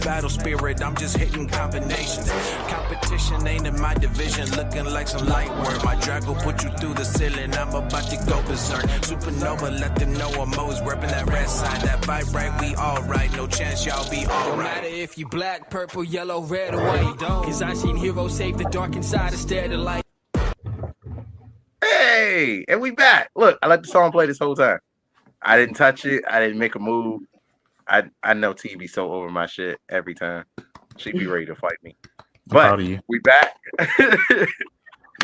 battle spirit, I'm just hitting combinations. Competition ain't in my division, looking like some light work. My drag will put you through the ceiling, I'm about to go berserk. Supernova, let them know I'm always repping that red side. That vibe right, we alright, no chance y'all be alright. Don't matter if you black, purple, yellow, red, or white. Cause I seen heroes save the dark inside instead of light. Hey, and we back. Look, I let the song play this whole time. I didn't touch it. I didn't make a move. I know TV so over my shit every time. She'd be ready to fight me. But we back.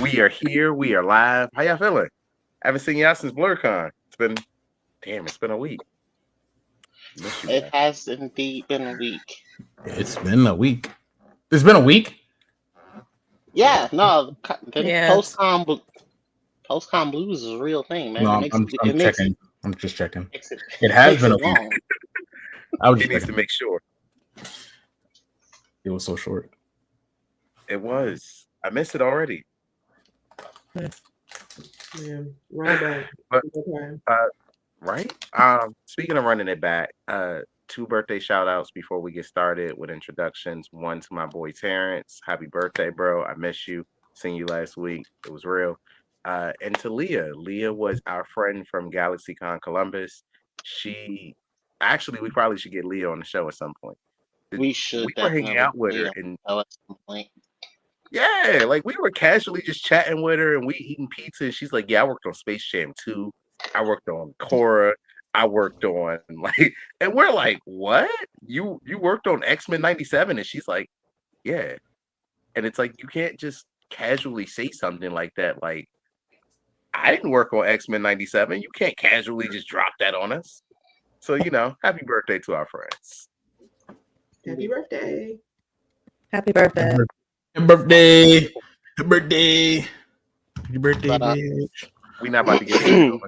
We are here. We are live. How y'all feeling? I haven't seen y'all since Blerdcon. It's been a week. It has indeed been a week. It's been a week. It's been a week? Yeah, no. Post-con blues is a real thing, man. No, I'm checking. I'm just checking. It has been a week. He needs to make sure. It was so short. It was. I missed it already. Yeah, right back. Right? Speaking of running it back, 2 birthday shout outs before we get started with introductions. One to my boy Terrence. Happy birthday, bro. I miss you. Seen you last week. It was real. And to Leah. Leah was our friend from GalaxyCon Columbus. We probably should get Leah on the show at some point. We should. We were hanging out with her and at some point. Yeah, like we were casually just chatting with her and we eating pizza. And she's like, "Yeah, I worked on Space Jam 2. I worked on Korra. I worked on and we're like, what? You worked on X-Men 97? And she's like, yeah. And it's like you can't just casually say something like that. Like, I didn't work on X-Men 97. You can't casually just drop that on us. So, happy birthday to our friends. Happy birthday. Happy birthday. Happy birthday. Happy birthday. Happy birthday, bitch. We're not about to get into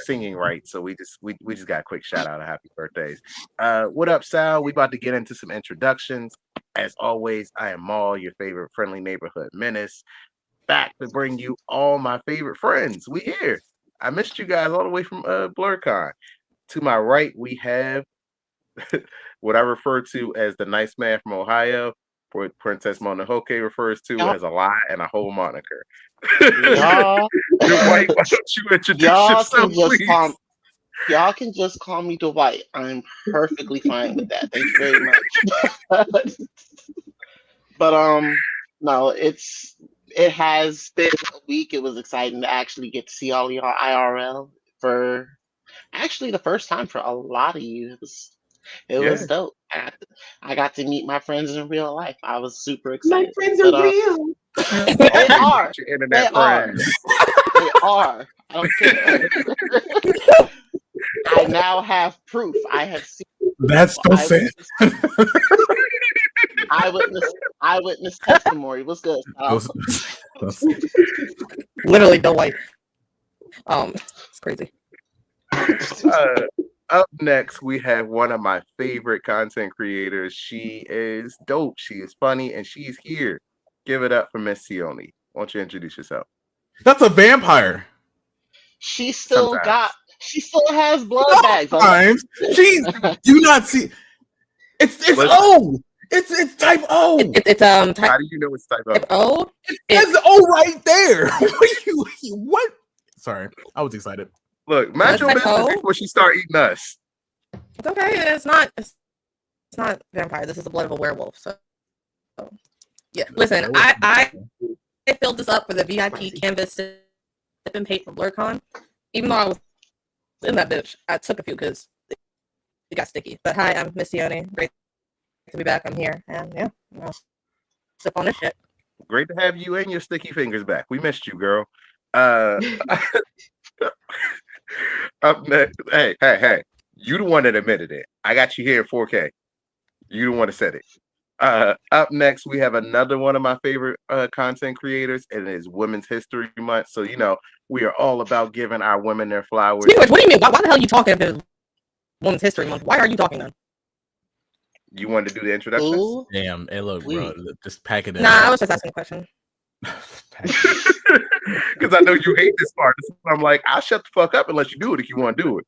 singing right, so we just got a quick shout out of happy birthdays. What up, Sal? We about to get into some introductions. As always, I am Maul, your favorite friendly neighborhood menace, back to bring you all my favorite friends. We here. I missed you guys all the way from Blerdcon. To my right, we have what I refer to as the nice man from Ohio, what Princess Mononoke refers to as a lie and a whole moniker. Y'all, Dwight, why don't you introduce yourself, please? Y'all can just call me Dwight. I'm perfectly fine with that. Thank you very much. But no, it has been a week. It was exciting to actually get to see all y'all IRL for actually the first time for a lot of years. It was dope. I got to meet my friends in real life. I was super excited. My friends are real. They are. Internet They are. They are. I don't care. I now have proof. I have seen. That's so sad. Eyewitness testimony. What's good? Literally no life. It's crazy. Up next, we have one of my favorite content creators. She is dope. She is funny, and she's here. Give it up for Miss Sione. Why don't you introduce yourself? That's a vampire. She still has blood bags. Sometimes she do not see. It's O. It's type O. It's type. How do you know it's type O? Type O. It's O right there. What? Sorry, I was excited. Look, mind your business before she start eating us. It's okay. It's not vampire. This is the blood of a werewolf. So yeah. Listen, I filled this up for the VIP canvas sip and paint for Blerdcon. Even though I was in that bitch, I took a few because it got sticky. But hi, I'm Miss Sione. Great to be back. I'm here, and yeah, sip on this shit. Great to have you and your sticky fingers back. We missed you, girl. Up next, hey, you the one that admitted it. I got you here in 4K. You the one that said it. Up next, we have another one of my favorite content creators, and it is Women's History Month. So we are all about giving our women their flowers. What do you mean? Why the hell are you talking about Women's History Month? Why are you talking then? You wanted to do the introductions? Ooh. Damn, hey, look, bro, just pack it in. Nah, I was just asking a question. Because I know you hate this part. I'm like, I'll shut the fuck up and let you do it if you want to do it.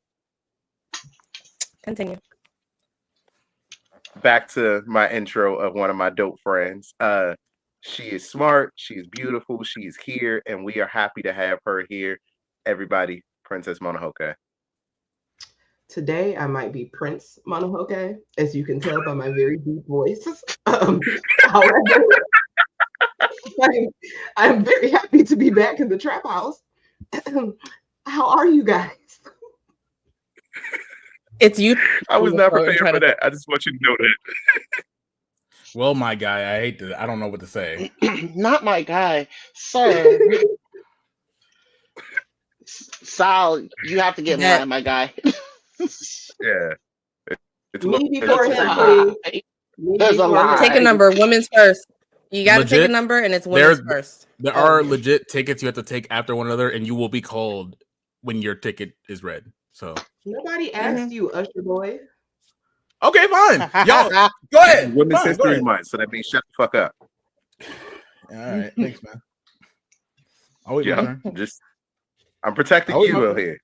Continue. back to my intro of one of my dope friends. She is smart, she's beautiful, she's here, and we are happy to have her here. Everybody, Princess Monohoke. Today, I might be Prince Monohoke, as you can tell by my very deep voice. However, I'm very happy to be back in the trap house. How are you guys? It's you. I was not prepared for that. I just want you to know that. Well, my guy, I don't know what to say. Not my guy, sir. Sal, you have to get in line, my guy. Yeah. It's Me it's before pretty him, much- please. There's a lie. Take a number. Women's first. You got to take a Legit? number, and it's women's first. There are legit tickets you have to take after one another, and you will be called when your ticket is read. So Nobody asked you, Usher boy. okay, fine. Y'all, go ahead. Women's Fine, go History ahead. Month, so that means shut the fuck up. All right, thanks, man. I'll wait my Yeah, turn. I'm protecting Oh, you yeah. out here.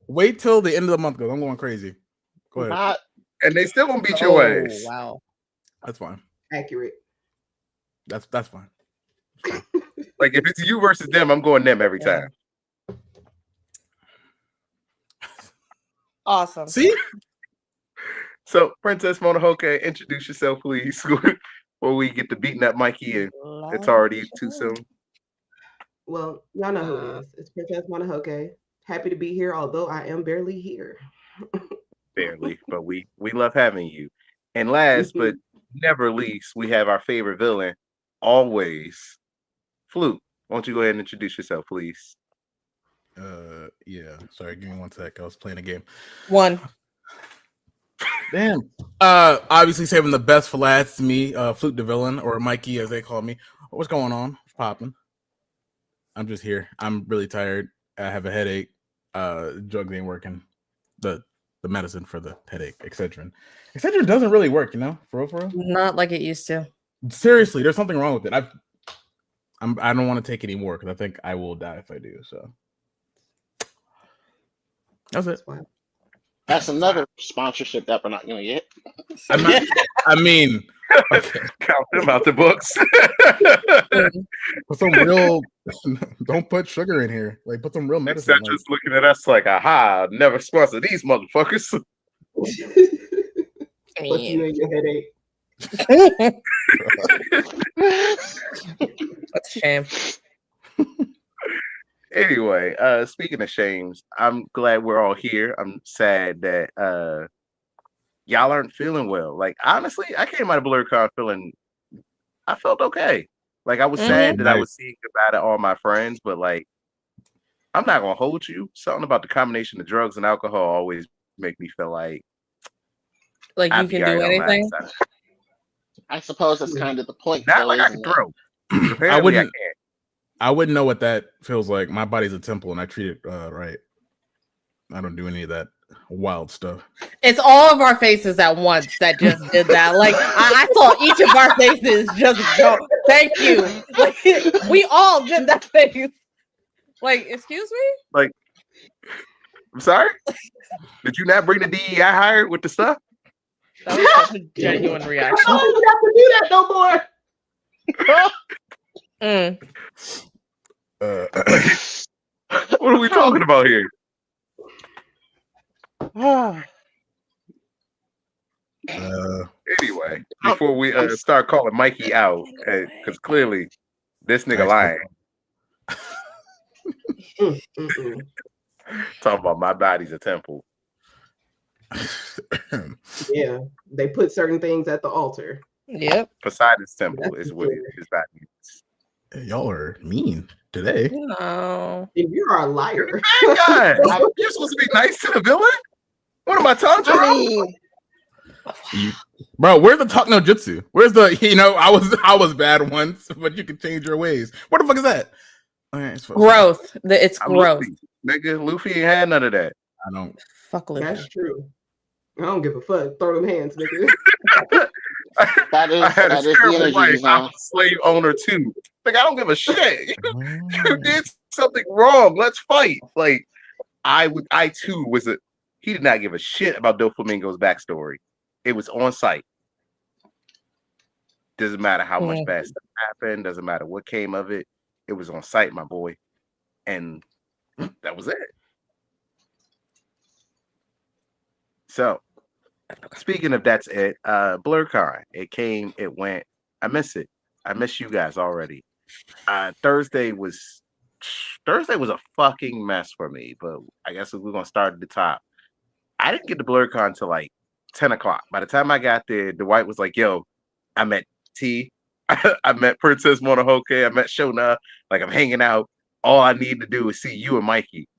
Wait till the end of the month goes. I'm going crazy. Go ahead. Not And they still gonna beat your ass. Wow. That's fine. Accurate. That's fine. Like if it's you versus them, I'm going them every time. Awesome. See? So, Princess Monohoke, introduce yourself, please, before we get to beating up Mikey and it's already too soon. Well, y'all know who it is. It's Princess Monohoke. Happy to be here, although I am barely here. Barely, but we love having you. And last but never least, we have our favorite villain, always, Flute. Won't you go ahead and introduce yourself, please? Yeah. Sorry, give me 1 sec. I was playing a game. One. Damn. Obviously saving the best for last. Me, Flute the villain, or Mikey as they call me. What's going on? What's popping? I'm just here. I'm really tired. I have a headache. Drugs ain't working. The medicine for the headache, Excedrin. Excedrin doesn't really work, you know, for real. Not like it used to. Seriously, there's something wrong with it. I don't want to take any more because I think I will die if I do. So that's it. That's another sponsorship that we're not going to get. I mean, okay. Count them out the books. Put some real. Don't put sugar in here. Like put some real medicine. Except just looking at us like, aha, never sponsor these motherfuckers. Put you in your headache. That's a shame. Anyway, speaking of shames, I'm glad we're all here. I'm sad that y'all aren't feeling well. Like honestly, I came out of Blerdcon feeling I felt okay. Like I was sad that I was seeing goodbye to all my friends, but like I'm not gonna hold you. Something about the combination of drugs and alcohol always make me feel like you can do anything. I suppose that's kind of the point. Not though, like I isn't can it? throw. I Apparently wouldn't. can't. I wouldn't know what that feels like. My body's a temple, and I treat it right. I don't do any of that wild stuff. It's all of our faces at once that just did that. Like I saw each of our faces just go. Thank you. Like, we all did that face. Like, excuse me. Like, I'm sorry. Did you not bring the DEI hired with the stuff? That was such a genuine reaction. I don't have to do that no more. What are we talking about here? Anyway, before we start calling Mikey out, because clearly this nigga lying. Talking about my body's a temple. Yeah, they put certain things at the altar. Yep. Poseidon's temple is what his body is. Y'all are mean today. No. And you are a liar. Bad guy. You're supposed to be nice to the villain? What am I talking about? Bro, where's the talk no jutsu? Where's the I was bad once, but you can change your ways. What the fuck is that? Growth. It's growth. Luffy. Nigga, Luffy ain't had none of that. I don't. Fuck Luffy. That's true. I don't give a fuck. Throw them hands, nigga. That is the energy. Life. I'm a slave owner too. Like I don't give a shit. You did something wrong. Let's fight. Like I too was he did not give a shit about Doflamingo's backstory. It was on site. Doesn't matter how much bad stuff happened. Doesn't matter what came of it. It was on site, my boy, and that was it. So, speaking of that's it, Blerdcon. It came, it went. I miss it. I miss you guys already. Thursday was a fucking mess for me, but I guess we're gonna start at the top. I didn't get to Blerdcon till like 10 o'clock. By the time I got there, Dwight was like, yo, I met T. I met Princess Monohoke. I met Shona. Like, I'm hanging out. All I need to do is see you and Mikey.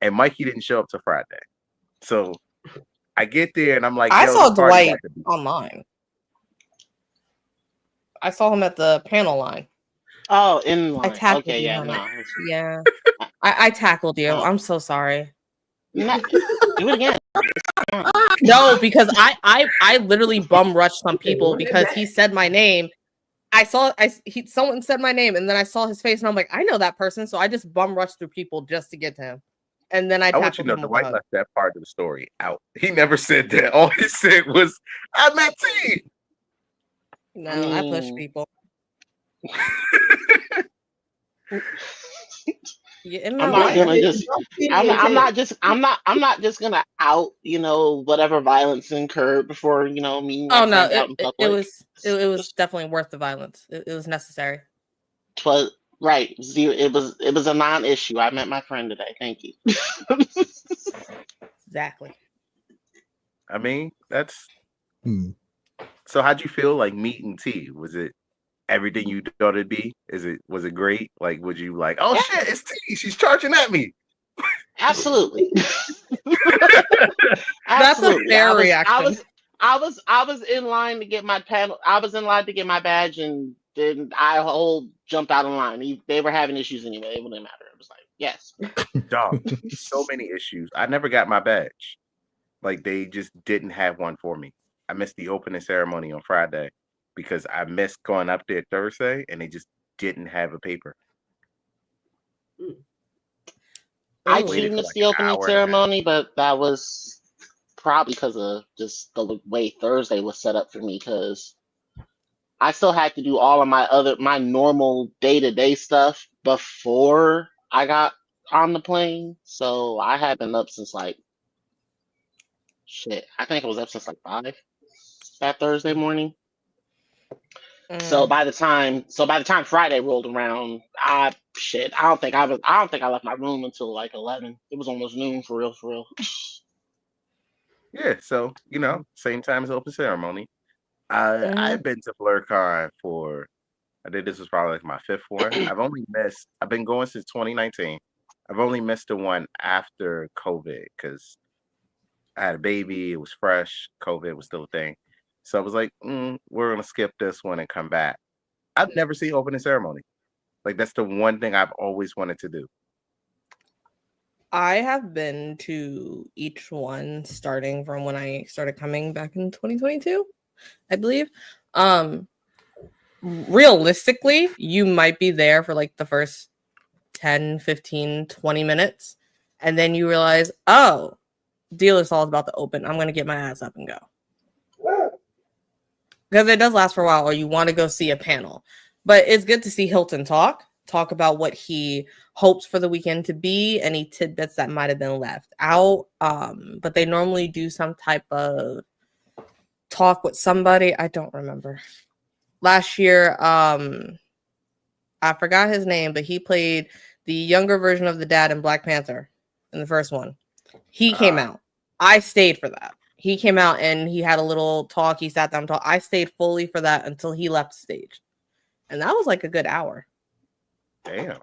And Mikey didn't show up till Friday. So I get there and I'm like, I yo, saw the party Dwight online. I saw him at the panel line. Oh, in line. I tackled Okay, you. yeah, no. Yeah. I tackled you. I'm so sorry. Do it again. No, because I literally bum rushed some people because he said my name. Someone said my name and then I saw his face and I'm like, I know that person, so I just bum rushed through people just to get to him. And then I want you tackled to know him the with a White hug. left that part of the story out. He never said that. All he said was, I met T. No, I push people. I'm not just gonna out, whatever violence incurred before, me and my Oh no, friend out in public. it was definitely worth the violence. It was necessary. Right. It was a non-issue. I met my friend today. Thank you. Exactly. I mean, that's so how'd you feel like meeting T? Was it everything you thought it'd be? Was it great? Like, would you like, oh shit, it's T, she's charging at me? Absolutely. That's a fair reaction. I was in line to get my panel. I was in line to get my badge, and then I jumped out of line. They were having issues anyway. It wouldn't matter. It was like, yes. Dog, so many issues. I never got my badge. Like, they just didn't have one for me. I missed the opening ceremony on Friday because I missed going up there Thursday, and they just didn't have a paper. I too missed the opening ceremony, but that was probably because of just the way Thursday was set up for me, because I still had to do all of my normal day-to-day stuff before I got on the plane. So I had been up since like shit. I think I was up since like 5 that Thursday morning. So by the time Friday rolled around, I don't think I left my room until like 11. It was almost noon for real. Yeah, so same time as open ceremony. I've been to Blerdcon I think this was probably like my 5th one. I've been going since 2019. I've only missed the one after COVID because I had a baby, it was fresh, COVID was still a thing. So I was like, we're gonna skip this one and come back. I've never seen opening ceremony. Like, that's the one thing I've always wanted to do. I have been to each one starting from when I started coming back in 2022, I believe. Realistically, you might be there for like the first 10, 15, 20 minutes. And then you realize, oh, dealer's hall is about to open. I'm going to get my ass up and go. Because it does last for a while, or you want to go see a panel. But it's good to see Hilton talk about what he hopes for the weekend to be, any tidbits that might have been left out. But they normally do some type of talk with somebody. I don't remember. Last year, I forgot his name, but he played the younger version of the dad in Black Panther in the first one. He came out. I stayed for that. He came out and he had a little talk. He sat down and talked. I stayed fully for that until he left the stage. And that was like a good hour. Damn.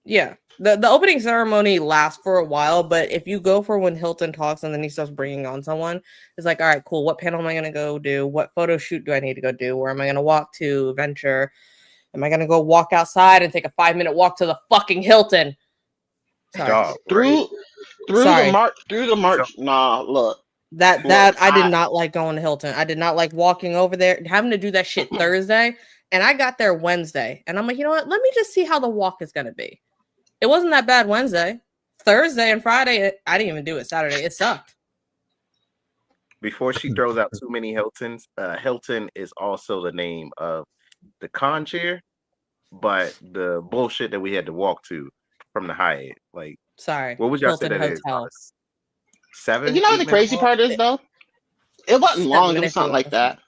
Yeah. The opening ceremony lasts for a while, but if you go for when Hilton talks and then he starts bringing on someone, it's like, all right, cool. What panel am I going to go do? What photo shoot do I need to go do? Where am I going to walk to? Venture? Am I going to go walk outside and take a 5-minute walk to the fucking Hilton? Sorry. Dog, through the march. Nah, look. That I did not like going to Hilton. I did not like walking over there, having to do that shit Thursday. And I got there Wednesday. And I'm like, you know what? Let me just see how the walk is going to be. It wasn't that bad Wednesday. Thursday and Friday, I didn't even do it Saturday. It sucked. before she throws out too many Hiltons, Hilton is also the name of the con chair, but the bullshit that we had to walk to from the Hyatt. Like, Sorry, what would y'all say Hilton that is? Hotel. 7, You know what 8 the minute crazy walk? part is though? It wasn't long. It was something like that.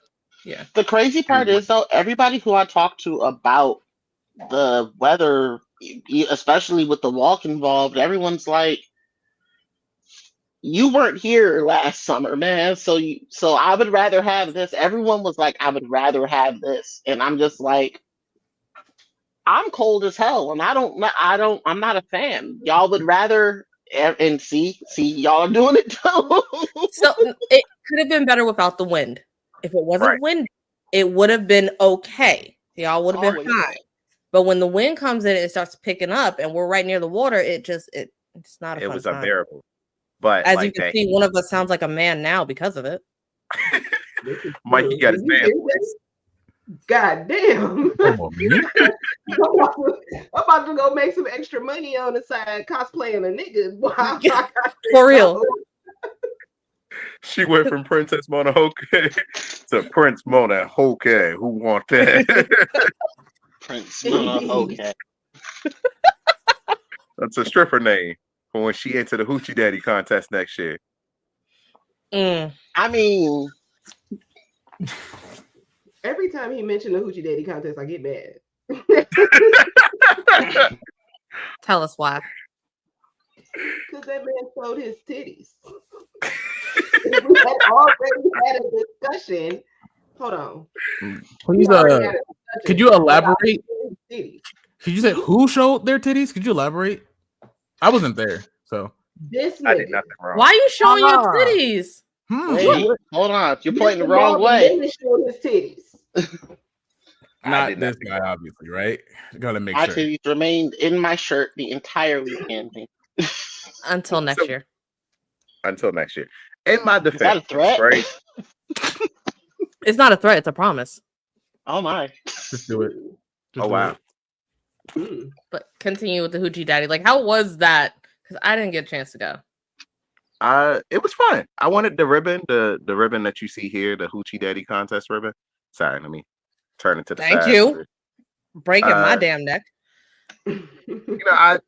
Yeah. The crazy part is though, everybody who I talked to about the weather, especially with the walk involved, everyone's like, "You weren't here last summer, man. So I would rather have this." Everyone was like, "I would rather have this," and I'm just like, I'm cold as hell, and I'm not a fan. Y'all would rather, and see, y'all are doing it too. So it could have been better without the wind. If it wasn't Right. wind, it would have been okay. Y'all would have been Always fine. fine. But when the wind comes in, it starts picking up, and we're right near the water. It's not a It fun was time. unbearable. But As like you can that, see, one of us sounds like a man now because of it. Mikey got his man voice. God damn. Come on, man. I'm about to go make some extra money on the side cosplaying a nigga. Wow. For real. She went from Princess Mononoke to Prince Mononoke. Who want that? Prince Mononoke. That's a stripper name for when she entered the Hoochie Daddy contest next year. I mean, Every time he mentioned the Hoochie Daddy contest, I get mad. Tell us why. Because that man showed his titties. We had already had a discussion. Hold on. Please, could you elaborate? Could you say who showed their titties? Could you elaborate? I wasn't there, so This I did nigga. nothing wrong. Why are you showing your titties? wait, hold on. You're pointing the wrong Mr. way. Marvin showed his titties. Not this guy, obviously, right? Gotta make My sure. titties remained in my shirt the entire weekend. Until next year. Until next year. In my Is that a defense, threat? right? It's not a threat, it's a promise. Oh my. Just do it. Oh wow. But continue with the Hoochie Daddy. Like, how was that? Because I didn't get a chance to go. It was fun. I wanted the ribbon, the ribbon that you see here, the Hoochie Daddy contest ribbon. Sorry, let me turn it to the Thank side. you. Breaking my damn neck. You know, I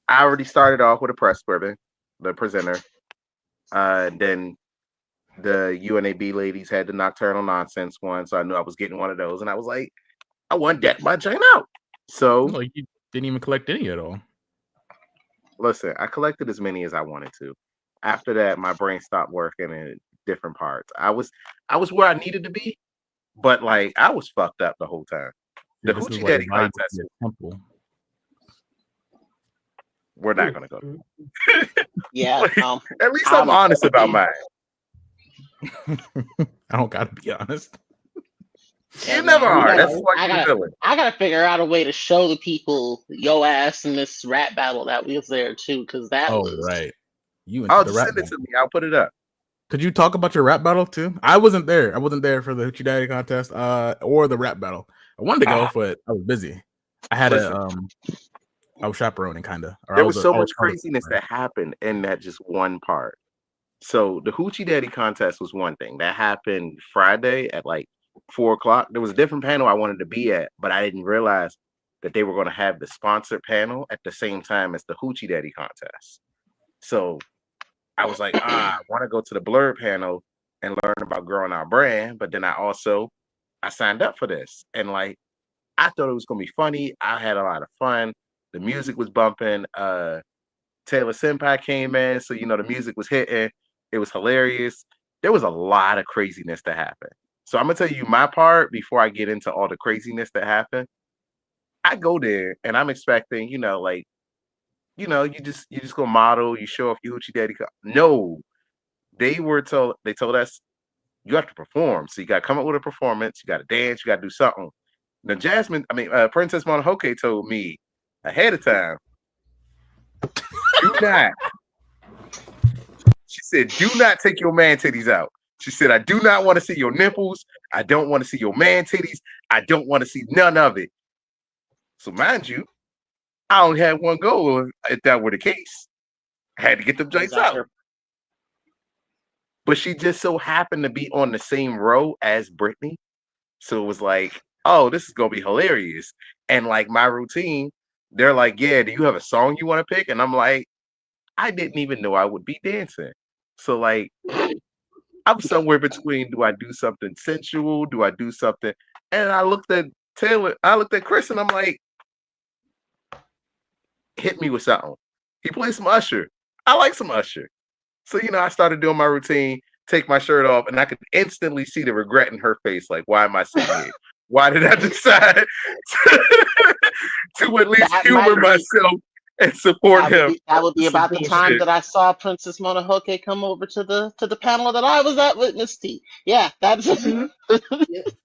already started off with a press ribbon, the presenter. Then the UNAB ladies had the Nocturnal Nonsense one, so I knew I was getting one of those, and I was like, I want that my chain out. So like you didn't even collect any at all. Listen, I collected as many as I wanted to. After that, my brain stopped working in different parts. I was where I needed to be, but like I was fucked up the whole time. The This is Hoochie what Daddy invited contest. you to the temple. We're not gonna go. Yeah. At least I'm honest about mine. I don't gotta be honest. You never are. That's why I you're villain. gotta figure out a way to show the people yo ass in this rap battle that we was there too, because that was right. You Oh, the just rap send it battle. to me. I'll put it up. Could you talk about your rap battle too? I wasn't there. I wasn't there for the Hoochie Daddy contest or the rap battle. I wanted to go, but I was busy. I had I was chaperoning kind of. There was so much craziness that happened in that just one part. So the Hoochie Daddy contest was one thing that happened Friday at like 4:00. There was a different panel I wanted to be at, but I didn't realize that they were going to have the sponsored panel at the same time as the Hoochie Daddy contest. So I was like, I want to go to the Blerd panel and learn about growing our brand, but then I signed up for this, and like I thought it was going to be funny. I had a lot of fun. The music was bumping. Taylor Senpai came in, so the music was hitting. It was hilarious. There was a lot of craziness that happened. So I'm gonna tell you my part before I get into all the craziness that happened. I go there and I'm expecting, you just go model, you show off your Hoochie Daddy. No, they told us you have to perform. So you got to come up with a performance. You got to dance. You got to do something. Now Princess Mononoke told me ahead of time, do not. She said, do not take your man titties out. She said, I do not want to see your nipples. I don't want to see your man titties. I don't want to see none of it. So mind you, I only had one goal if that were the case. I had to get them joints out. but she just so happened to be on the same row as Brittany. So it was like, oh, this is gonna be hilarious. And like my routine, they're like, yeah, do you have a song you want to pick? And I'm like, I didn't even know I would be dancing. So like I'm somewhere between, do I do something sensual? Do I do something? And I looked at Taylor, I looked at Chris, and I'm like, hit me with something. He played some Usher. I like some Usher. So, I started doing my routine, take my shirt off, and I could instantly see the regret in her face. Like, why am I sitting here? Why did I decide to at least humor myself and support him? That would be about the time that I saw Princess Mononoke come over to the panel that I was at with Miss T. Yeah, that's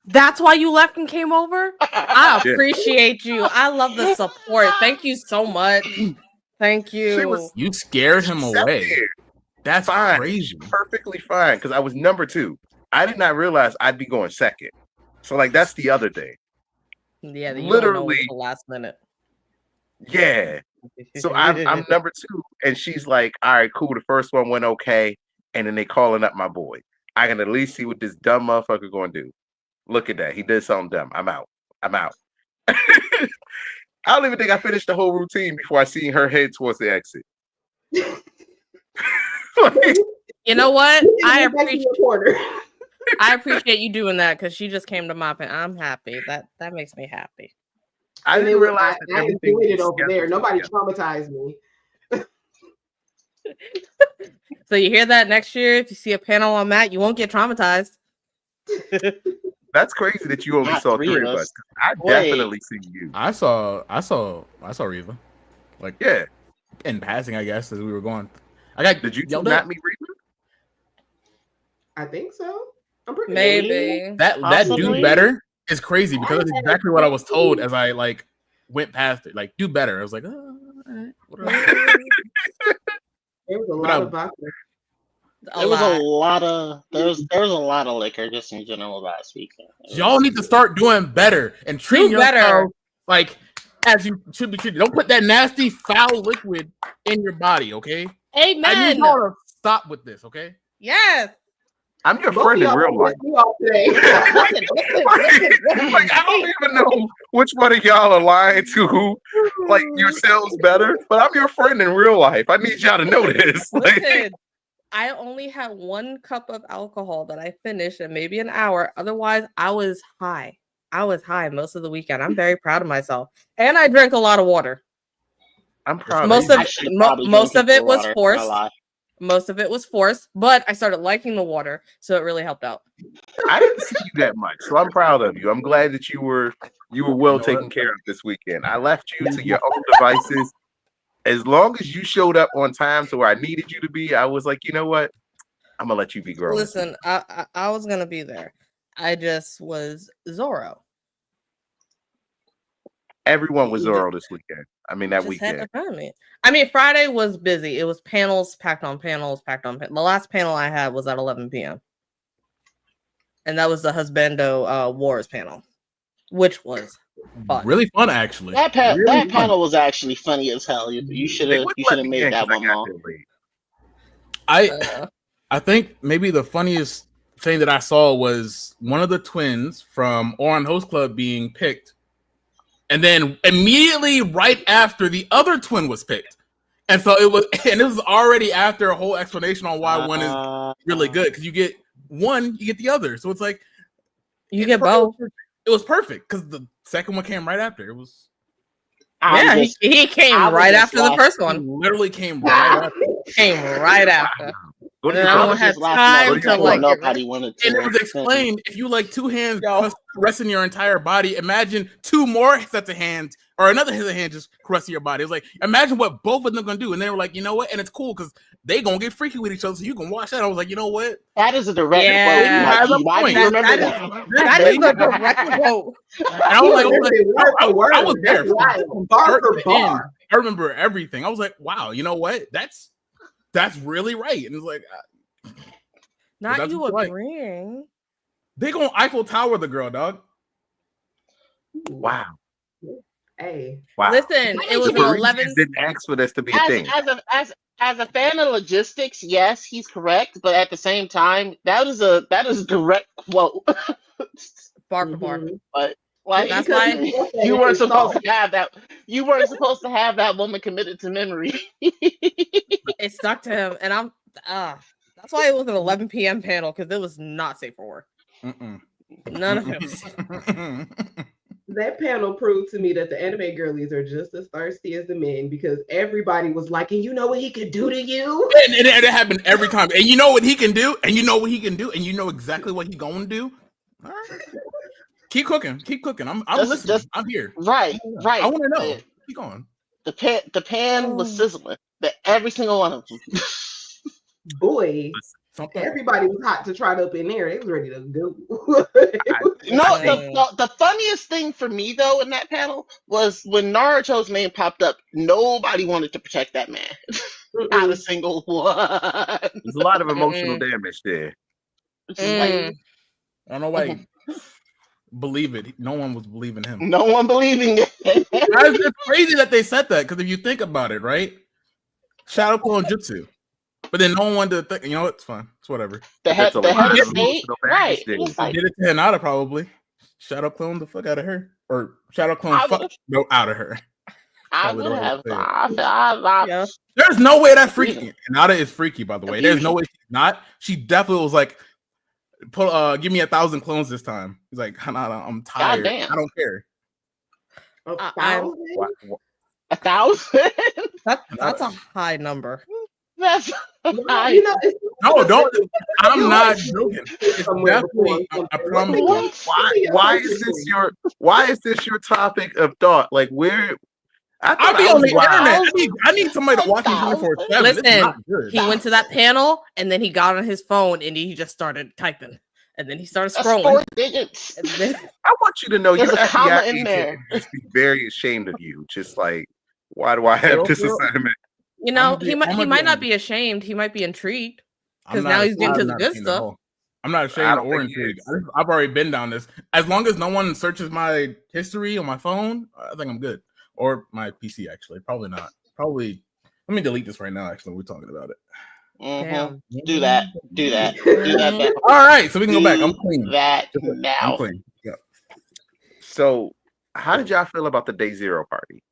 That's why you left and came over? I appreciate you. I love the support. Thank you so much. Thank you. You scared him away. That's fine. Crazy. Perfectly fine, because I was number 2. I did not realize I'd be going second. So like that's the other thing. Yeah, literally the last minute. Yeah. So I'm number 2, and she's like, all right, cool. The first one went okay, and then they calling up my boy. I can at least see what this dumb motherfucker gonna do. Look at that. He did something dumb. I'm out. I don't even think I finished the whole routine before I seen her head towards the exit. You know what? I appreciate you doing that because she just came to my pen. I'm happy. That makes me happy. I didn't realize that I enjoyed it over there. Nobody traumatized me. So you hear that next year? If you see a panel on Matt, you won't get traumatized. That's crazy that you only saw 3 of us. I definitely seen you. I saw Reva. Like, yeah, in passing, I guess, as we were going. Did you not meet Reva? I think so. I'm pretty maybe that do better is crazy because that's exactly what I was told as I like went past it. Like, do better. I was like, oh, all right. There was a lot of vodka. There was a lot of liquor just in general last weekend. Y'all need to start doing better and treat better like as you should be treated. Don't put that nasty foul liquid in your body, okay? Amen. I need y'all to stop with this, okay? Yes. I'm your friend in real life. Like, I don't even know which one of y'all are lying to who, like yourselves better, but I'm your friend in real life. I need y'all to know this. Listen, I only had 1 cup of alcohol that I finished in maybe an hour. Otherwise, I was high. Most of the weekend. I'm very proud of myself. And I drank a lot of water. I'm proud most of it was forced. Most of it was forced, but I started liking the water, so it really helped out. I didn't see you that much, so I'm proud of you. I'm glad that you were well taken care of this weekend. I left you to your own devices. As long as you showed up on time to where I needed you to be, I was like, you know what? I'm gonna let you be grown. Listen, I was gonna be there. I just was Zorro. Everyone was Zorro this weekend. I mean, that weekend. I mean, Friday was busy. It was panels packed on panels. The last panel I had was at 11 p.m. And that was the Husbando Wars panel, which was fun. Really fun, actually. That panel was actually funny as hell. You should have made that one more. I think maybe the funniest thing that I saw was one of the twins from Oran Host Club being picked. And then immediately right after the other twin was picked. And so it was already after a whole explanation on why one is really good. Because you get one, you get the other. So it's like you get both. It was perfect because the second one came right after. It was he came right after the first one. He literally came right after. And then I had time to like. Nobody wanted to. And it was explained if you like 2 hands caressing your entire body, imagine 2 more sets of hands or another set of hands just caressing your body. It's like imagine what both of them gonna do, and they were like, you know what? And it's cool because they gonna get freaky with each other, so you can watch that. I was like, you know what? That is a direct quote. Why do you remember that? That is a direct quote. And I was like, I was there. I remember everything. I was like, wow, you know what? That's really right. And it's like, not you agreeing. Like. They gonna Eiffel Tower the girl, dog. Wow. Hey. Wow. Listen, it was 11. Didn't ask for this to be a thing. As a fan of logistics, yes, he's correct, but at the same time, that is a direct quote. Bar for bar. Mhm. But like, That's Because why he said you it weren't supposed himself. to have that. You weren't supposed to have that woman committed to memory. it stuck to him, and I'm that's why it was an 11 p.m. panel because it was not safe for work. None of it was safe. That panel proved to me that the anime girlies are just as thirsty as the men because everybody was like, and you know what he could do to you? And it happened every time. And you know what he can do, and you know what he can do, and you know exactly what he gonna do. All right. Keep cooking. I'm listening. I'm here. Right. I want to know. Keep going. The pan was sizzling. Every single one of them. Boy, Something. everybody was hot to trot up in there. They was ready to go. The funniest thing for me though in that panel was when Naruto's name popped up. Nobody wanted to protect that man. Not a single one. There's a lot of emotional damage there. Just like, I don't know why. Believe it. No one was believing him. no one believing it. It's crazy that they said that because if you think about it, right? Shadow Clone Jutsu. But then no one wanted to think, you know, it's fine. It's whatever. The head That's a lot of of state, emotional right? damage there. It's like, Did it to Hinata probably. Shadow Clone the fuck out of her. Or Shadow Clone no out of her. I Probably would the have. right way There's no way that freaky. Hinata is freaky, by the way. There's no way she's not. She definitely was like, give me 1,000 clones this time. He's like, Hinata, I'm tired. Goddamn. I don't care. 1,000? 1,000? That's a high number. That's high. You know, No, don't. I'm not like- joking. It's definitely. I promise. Why is this your topic of thought? Like where? I'll be on the internet. I need somebody to watch me 24/7. Listen, he went to that panel and then he got on his phone and he just started typing. And then he started scrolling. 4 digits. I want you to know There's your a comma FBI in agent there. would just be very ashamed of you. Just like, why do I have this assignment? You know, he might not be ashamed. He might be intrigued because now he's getting to the good stuff. I'm not ashamed or intrigued. I've already been down this. As long as no one searches my history on my phone, I think I'm good. Or my PC, actually. Probably not. Probably. Let me delete this right now, actually. We're talking about it. Mm-hmm. Do that. Do that. All right. So we can go back. I'm clean. That now. I'm clean. Yeah. So, how did y'all feel about the Day Zero party?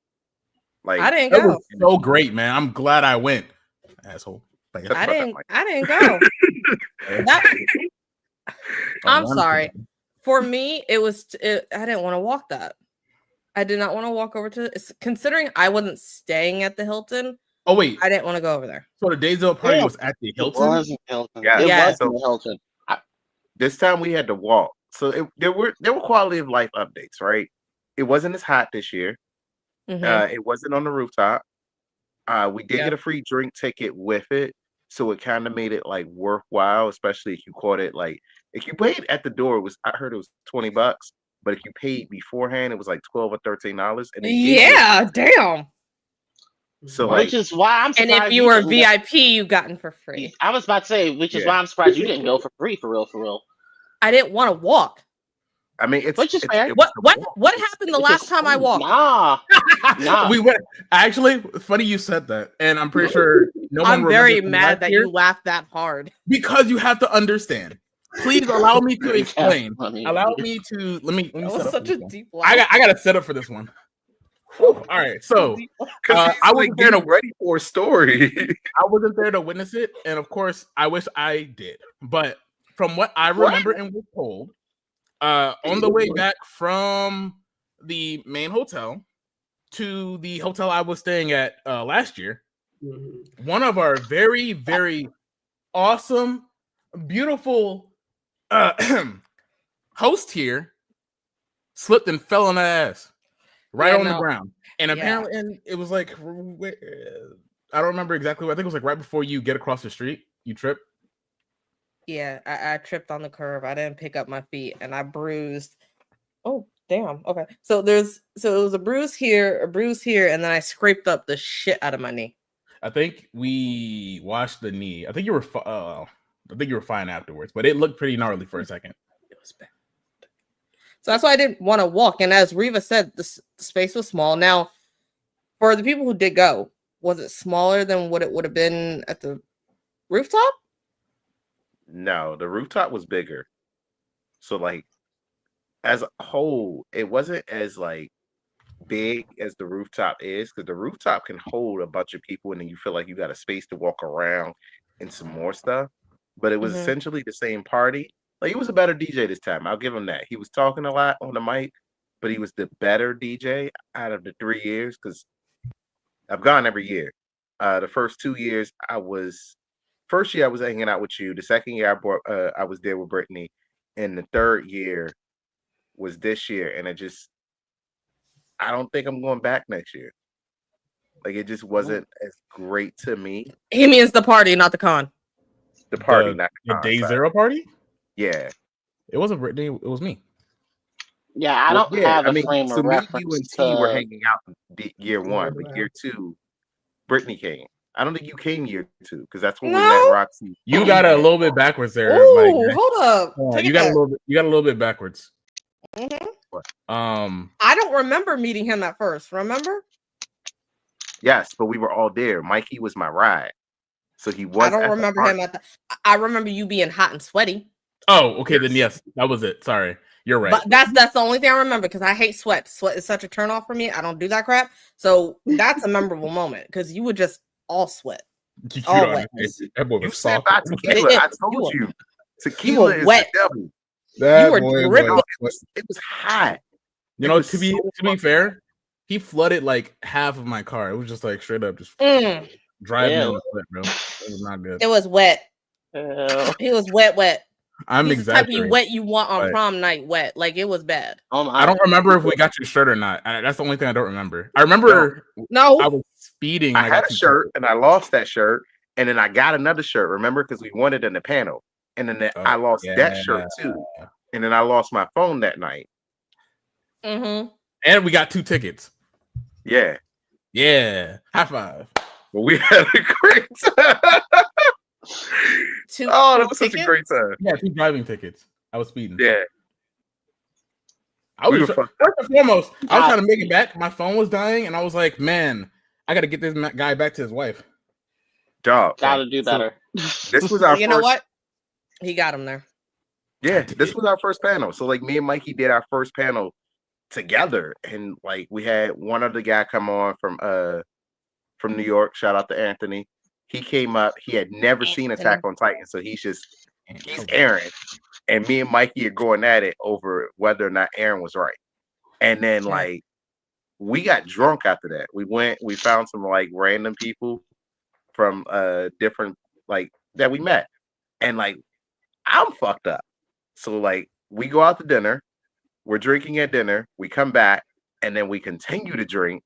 Like, I didn't That go. was so great, man. I'm glad I went. Asshole. I didn't go. I'm sorry. For me, I didn't want to walk that. I did not want to walk over to considering I wasn't staying at the Hilton. Oh wait, I didn't want to go over there. So the Day Zero party was at the Hilton. It wasn't Hilton. Yeah, It Yeah. wasn't the Hilton. This time we had to walk. So there were quality of life updates, right? It wasn't as hot this year. Mhm. It wasn't on the rooftop. We did get a free drink ticket with it, so it kind of made it like worthwhile, especially if you caught it like if you paid at the door. I heard it was $20, but if you paid beforehand, it was like $12 or $13. And Damn. So Which is why I'm surprised. And if you were VIP, you gotten for free. I was about to say, which is why I'm surprised you didn't go for free, for real. I didn't want to walk. I mean, Which is fair. What happened the last time I walked? Nah. We went. Actually, funny you said that, and I'm pretty sure no one. I'm very remembers mad that here you laughed that hard. because you have to understand. Please allow me to explain. funny. Allow me to let me. That set was up such for a this one. deep laugh. I got to set up for this one. All right, so I I was wasn't there to ready for a story. I wasn't there to witness it, and of course, I wish I did. But from what I remember and was told, on the way back from the main hotel to the hotel I was staying at last year, one of our very, very awesome, beautiful host here slipped and fell on her ass on the ground. And apparently, and it was like, I don't remember exactly what, I think it was like right before you get across the street, you trip. Yeah, I tripped on the curb. I didn't pick up my feet and I bruised. Oh, damn. Okay. So it was a bruise here, and then I scraped up the shit out of my knee. I think we washed the knee. I think you were fine afterwards, but it looked pretty gnarly for a second. It was bad. So that's why I didn't want to walk. And as Riva said, the space was small. Now, for the people who did go, Was it smaller than what it would have been at the rooftop? No, the rooftop was bigger. So like as a whole, it wasn't as like big as the rooftop is because the rooftop can hold a bunch of people and then you feel like you got a space to walk around and some more stuff. But it was Mhm. essentially the same party. Like he was a better DJ this time. I'll give him that. He was talking a lot on the mic, but he was the better DJ out of the 3 years because I've gone every year. The first 2 years first year I was hanging out with you. The second year I was there with Brittany, and the third year was this year, and I don't think I'm going back next year. Like it just wasn't as great to me. He means the party, not the con. The party, The, not the the day concert. zero party? Yeah. It wasn't Brittany. It was me. Yeah, I Well, don't have a frame so of me, you, reference and T were to. hanging out in year one, but year two, Brittany came. I don't think you came year two because that's when we met No. Roxy. You got it a little bit backwards there, Ooh, Mike. hold up. Take You it got back. you got a little bit backwards. Mhm. I don't remember meeting him at first. Remember? Yes, but we were all there. Mikey was my ride, so he was. I don't at the remember party. him at the. I remember you being hot and sweaty. Oh, okay, then yes, that was it. Sorry, you're right. But that's the only thing I remember because I hate sweat. Sweat is such a turn off for me. I don't do that crap. So that's a memorable moment because you would just all sweat. You all don't wet. understand. That boy You was said soft. about tequila. I told you, tequila is wet. the devil. That You were boy dripping. was- It was hot. You It know, was to be so to be fair, he flooded like half of my car. It was just like straight up just driving in the sweat, bro. It was not good. It was wet. Ew. He was wet. I'm He's the type of exaggerating. wet you want on but prom night wet. Like it was bad. Oh my. I don't remember if we got your shirt or not. That's the only thing I don't remember. I remember No. I was speeding. I And had got a too shirt and I lost that shirt, and then I got another shirt. Remember, because we won it in the panel, and then I lost that shirt too, and then I lost my phone that night. Mm-hmm. And we got 2 tickets. Yeah. High five. But we had a great time. Oh, that was such a great time. Yeah, 2 driving tickets. I was speeding. Yeah. I was fucked up. first and foremost, I was trying to make it back. My phone was dying, and I was like, man, I got to get this guy back to his wife. Dog. Gotta do better. This was our You know what? He got him there. Yeah, this was our first panel. So like me and Mikey did our first panel together, and like we had one other guy come on from New York. Shout out to Anthony. He came up. He had never seen Attack on Titan, so he's Aaron, and me and Mikey are going at it over whether or not Aaron was right. And then like we got drunk after that. We found some like random people from different like that we met, and like I'm fucked up. So like we go out to dinner, we're drinking at dinner, we come back, and then we continue to drink,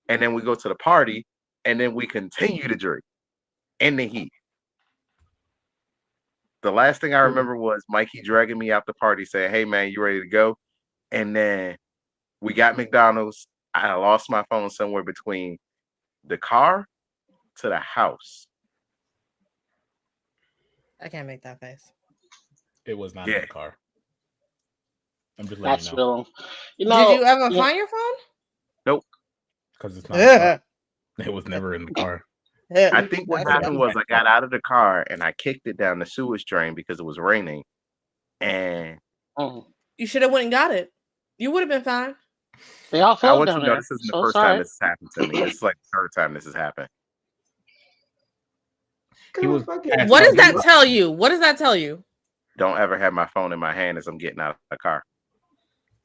and then we go to the party, and then we continue to drink in the heat. The last thing I remember was Mikey dragging me out the party saying, "Hey man, you ready to go?" And then we got McDonald's. I lost my phone somewhere between the car to the house. I can't make that face. It was not in the car. I'm just That's letting you know. You know. Did you ever find your phone? Nope. Because it's not. In the car. It was never in the car. I think what happened was I got out of the car and I kicked it down the sewage drain because it was raining. And you should have went and got it. You would have been fine. They all I want down you to know there. this isn't the first time this has happened to me. This is like the third time this has happened. What does that tell you? What does that tell you? Don't ever have my phone in my hand as I'm getting out of the car.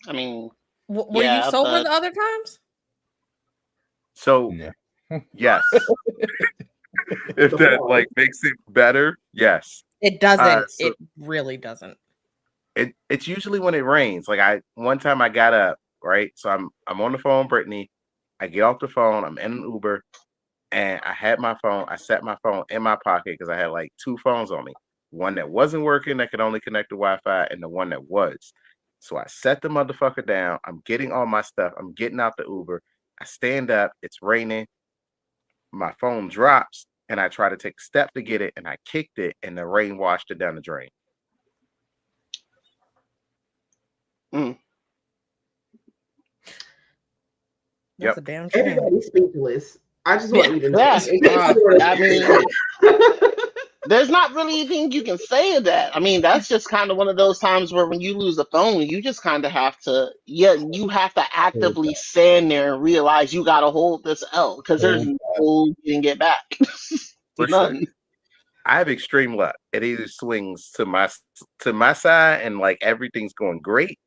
I mean, were you sober the other times? So, yes. If that like makes it better, yes. It doesn't. It really doesn't. It's usually when it rains. Like one time I got up, right? So I'm on the phone, Brittany. I get off the phone. I'm in an Uber, and I had my phone. I set my phone in my pocket because I had like 2 phones on me. One that wasn't working that could only connect to Wi-Fi, and the one that was. So I set the motherfucker down. I'm getting all my stuff. I'm getting out the Uber. I stand up. It's raining. My phone drops, and I try to take a step to get it, and I kicked it, and the rain washed it down the drain. That's a damn shame. Everybody's speechless. I just want you to know. Yeah, I mean, there's not really anything you can say to that. I mean, that's just kind of one of those times where when you lose a phone, you just kind of have to, you have to actively stand there and realize you got to hold this L because there's no getting it back. Listen, I have extreme luck. It either swings to my side and like everything's going great,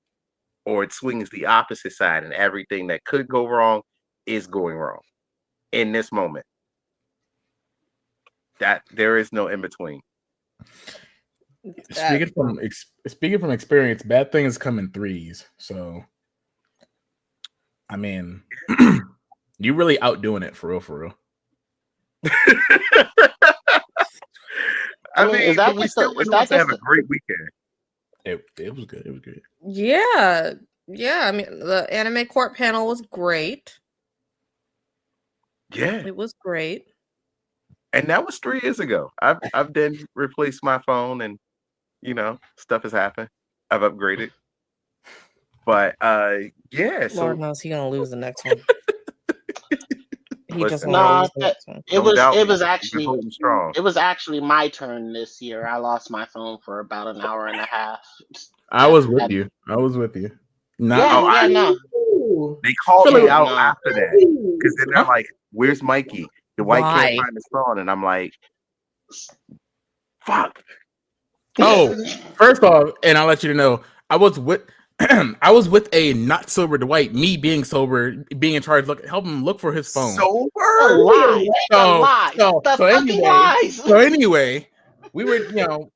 or it swings the opposite side and everything that could go wrong is going wrong in this moment. That there is no in between. Speaking from experience, bad things come in threes. So, I mean, you really outdoing it for real. I mean, but we still went on to have a great weekend. It was good. It was good. Yeah. I mean, the anime court panel was great. Yeah, it was great. And that was 3 years ago. I've then replaced my phone, and stuff has happened. I've upgraded, but yeah. Lord knows he's gonna lose the next one. It was actually my turn this year. I lost my phone for about an hour and a half. I was with you. No. They called me out after that because then they're like, "Where's Mikey? The white can't find his phone," and I'm like, "Fuck." Oh, first off, and I'll let you know, I was with a not sober Dwight, me being sober, being in charge, help him look for his phone. Sober? So anyway, we were,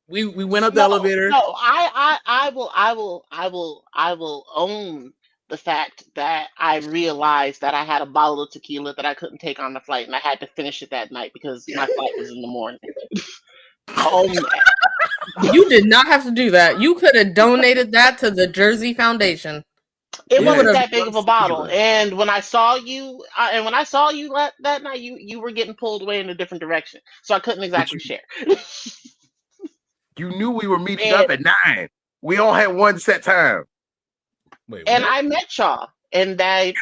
we went up the elevator. No, I will own the fact that I realized that I had a bottle of tequila that I couldn't take on the flight, and I had to finish it that night because my flight was in the morning. I own that. You did not have to do that. You could have donated that to the Jersey Foundation. It wasn't that big of a bottle. And when I saw you, that night, you were getting pulled away in a different direction, so I couldn't exactly share. You knew we were meeting up at 9. We all had one set time. Wait, and I met y'all, and I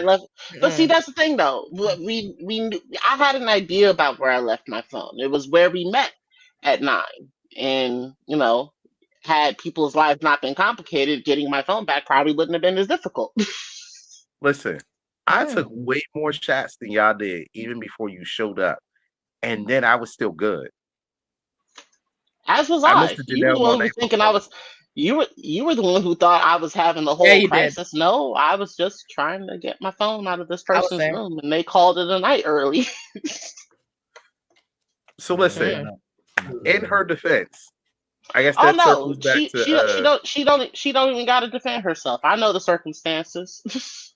left. But see, that's the thing, though. I had an idea about where I left my phone. It was where we met at 9, and had people's lives not been complicated, getting my phone back probably wouldn't have been as difficult. Listen, I took way more shots than y'all did even before you showed up, and then I was still good. As was I. You were the one who was thinking I was. You were the one who thought I was having the whole crisis. Did. No, I was just trying to get my phone out of this person's room, and they called it a night early. So listen, in her defense, I guess that circles back to she don't even got to defend herself. I know the circumstances.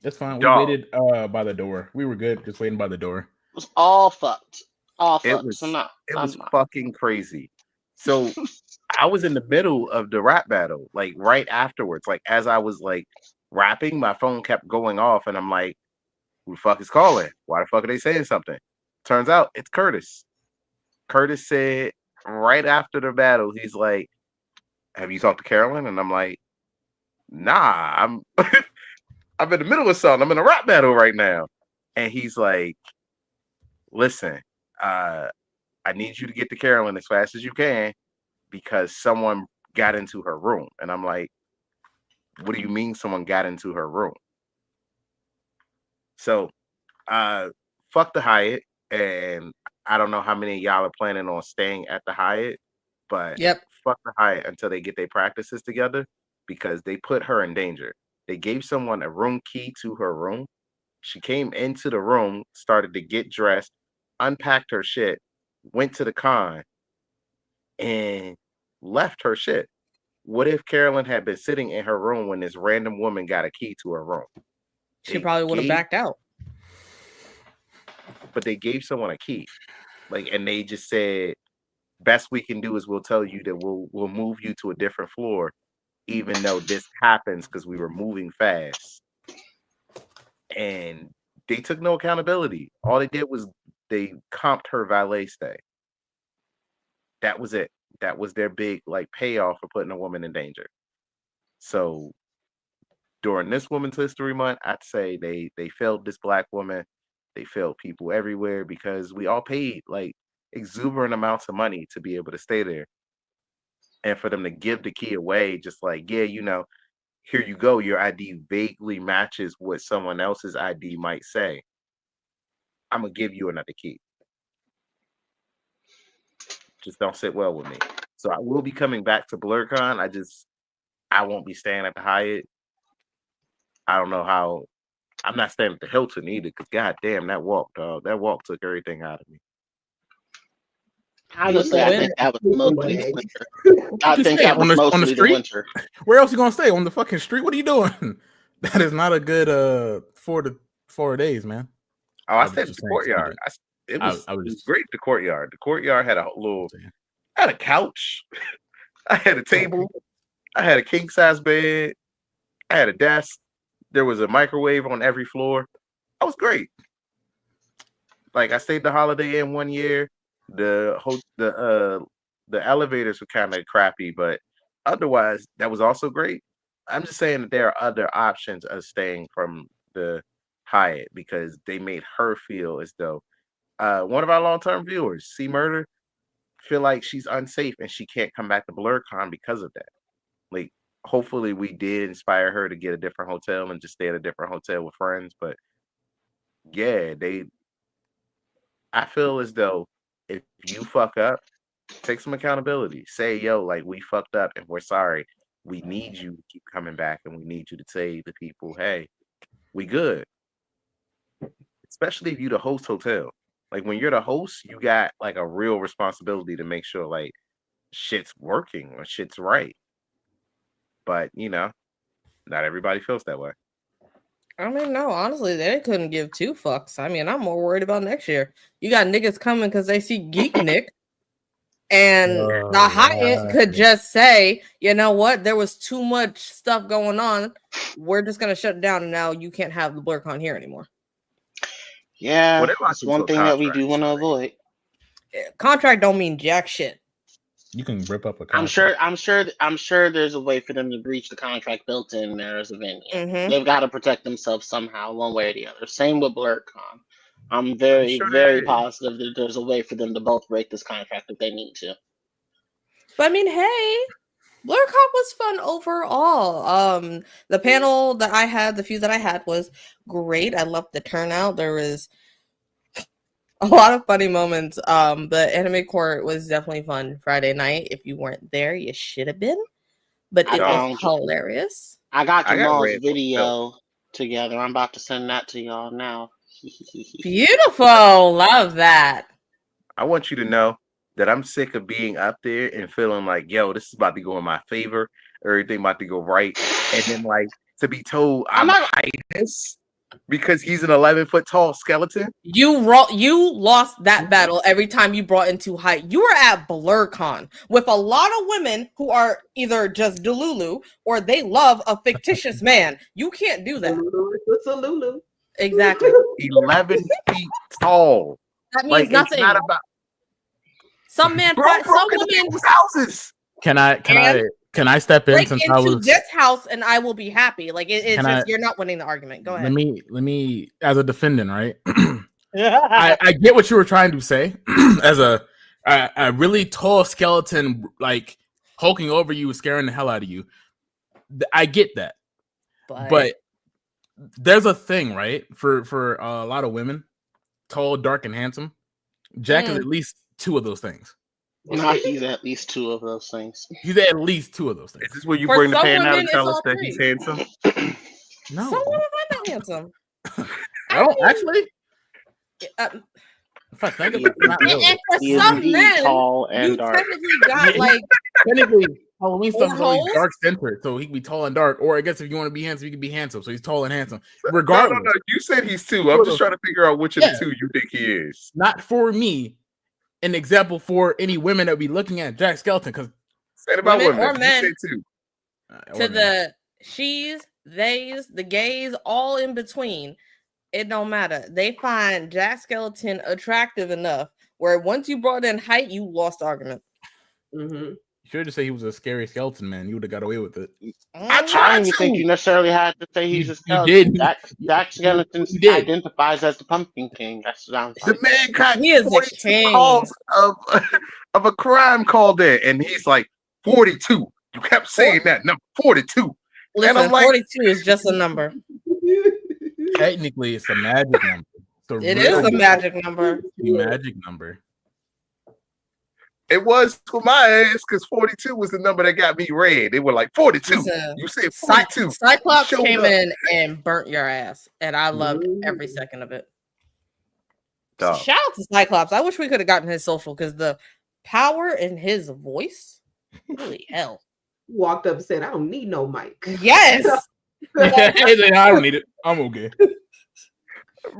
That's fine. We waited by the door. We were good, just waiting by the door. It was all fucked. It was fucking crazy. So I was in the middle of the rap battle, like right afterwards. Like as I was like rapping, my phone kept going off, and I'm like, "Who the fuck is calling? Why the fuck are they saying something?" Turns out it's Curtis. Curtis said right after the battle, he's like, "Have you talked to Carolyn?" And I'm like, "Nah, I'm I'm in the middle of something. I'm in a rap battle right now." And he's like, "Listen, I need you to get to Carolyn as fast as you can because someone got into her room." And I'm like, "What do you mean someone got into her room?" So, fuck the Hyatt, and I don't know how many of y'all are planning on staying at the Hyatt, but fuck the Hyatt until they get their practices together because they put her in danger. They gave someone a room key to her room. She came into the room, started to get dressed, unpacked her shit, went to the con, and left her shit. What if Carolyn had been sitting in her room when this random woman got a key to her room? She probably would have backed out. But they gave someone a key. And they just said, best we can do is we'll tell you that we'll move you to a different floor, even though this happens because we were moving fast. And they took no accountability. All they did was they comped her valet stay. That was it. That was their big payoff for putting a woman in danger. So during this Women's History Month, I'd say they failed this Black woman. They failed people everywhere because we all paid like exuberant amounts of money to be able to stay there. And for them to give the key away, just like, yeah, here you go. Your ID vaguely matches what someone else's ID might say. I'm gonna give you another key. Just don't sit well with me. So I will be coming back to Blerdcon. I won't be staying at the Hyatt. I don't know how. I'm not staying at the Hilton either, because goddamn, that walk, dog. That walk took everything out of me. Honestly, I think that was mostly the winter. I think that was mostly the winter. Where else you gonna stay? On the fucking street? What are you doing? That is not a good 4 days, man. Oh, I stayed at the courtyard. It was great. The courtyard. The courtyard had had a couch. I had a table. I had a king size bed. I had a desk. There was a microwave on every floor. That was great. Like I stayed the Holiday Inn 1 year. The elevators were kind of crappy, but otherwise that was also great. I'm just saying that there are other options of staying from the Hyatt because they made her feel as though one of our long-term viewers, C Murder, feel like she's unsafe and she can't come back to Blerdcon because of that. Like, hopefully we did inspire her to get a different hotel and just stay at a different hotel with friends. But yeah, I feel as though if you fuck up, take some accountability. Say, yo, like we fucked up and we're sorry. We need you to keep coming back and we need you to say to people, hey, we good. Especially if you the host hotel. Like when you're the host, you got like a real responsibility to make sure like shit's working or shit's right. But not everybody feels that way. I mean, no, honestly, they couldn't give two fucks. I mean, I'm more worried about next year. You got niggas coming because they see Geek Nick. And the Hyatt could just say, you know what? There was too much stuff going on. We're just going to shut it down. And now you can't have the Blerdcon here anymore. Yeah, that's one thing that we do want to avoid. Contract don't mean jack shit. You can rip up a contract. I'm sure there's a way for them to breach the contract built in there as a venue. Mm-hmm. They've got to protect themselves somehow, one way or the other. Same with Blerdcon. I'm very, very positive that there's a way for them to both break this contract if they need to. But I mean, hey, Blerdcon was fun overall. The panel that I had, the few that I had, was great. I loved the turnout. There was a lot of funny moments. The anime court was definitely fun Friday night. If you weren't there, you should have been. But it was hilarious. I got Jamal's video together. I'm about to send that to y'all now. Beautiful. Love that. I want you to know that I'm sick of being up there and feeling like, yo, this is about to go in my favor. Everything about to go right. And then like to be told I'm highness because he's an 11-foot tall skeleton. You lost that battle every time you brought into height. You were at Blerdcon with a lot of women who are either just Delulu or they love a fictitious man. You can't do that. It's a Lulu. Exactly. 11 feet tall. That means nothing. It's not about some women. Houses. Can I step in since I was this house and I will be happy. Like it's just you're not winning the argument. Go ahead. Let me as a defendant, right? I get what you were trying to say. As a really tall skeleton, like hulking over you, scaring the hell out of you. I get that, but there's a thing, right? For a lot of women, tall, dark, and handsome. Jack is at least two of those things. No, he's at least two of those things. He's at least two of those things. Is this where you bring the pan out and tell us that he's handsome? No. Some women are not handsome. I don't actually. If I think about it, and for some men, tall and you dark. technically got like technically Halloween stuff is always dark centered, so he can be tall and dark. Or I guess if you want to be handsome, you can be handsome. So he's tall and handsome. Regardless, no. You said he's two. I'm just trying to figure out which of the two you think he is. Not for me. An example for any women that be looking at Jack Skeleton, because about women or men you say two. To the she's, theys, the gays, all in between. It don't matter. They find Jack Skeleton attractive enough where once you brought in height, you lost the argument. Mm-hmm. should have said he was a scary skeleton man. You would have got away with it. I I tried don't even think to. you necessarily had to say he's You, a you skeleton. did. That skeleton You did. identifies as the Pumpkin King. That's what I'm The saying. man got He is the 42 king. calls of a crime called in, and he's like 42. You kept saying that number 42. Listen, I'm like- 42 is just a number. Technically, it's a magic number. It is a magic number. magic number. It was for my ass because 42 was the number that got me red. They were like 42. Listen, You said 42. Cyclops Showed came up. in and burnt your ass, and I loved every second of it. So Dog. shout out to Cyclops. I wish we could have gotten his social because the power in his voice, holy hell. Walked up and said, I don't need no mic. Yes. He's like, I don't need it. I'm okay.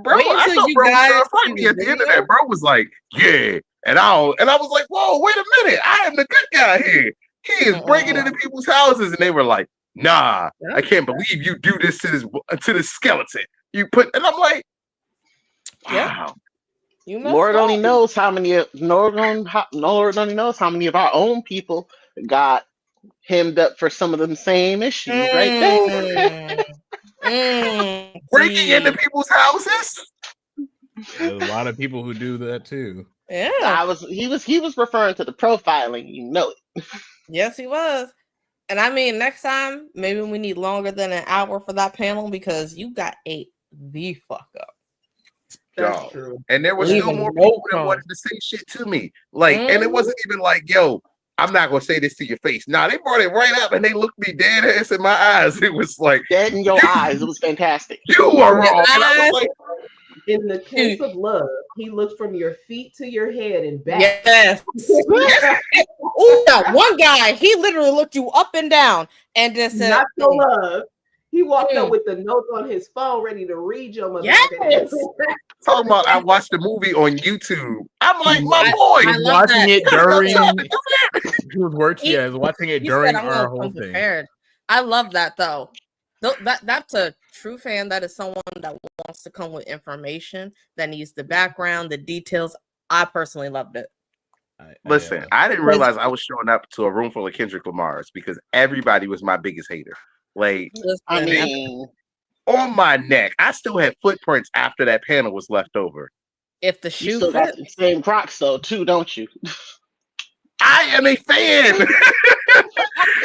Bro, Wait I until thought you bro was guys trying to fight see me the at the end of video. that. Bro was like, yeah. And I was like, whoa, wait a minute. I am the good guy here. He is breaking into people's houses. And they were like, nah, I can't believe you do this to this skeleton. You put, and I'm like, wow. You messed Lord up. only knows how many. Lord only knows how many of our own people got hemmed up for some of them same issues right there. Breaking into people's houses. There's a lot of people who do that too. Yeah. He was referring to the profiling, you know it. Yes, he was. And I mean, next time, maybe we need longer than an hour for that panel because you got ate the fuck up. That's Yo. true. And there was still Even more no people that crime. wanted to say shit to me. Like, and it wasn't even like, yo, I'm not gonna say this to your face. Nah, they brought it right up and they looked me dead ass in my eyes. It was like Dead in your eyes. It was fantastic. you are wrong. And I was like, In the case of love, he looked from your feet to your head and back. Yes. Ooh, that one guy, he literally looked you up and down and just said, Not so love. He walked up with the notes on his phone ready to read your motherfucking Yes. talking about I watched the movie on YouTube. I'm like, my boy, I love Watching that. it during he was working. He- Yeah, I was watching it He during said, I'm our gonna whole come thing. prepared. I love that though. That's a true fan. That is someone that wants to come with information, that needs the background, the details. I personally loved it. listen, I didn't realize I was showing up to a room full of Kendrick Lamars because everybody was my biggest hater. Like, I Listen, mean, on my neck, I still had footprints after that panel was left over. if the you shoe still got fits, the same Crocs though, too, don't you? I am a fan.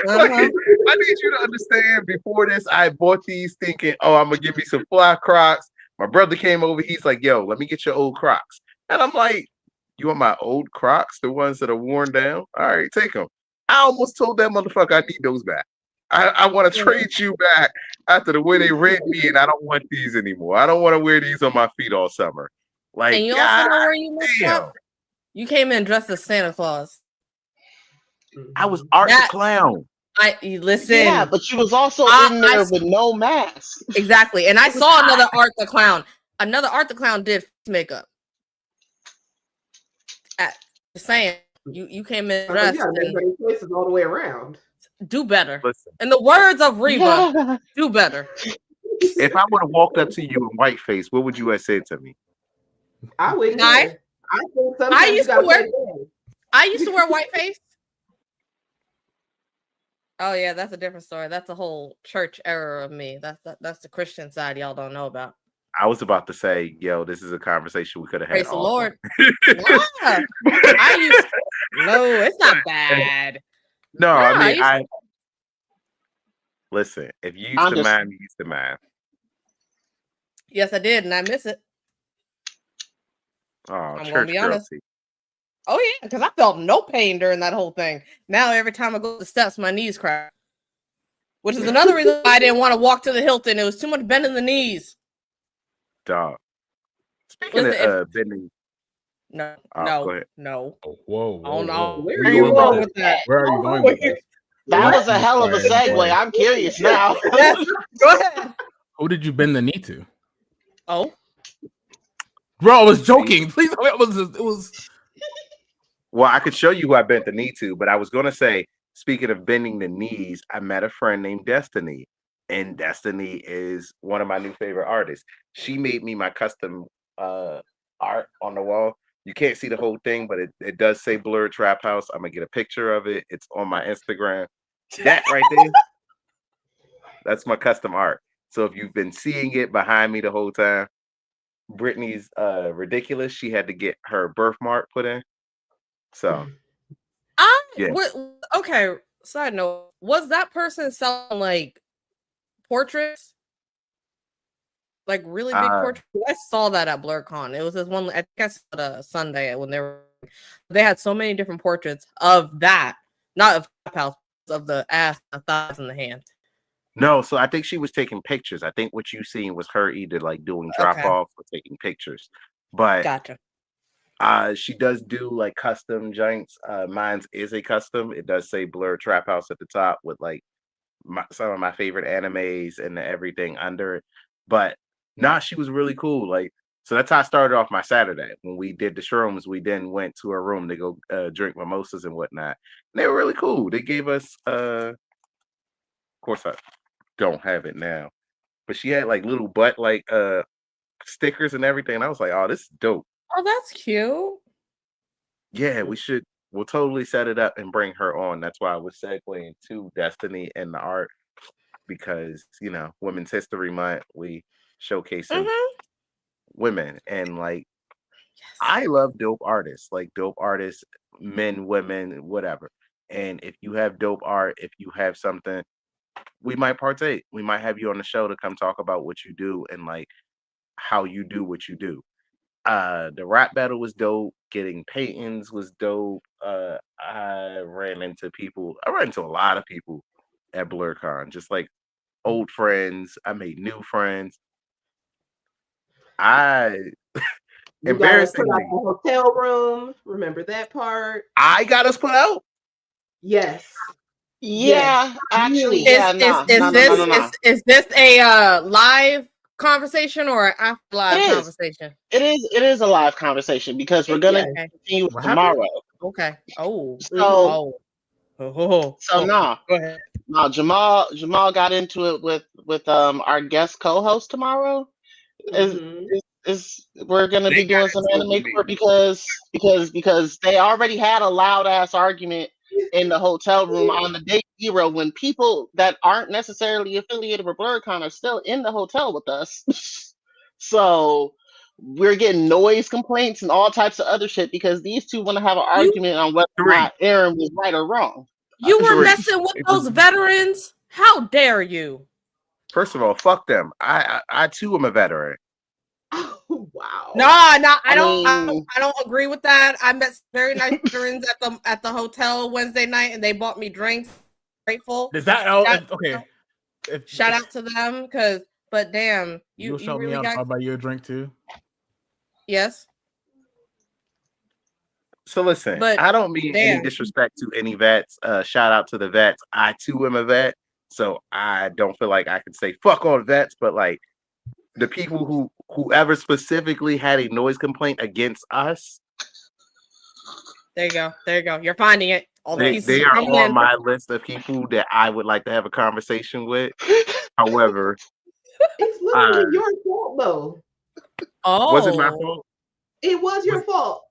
Like, uh-huh. I need you to understand. Before this, I bought these thinking, "Oh, I'm gonna give me some fly Crocs." My brother came over. He's like, "Yo, let me get your old Crocs," and I'm like, "You want my old Crocs, the ones that are worn down? All right, take them." I almost told that motherfucker I need those back. I want to trade you back after the way they read me, and I don't want these anymore. I don't want to wear these on my feet all summer. Like, And you also know where you messed damn. up? You came in dressed as Santa Claus. I was Art That- the Clown. You listen. Yeah, but you was also in there with no mask. Exactly. And I saw another Art the Clown. Another Art the Clown did makeup. Just saying, you came in You dressed gotta make and better choices all the way around. do better. Listen, In the words of Reba, Yeah. do better. if I would have walked up to you in whiteface, what would you have said to me? I wouldn't. I- either. I think sometimes you used to gotta wear- play games. I used to wear whiteface. Oh yeah, that's a different story. That's a whole church error of me. That's the Christian side y'all don't know about. I was about to say, yo, this is a conversation we could have had. Praise the offline. Lord. Yeah. No, it's not bad. No, Yeah, I mean, I listen. If you I'm used to just- mind, you used to mind. Yes, I did, and I miss it. Oh, I'm gonna church be girl. honest. See. Oh yeah, because I felt no pain during that whole thing. Now every time I go up the steps, my knees crack. Which is another reason why I didn't want to walk to the Hilton. It was too much bend in the knees. Dog. Speaking Listen, of bending, No, Oh, go no, ahead. no. Oh, whoa, Oh whoa, no. whoa. Where Where are are you you going going with with that? Where are you going with this? That was a hell of a segue. I'm curious now. Yes, go ahead. Who did you bend the knee to? Oh, Bro, I was joking. Please, it was. well, I could show you who I bent the knee to, but I was going to say, speaking of bending the knees, I met a friend named Destiny, and Destiny is one of my new favorite artists. She made me my custom art on the wall. You can't see the whole thing, but it does say Blerd Trap House. I'm gonna get a picture of it. It's on my Instagram. That right there, that's my custom art. So if you've been seeing it behind me the whole time, Brittany's ridiculous. She had to get her birthmark put in. So yes. Okay, side note, was that person selling like portraits? Like really big portraits? I saw that at Blerdcon. It was this one, I think I saw it a Sunday when they had so many different portraits of that, not of Trap House, of the ass, the thighs, and the hand. No, so I think she was taking pictures. I think what you seen was her either like doing drop off or taking pictures. But gotcha. She does do like custom joints. Mine's is a custom. It does say Blerd Trap House at the top with like some of my favorite animes and everything under it. But nah, she was really cool. Like, so that's how I started off my Saturday. When we did the shrooms, we then went to her room to go drink mimosas and whatnot. And they were really cool. They gave us of course I don't have it now, but she had like little butt like stickers and everything. And I was like, oh, this is dope. Oh, that's cute. Yeah, we'll totally set it up and bring her on. That's why I was segueing to Destiny and the art, because Women's History Month, we showcasing women, and like I love dope artists, men, women, whatever. And if you have dope art, if you have something, we might partake. We might have you on the show to come talk about what you do and like how you do what you do. The rap battle was dope. Getting paintings was dope. I ran into a lot of people at Blerdcon, just like old friends. I made new friends. You got us put out the hotel room. Remember that part? I got us put out. Yes. Yeah, actually, Is this a live conversation or an after live conversation? It is a live conversation because we're gonna continue tomorrow. Okay. So go ahead. No, Jamal got into it with our guest co-host tomorrow. We're gonna be doing some anime court because they already had a loud ass argument in the hotel room on the day zero when people that aren't necessarily affiliated with Blerdcon are still in the hotel with us. So we're getting noise complaints and all types of other shit because these two want to have an argument on whether or not Aaron was right or wrong. You were messing with those veterans? How dare you? First of all, fuck them. I too am a veteran. Oh, wow. No, I don't agree with that. I met very nice veterans at the hotel Wednesday night, and they bought me drinks. Grateful. Is that okay? Shout out to them, but damn, you show really me I'll buy you a drink too. Yes. So listen, but I don't mean any disrespect to any vets. Shout out to the vets. I too am a vet, so I don't feel like I can say fuck all the vets, but like the people whoever specifically had a noise complaint against us. There you go. You're finding it. They are on my list of people that I would like to have a conversation with. However, it's literally your fault, though. Oh, was it my fault? It was your fault.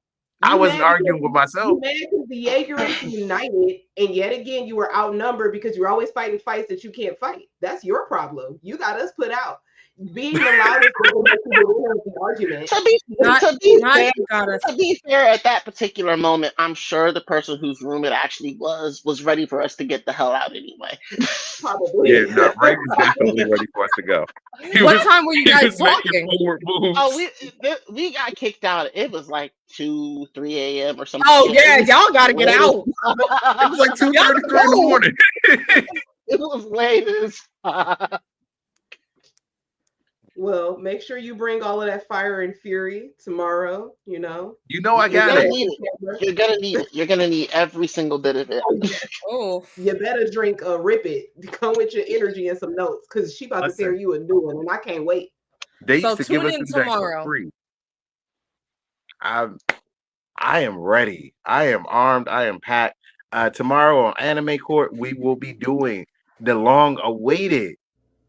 I wasn't arguing with myself. You mad because the Jaegerists united, and yet again you were outnumbered because you're always fighting fights that you can't fight. That's your problem. You got us put out. Being the loudest the argument. To be fair, at that particular moment, I'm sure the person whose room it actually was ready for us to get the hell out anyway. Probably. Yeah, no, Ray was definitely ready for us to go. What time were you guys talking? Oh, we got kicked out. It was like 2, 3 a.m. or something. Oh yeah, y'all gotta get out. It was like 2:33 in the morning. It was late as fuck. Well, make sure you bring all of that fire and fury tomorrow. I got it. You're gonna need it. You're gonna need every single bit of it. Oh, you better drink Rip It. Come with your energy and some notes, because she about to tear you a new one, and I can't wait. They used to give us tomorrow. Free. I am ready. I am armed. I am packed. Tomorrow on Anime Court, we will be doing the long-awaited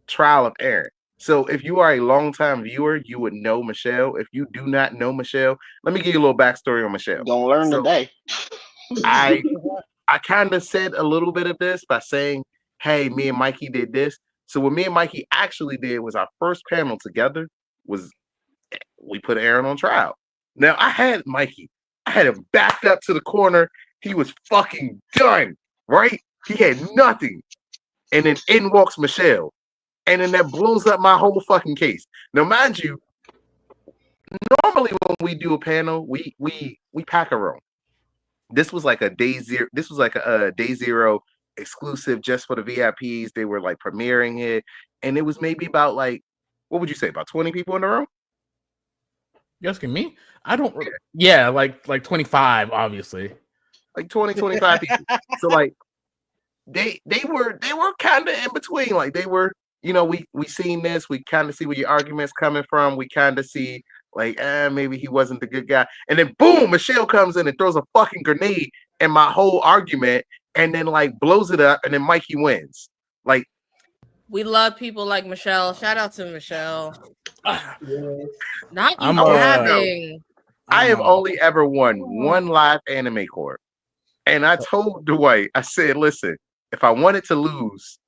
trial of Aaron. So if you are a longtime viewer, you would know Michelle. If you do not know Michelle, let me give you a little backstory on Michelle. Gonna learn So today. I kind of said a little bit of this by saying, "Hey, me and Mikey did this." So what me and Mikey actually did was our first panel together was we put Aaron on trial. Now I had Mikey, I had him backed up to the corner. He was fucking done, right? He had nothing, and then in walks Michelle, and then that blows up my whole fucking case. Now, mind you, normally when we do a panel, we pack a room. This was like a day zero. This was like a day zero exclusive just for the VIPs. They were like premiering it, and it was maybe about like, what would you say, about 20 people in the room? You asking me? I don't. Yeah, like 25, obviously. Like 20, 25 people. So like they were kind of in between. Like they were, we seen this. We kind of see where your argument's coming from. We kind of see like, maybe he wasn't the good guy. And then boom, Michelle comes in and throws a fucking grenade in my whole argument, and then like blows it up, and then Mikey wins. Like, we love people like Michelle. Shout out to Michelle. Not you I'm, grabbing. I have only ever won one live anime court. And I told Dwight, I said, listen, if I wanted to lose,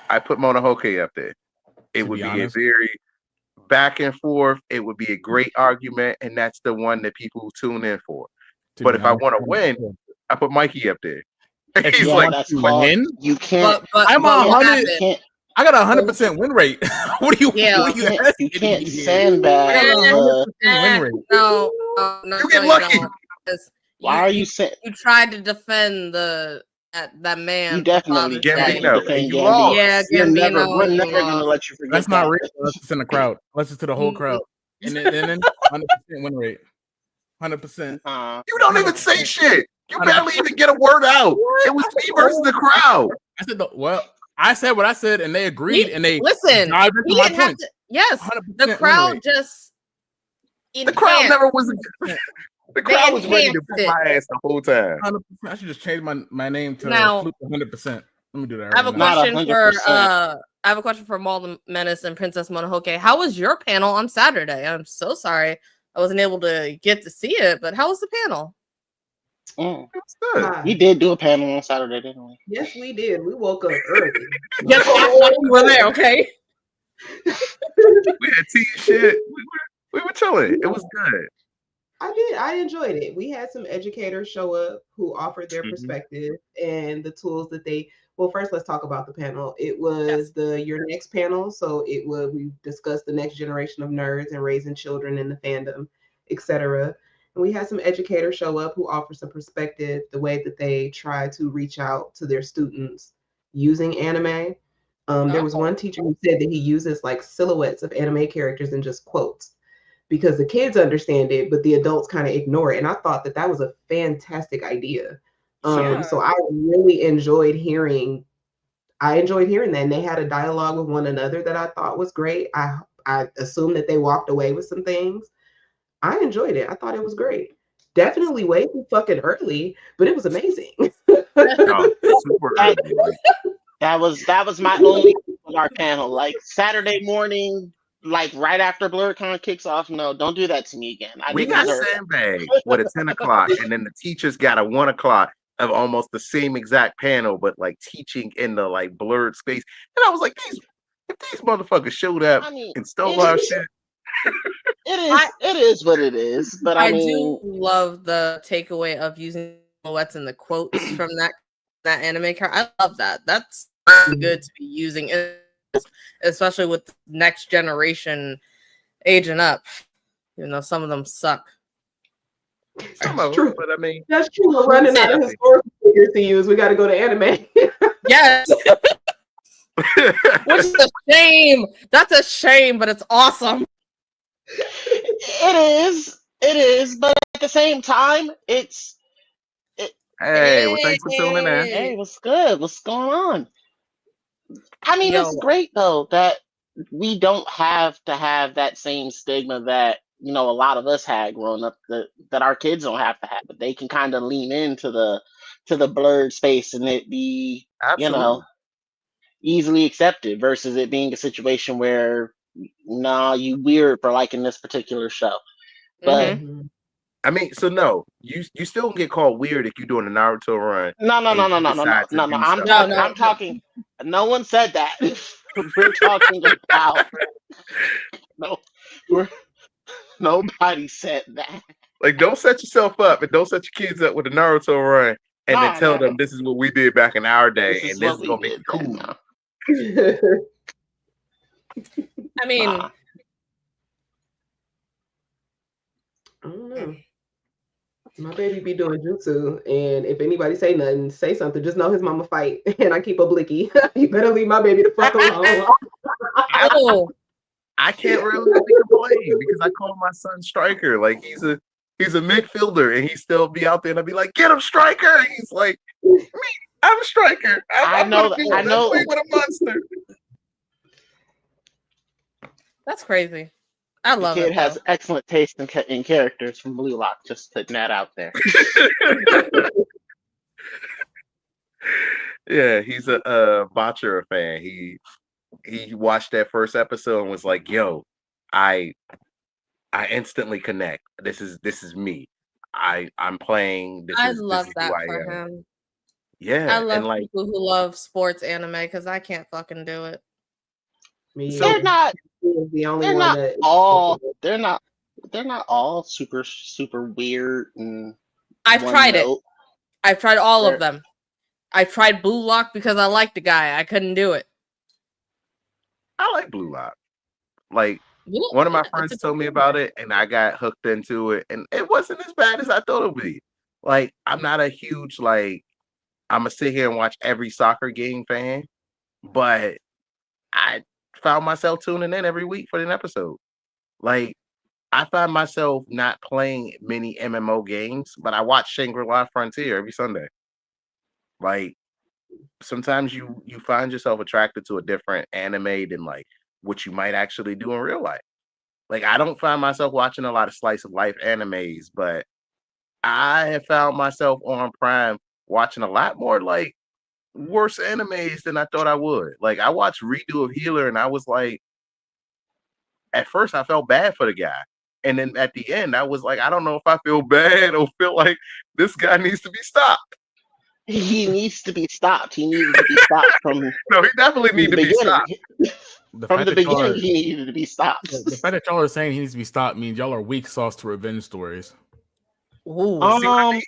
I put Monohoke up there. It would be a very back and forth. It would be a great argument, and that's the one that people tune in for. But if I want to win, I put Mikey up there. He's like, that's win. You can't. But I'm 100. I got 100% win rate. What do you? Yeah, what do you can't sandbag. Win rate. No, you get lucky. Why are you saying you tried to defend that man? You definitely Gambino. defend You lost. Yeah, We're Gambino. never gonna let you forget. That's not real. Unless it's in the crowd. Unless it's to the whole crowd. And then 100% win rate. 100%. You don't even say shit. You barely even get a word out. It was me versus the crowd. I said what I said, and they agreed, and they listen. dived into my point. Yes, the crowd just. The crowd never was. The crowd was ready to put my ass the whole time. 100%. I should just change my name to now, Fluke 100%. Let me do that. I have a question for I have a question for Maul the Menace and Princess Monohoke. How was your panel on Saturday? I'm so sorry I wasn't able to get to see it, but how was the panel? Good. We did do a panel on Saturday, didn't we? Yes, we did. We woke up early. Yes, we were there. Okay. We had tea and shit. We were chilling. It was good. I did. I enjoyed it. We had some educators show up who offered their perspective and the tools that they. Well, first, let's talk about the panel. It was Your Next panel. So we discussed the next generation of nerds and raising children in the fandom, etc. And we had some educators show up who offered some perspective, the way that they try to reach out to their students using anime. There was one teacher who said that he uses like silhouettes of anime characters and just quotes, because the kids understand it, but the adults kind of ignore it. And I thought that was a fantastic idea. So I really enjoyed hearing that. And they had a dialogue with one another that I thought was great. I assume that they walked away with some things. I enjoyed it. I thought it was great. Definitely way too fucking early, but it was amazing. Super early. That was my only on our panel. Like Saturday morning, like right after Blerdcon kicks off. No, don't do that to me again. We got sandbagged with a 10 o'clock, and then the teachers got a 1 o'clock of almost the same exact panel, but like teaching in the like blurred space. And I was like, if these motherfuckers showed up and stole our shit. It is what it is. But I do love the takeaway of using silhouettes in the quotes from that anime character. I love that. That's really good to be using, especially with next generation aging up. You know, some of them suck. Some of them, but I mean, that's true. We're running out of historical figures to use. We got to go to anime. Yes. Which is a shame. That's a shame, but it's awesome. It is, but at the same time, thanks for tuning in. Hey, what's good? What's going on? I mean, it's great though that we don't have to have that same stigma that a lot of us had growing up, that our kids don't have to have, but they can kind of lean into the blurred space and it be easily accepted versus it being a situation where nah, you weird for liking this particular show. But Mhm. I mean, so no, you still don't get called weird if you're doing a Naruto run no, no, and no, no, you no, no, no, decide to no, no. do I'm stuff. No, talking. no, I'm talking. No one said that. We're talking about no. We're nobody said that. Like, don't set yourself up and don't set your kids up with a Naruto run and then No, tell no, them no. this is what we did back in our day This is and this what is we gonna make did it then. cool. No. I mean, Nah. I don't know. My baby be doing jutsu, and if anybody say nothing, say something. Just know his mama fight, and I keep a blicky. You better leave my baby the fuck alone. oh, I can't really complain because I call my son Striker. Like he's a midfielder and he still be out there and I'd be like, get him Striker. And he's like, me, I'm a striker. I'm know gonna that- do I it. know- I'm playing with a monster. that's crazy. I The love kid it. has Though. excellent taste in characters from Blue Lock. Just putting that out there. Yeah, he's a Bachira fan. He watched that first episode and was like, "Yo, I instantly connect. This is me. I'm playing. I This love is who that I for am." him. I Yeah, love and like people who love sports anime because I can't fucking do it. Me, So- They're not. he is the only They're one not that. all. They're not. They're not all super weird and I've one tried it. note. I've tried all They're- of them. I tried Blue Lock because I liked the guy. I couldn't do it. I like Blue Lock. Like Blue- one of my yeah, friends it's a told me good about one. it, and I got hooked into it, and it wasn't as bad as I thought it would be. Like I'm not a huge like I'm gonna sit here and watch every soccer game fan, but I found myself tuning in every week for an episode. Like I find myself not playing many MMO games, but I watch Shangri-La Frontier every Sunday. Like sometimes you find yourself attracted to a different anime than like what you might actually do in real life. Like I don't find myself watching a lot of slice of life animes, but I have found myself on Prime watching a lot more like worse animes than I thought I would. Like I watched Redo of Healer and I was like, at first I felt bad for the guy. And then at the end, I was like, I don't know if I feel bad or feel like this guy needs to be stopped. He needs to be stopped. He needed to be stopped from No, he definitely the needs to be beginning. stopped. From the beginning, he needed to be stopped. The fact that y'all are saying he needs to be stopped means y'all are weak sauce to revenge stories. Ooh. See,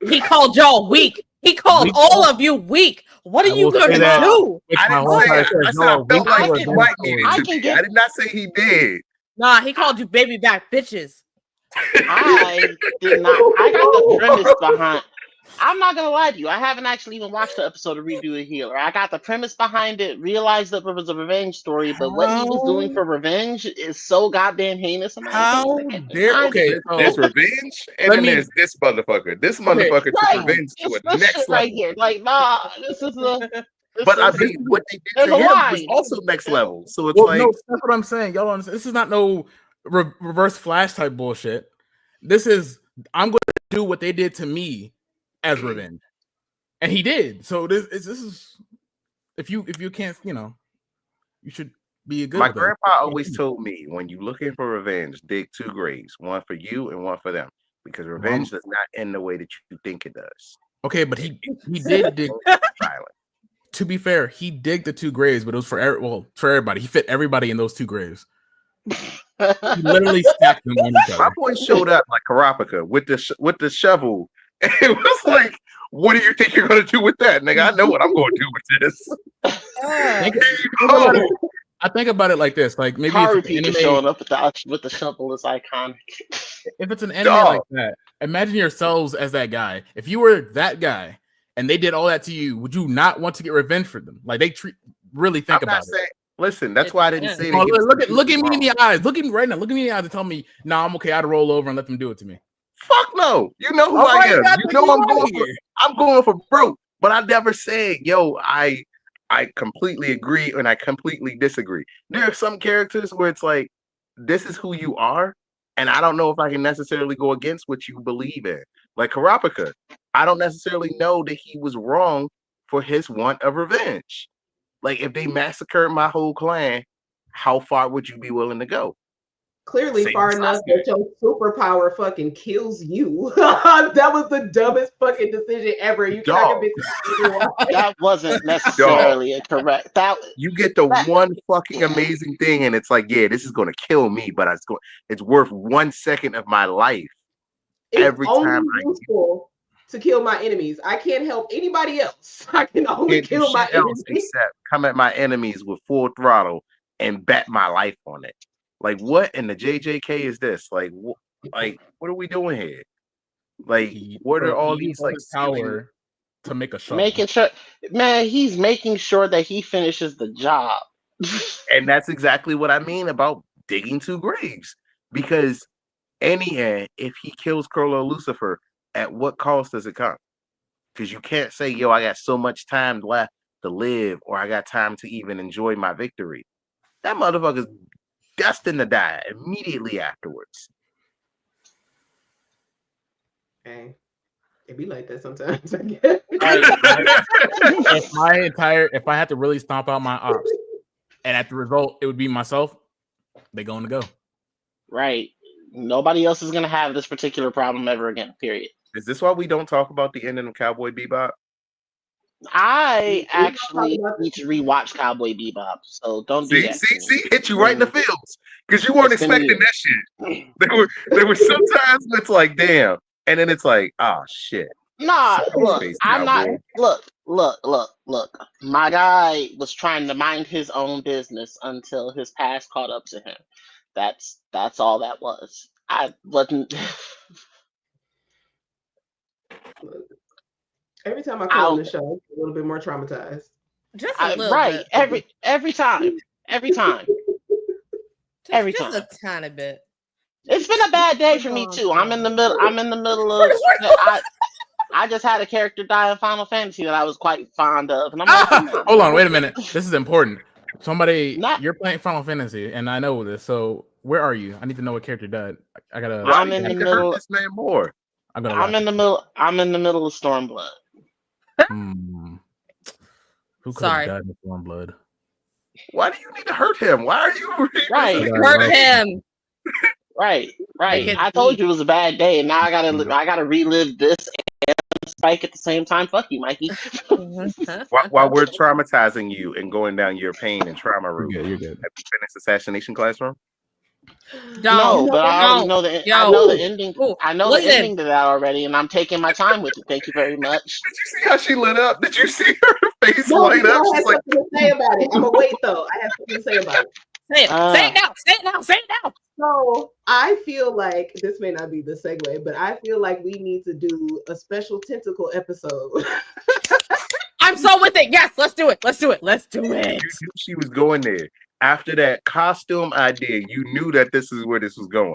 He called y'all weak. He called Weak all sauce? of you weak. What are I you will say gonna that. do? Which I my didn't whole say entire it. says I said y'all I are felt weak like for he revenge might stories. needed I to can be. get- I did not say he did. Nah, he called you baby back bitches. I did not. I got the premise behind. I'm not gonna lie to you. I haven't actually even watched the episode of Redo a Healer. I got the premise behind it, realized that it was a revenge story, but what he was doing for revenge is so goddamn heinous. I'm like, How I can't dare? find Okay, it. There's so revenge, and Let then me- there's this motherfucker. This Okay, motherfucker took Right, revenge to it's a this next shit level. right here. Like, nah, this is the. This But I is, mean, what they did there's to a him was line. also next level. So it's well, like, no, that's what I'm saying. Y'all don't understand. This is not no reverse flash type bullshit. This is I'm going to do what they did to me as revenge, and he did. So this is if you can't, you should be a good. my with it. grandpa always told me, when you looking for revenge, dig two graves, one for you and one for them, because revenge does not end the way that you think it does. Okay, but he did dig. Silent. To be fair, he digged the two graves, but it was for everybody. He fit everybody in those two graves. He literally stacked them on each My other. boy showed up like Karapika with the shovel. And it was like, what do you think you're gonna do with that, nigga? I know what I'm gonna do with this. Think about it. I think about it like this: like maybe Haru if it's, Pika an showing anime, up with the shovel is iconic. if it's an anime Dog. like that, imagine yourselves as that guy. If you were that guy and they did all that to you, would you not want to get revenge for them? Like they really think I'm about not it. saying. Listen, that's why I didn't say. Oh, that look at me in the eyes. Look at me right now. Look at me in the eyes and tell me, "Nah, I'm okay. I'd roll over and let them do it to me." Fuck no. You know who All I right, am. that's You what know you I'm want going for. here. I'm going for broke. But I never said, yo, I completely agree and I completely disagree. There are some characters where it's like, this is who you are, and I don't know if I can necessarily go against what you believe in. Like Karapika, I don't necessarily know that he was wrong for his want of revenge. Like if they massacred my whole clan, how far would you be willing to go? Clearly Same far as enough Sasuke. that your superpower fucking kills you. That was the dumbest fucking decision ever. You cannot Dog. convince me otherwise. That wasn't necessarily a correct. You get the one fucking amazing thing, and it's like, yeah, this is gonna kill me, but it's worth 1 second of my life every It's only time useful to kill my enemies. I can't help anybody else. I can only can't do kill my shit else enemies. except come at my enemies with full throttle and bet my life on it. Like, what in the JJK is this? Like, what are we doing here? Like, what are all these like power to make a shovel? Making sure, man, he's making sure that he finishes the job. And that's exactly what I mean about digging 2 graves. Because in the end, if he kills Curlo Lucifer, at what cost does it come? Because you can't say, yo, I got so much time left to live, or I got time to even enjoy my victory. That motherfucker's destined to die immediately afterwards. Hey, it be like that sometimes, I guess. If I had to really stomp out my ops, and at the result it would be myself, they going to go. Right. Nobody else is gonna have this particular problem ever again. Period. Is this why we don't talk about the ending of Cowboy Bebop? I actually need to rewatch Cowboy Bebop, so don't do that. See, hit you right in the feels because you weren't It's been expecting that shit. There were sometimes it's like, damn, and then it's like, oh shit. Nah, look, Space I'm not. Cowboy. Look. My guy was trying to mind his own business until his past caught up to him. That's all that was. I wasn't. Every time I come on the show, I'm a little bit more traumatized. Just a little Right. bit. Every time. Just a tiny bit. It's been a bad day for me too. I'm in the middle of. I just had a character die in Final Fantasy that I was quite fond of, and I'm like, hold on, wait a minute. This is important. Somebody, You're playing Final Fantasy, and I know this. So where are you? I need to know what character died. I gotta. I'm in the middle. This man more. I'm in the middle. I'm in the middle of Stormblood. Who could have died in Stormblood? Why do you need to hurt him? Why are you right? Hurt him. Right. I told you it was a bad day, and now I gotta relive this and Spike at the same time. Fuck you, Mikey. While we're traumatizing you and going down your pain and trauma route, you're good. Have you finished Assassination Classroom? No, but I already know the. I know the ending. I know the ending to that already, and I'm taking my time with it. Thank you very much. Did you see how she lit up? Did you see her face light up? I have something to say about it. I'm gonna wait though. I have something to say about it. Say it now. So I feel like this may not be the segue, but I feel like we need to do a special tentacle episode. I'm so with it. Yes, let's do it. You knew she was going there. After that costume idea, you knew that this is where this was going.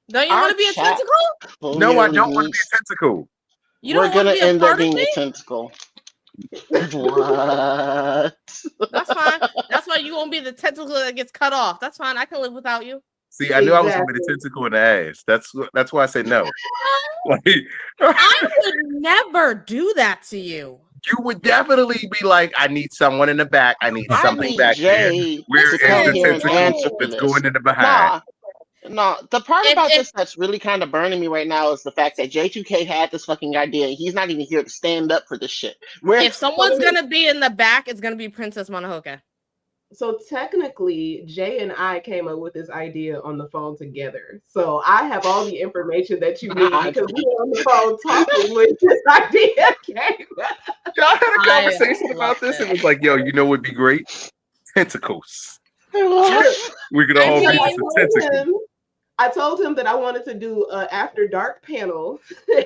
Don't you want to be a tentacle? No, I don't want to be a tentacle. We're gonna end up being a tentacle. What? That's fine. That's why you won't be the tentacle that gets cut off. That's fine. I can live without you. See, I knew I was gonna be the tentacle in the ass. That's why I said no. Like, I would never do that to you. You would definitely be like, I need someone in the back. I need something back there. Where is the tentacle that's going in the behind? No, the part about this that's really kind of burning me right now is the fact that J2K had this fucking idea and he's not even here to stand up for this shit. If someone's gonna be in the back, it's gonna be Princess Mononoke. So technically, Jay and I came up with this idea on the phone together. So I have all the information that you need because we were on the phone talking when this idea came. Y'all had a conversation about this. It was like, yo, you know what would be great? Tentacles. We could all be some tentacles. I told him that I wanted to do an After Dark panel,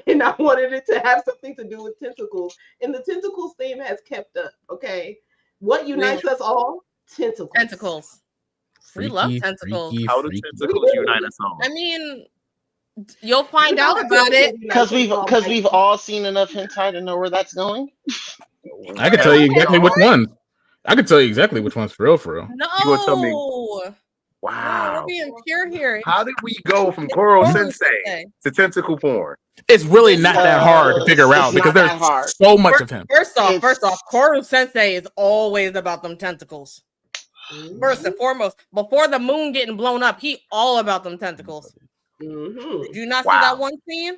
and I wanted it to have something to do with tentacles. And the tentacles theme has kept up. Okay, what unites us all? Tentacles. We love tentacles. How do tentacles unite us all? I mean, you'll find out about it because we've all seen enough hentai to know where that's going. I can tell you exactly which ones. I can tell you exactly which ones for real. No. You gonna tell me? Wow. We're being pure here. How did we go from Koro Sensei to tentacle porn? It's really not that hard to figure out because there's so much of him. First off, Koro Sensei is always about them tentacles. First and foremost, before the moon getting blown up, he all about them tentacles. Mm-hmm. Did you not see that one scene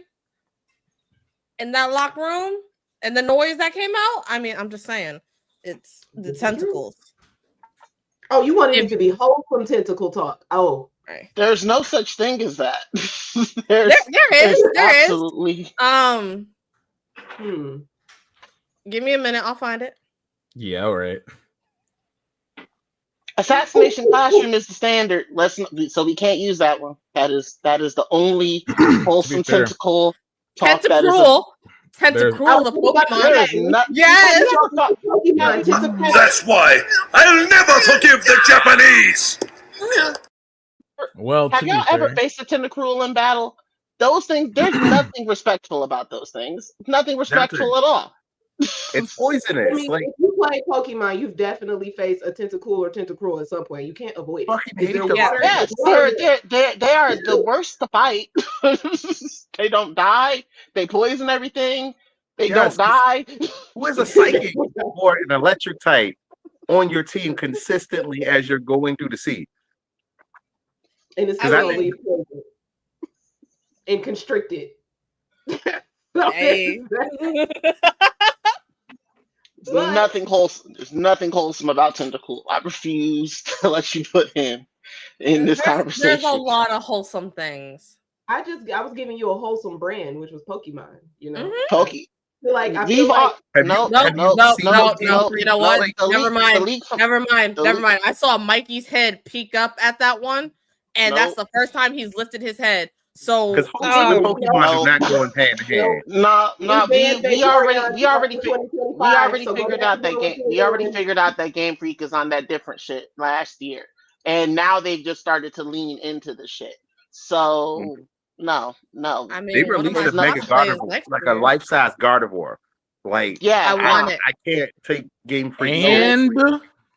in that locked room and the noise that came out? I mean, I'm just saying, it's the tentacles. Oh, you wanted it to be wholesome tentacle talk. Oh, right. There's no such thing as that. There is. Absolutely. Give me a minute. I'll find it. Yeah, all right. Assassination Classroom is the standard. So we can't use that one. That is the only wholesome tentacle talk. Tentacruel, the Pokemon. Yes. That's why I'll never forgive the Japanese. Well, have y'all ever faced a Tentacruel in battle? Those things, there's nothing respectful about those things. Nothing respectful at all. It's poisonous. I mean, if you play Pokemon, you've definitely faced a Tentacool or Tentacruel at some point. You can't avoid it. Yes, they are the worst to fight. They don't die. They poison everything. They don't die. Who is a psychic or an electric type on your team consistently as you're going through the seed? And it's slowly and constricted. Hey. There's nothing wholesome. There's nothing wholesome about Tentacool. I refuse to let you put him in this conversation. There's a lot of wholesome things. I was giving you a wholesome brand, which was Pokemon. You know, Like I feel like you know what? Never mind. I saw Mikey's head peek up at that one, and that's the first time he's lifted his head. So because Pokemon is not going hand to hand. We already figured out that game. We already figured out that Game Freak is on that different shit last year, and now they've just started to lean into the shit. So no. I mean, they released a mega Gardevoir, like a life-size Gardevoir. Like, I want it. I can't take Game Freak and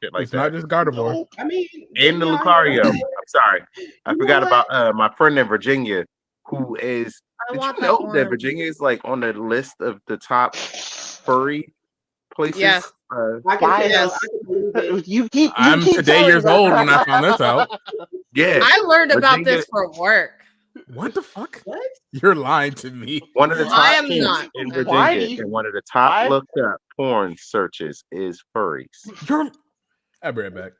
shit like it's not just Gardevoir. I mean, and the Lucario. I'm sorry, I forgot about my friend in Virginia who is. Did you know that Virginia is like on the list of the top furry places? Yes. I'm today years old when I found this out. Yeah, I learned about this from work. What the fuck? What? You're lying to me. One of the top teams in Virginia and one of the top looked up porn searches is furries. I'll be right back.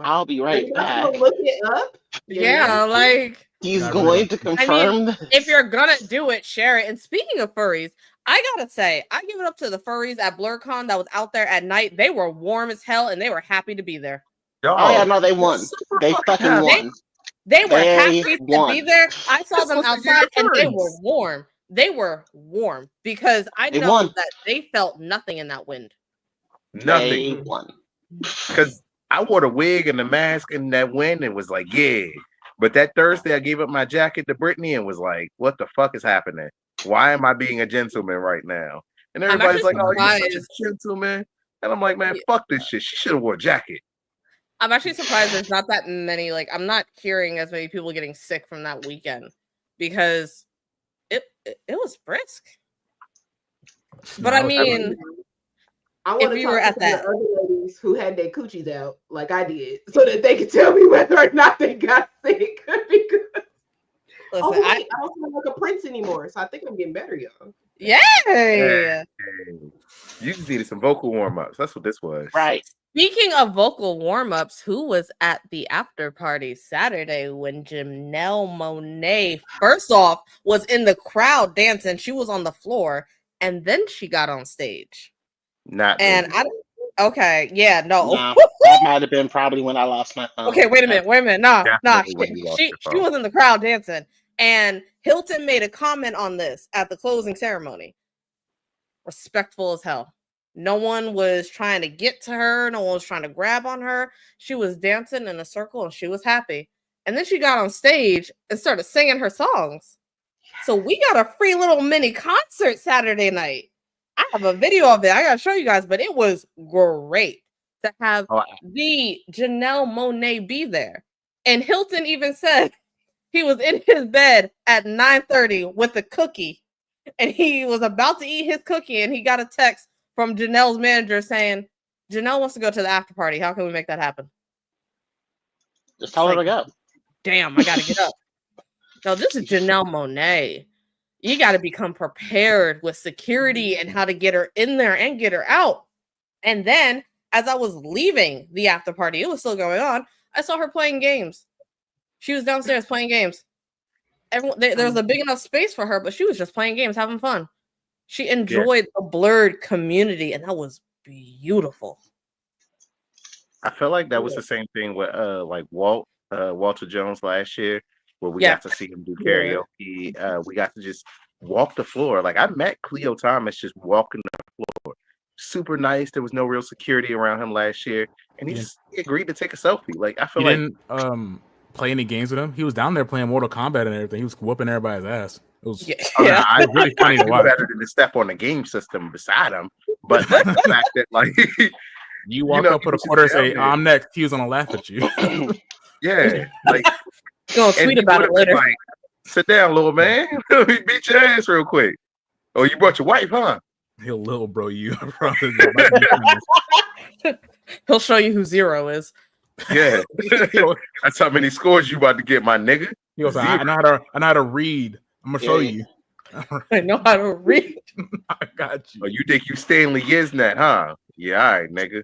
I'll be right back. Look it up. Yeah, like he's going to confirm. If you're gonna do it, share it. And speaking of furries, I gotta say, I give it up to the furries at Blerdcon that was out there at night. They were warm as hell and they were happy to be there. Oh yeah, no, they won. They fucking won. They were happy to be there. I saw them outside and they were warm. They were warm because I know that they felt nothing in that wind. Nothing. They won. Because I wore the wig and the mask in that wind and was like, yeah. But that Thursday, I gave up my jacket to Brittany and was like, what the fuck is happening? Why am I being a gentleman right now? And everybody's like, oh, you're such a gentleman. And I'm like, man, fuck this shit. She should have wore a jacket. I'm actually surprised there's not that many. Like, I'm not hearing as many people getting sick from that weekend because it was brisk. But I mean, I want if you were at that, other ladies who had their coochies out like I did, so that they could tell me whether or not they got sick. Listen, I don't feel like a prince anymore, so I think I'm getting better, y'all. Yay! You just needed some vocal warm-ups. That's what this was. Right. Speaking of vocal warm-ups, who was at the after party Saturday when Janelle Monáe, first off, was in the crowd dancing? She was on the floor, and then she got on stage. Not and me. Okay, yeah, no. Nah, that might have been probably when I lost my phone. Okay, wait a minute. Nah. She was in the crowd dancing, and Hilton made a comment on this at the closing ceremony. Respectful as hell. No one was trying to get to her. No one was trying to grab on her. She was dancing in a circle and she was happy. And then she got on stage and started singing her songs. So we got a free little mini concert Saturday night. I have a video of it. I got to show you guys, but it was great to have the Janelle Monáe be there. And Hilton even said he was in his bed at 9:30 with a cookie. And he was about to eat his cookie and he got a text from Janelle's manager saying, Janelle wants to go to the after party. How can we make that happen? Just tell her to go. Damn, I gotta get up. No, this is Janelle Monáe. You got to become prepared with security and how to get her in there and get her out. And then, as I was leaving the after party, it was still going on. I saw her playing games. She was downstairs playing games. There was a big enough space for her, but she was just playing games, having fun. She enjoyed the Blerd community, and that was beautiful. I feel like that was the same thing with like Walter Jones last year, where we got to see him do karaoke. We got to just walk the floor. Like I met Cleo Thomas just walking the floor. Super nice. There was no real security around him last year, and he agreed to take a selfie. Like I feel didn't play any games with him. He was down there playing Mortal Kombat and everything. He was whooping everybody's ass. It was I really funny to watch. Better than to step on the game system beside him, but like, the fact that like you walk up with a quarter, say I'm next. He was gonna laugh at you. Yeah, like gonna tweet about it later. Like, sit down, little man. Beat your ass real quick. Oh, you brought your wife, huh? He'll little bro you. He'll show you who Zero is. Yeah, that's how many scores you about to get, my nigga. He goes, I know how to read. I'm gonna show you. I know how to read. I got you. Oh, you think you Stanley Yisnet, huh? Yeah, all right, nigga.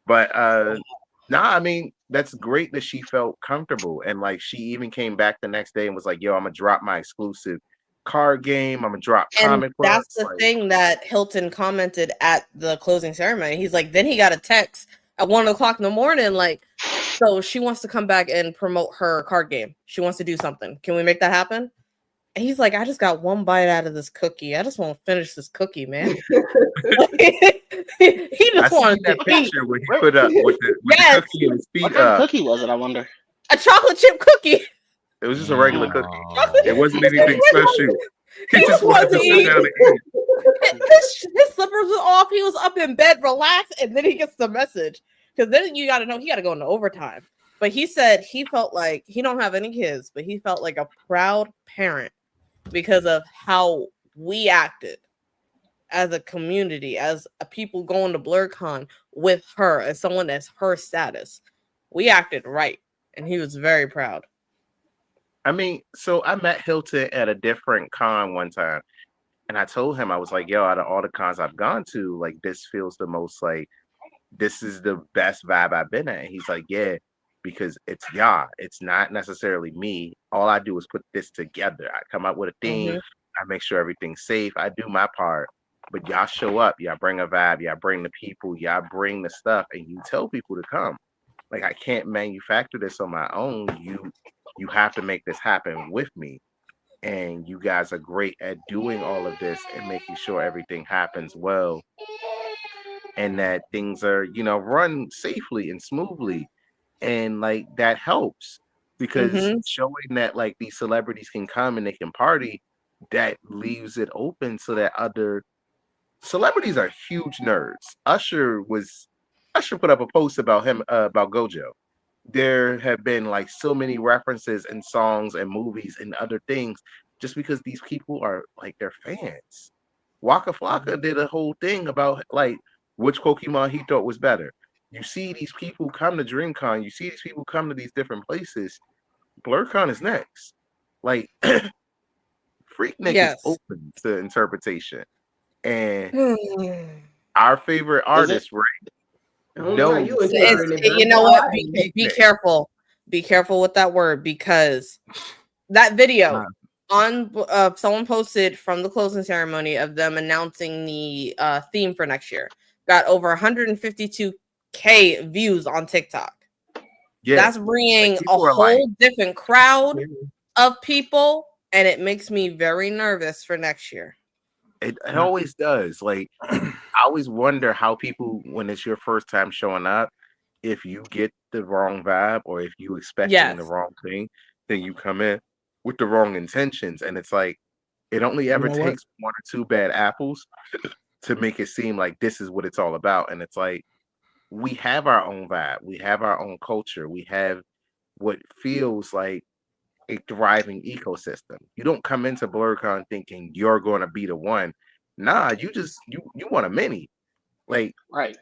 But I mean, that's great that she felt comfortable, and like she even came back the next day and was like, "Yo, I'm gonna drop my exclusive card game. I'm gonna drop comic books." That's the thing that Hilton commented at the closing ceremony. He's like, then he got a text at 1:00 in the morning, like, so she wants to come back and promote her card game. She wants to do something. Can we make that happen? And he's like, I just got one bite out of this cookie. I just want to finish this cookie, man. He just wanted that picture where he put up with the cookie in his feet. What kind of cookie was it, I wonder? A chocolate chip cookie. It was just a regular cookie. It wasn't anything special. He just wanted to sit down and eat. His slippers were off. He was up in bed, relaxed, and then he gets the message. Because then you got to know he got to go into overtime. But he said he felt like he don't have any kids, but he felt like a proud parent because of how we acted as a community, as a people going to Blerdcon with her, as someone that's her status. We acted right, and he was very proud. I mean, so I met Hilton at a different con one time, and I told him, I was like, yo, out of all the cons I've gone to, like, this feels the most like, this is the best vibe I've been at. And he's like, yeah, because it's y'all. It's not necessarily me. All I do is put this together. I come up with a theme. I make sure everything's safe. I do my part. But y'all show up. Y'all bring a vibe. Y'all bring the people. Y'all bring the stuff. And you tell people to come. Like, I can't manufacture this on my own. You have to make this happen with me. And you guys are great at doing all of this and making sure everything happens well. And that things are, run safely and smoothly. And like that helps because showing that like these celebrities can come and they can party, that leaves it open so that other celebrities are huge nerds. Usher put up a post about him about Gojo. There have been like so many references in songs and movies and other things just because these people are like they're fans. Waka Flocka did a whole thing about like which Pokemon he thought was better. You see these people come to DreamCon. You see these people come to these different places. Blerdcon is next. Like, Freaknik is open to interpretation. And our favorite artist, right? No, you know what? Be careful. Be careful with that word because that video on someone posted from the closing ceremony of them announcing the theme for next year got over 152K views on TikTok. That's bringing like, a whole different crowd of people, and it makes me very nervous for next year. It always does. Like, I always wonder how people, when it's your first time showing up, if you get the wrong vibe or if you expecting the wrong thing, then you come in with the wrong intentions, and it's like it only ever takes one or two bad apples to make it seem like this is what it's all about. And it's like we have our own vibe, we have our own culture, we have what feels like a thriving ecosystem. You don't come into Blerdcon thinking you're going to be the one. Nah, you want a mini. Like, right.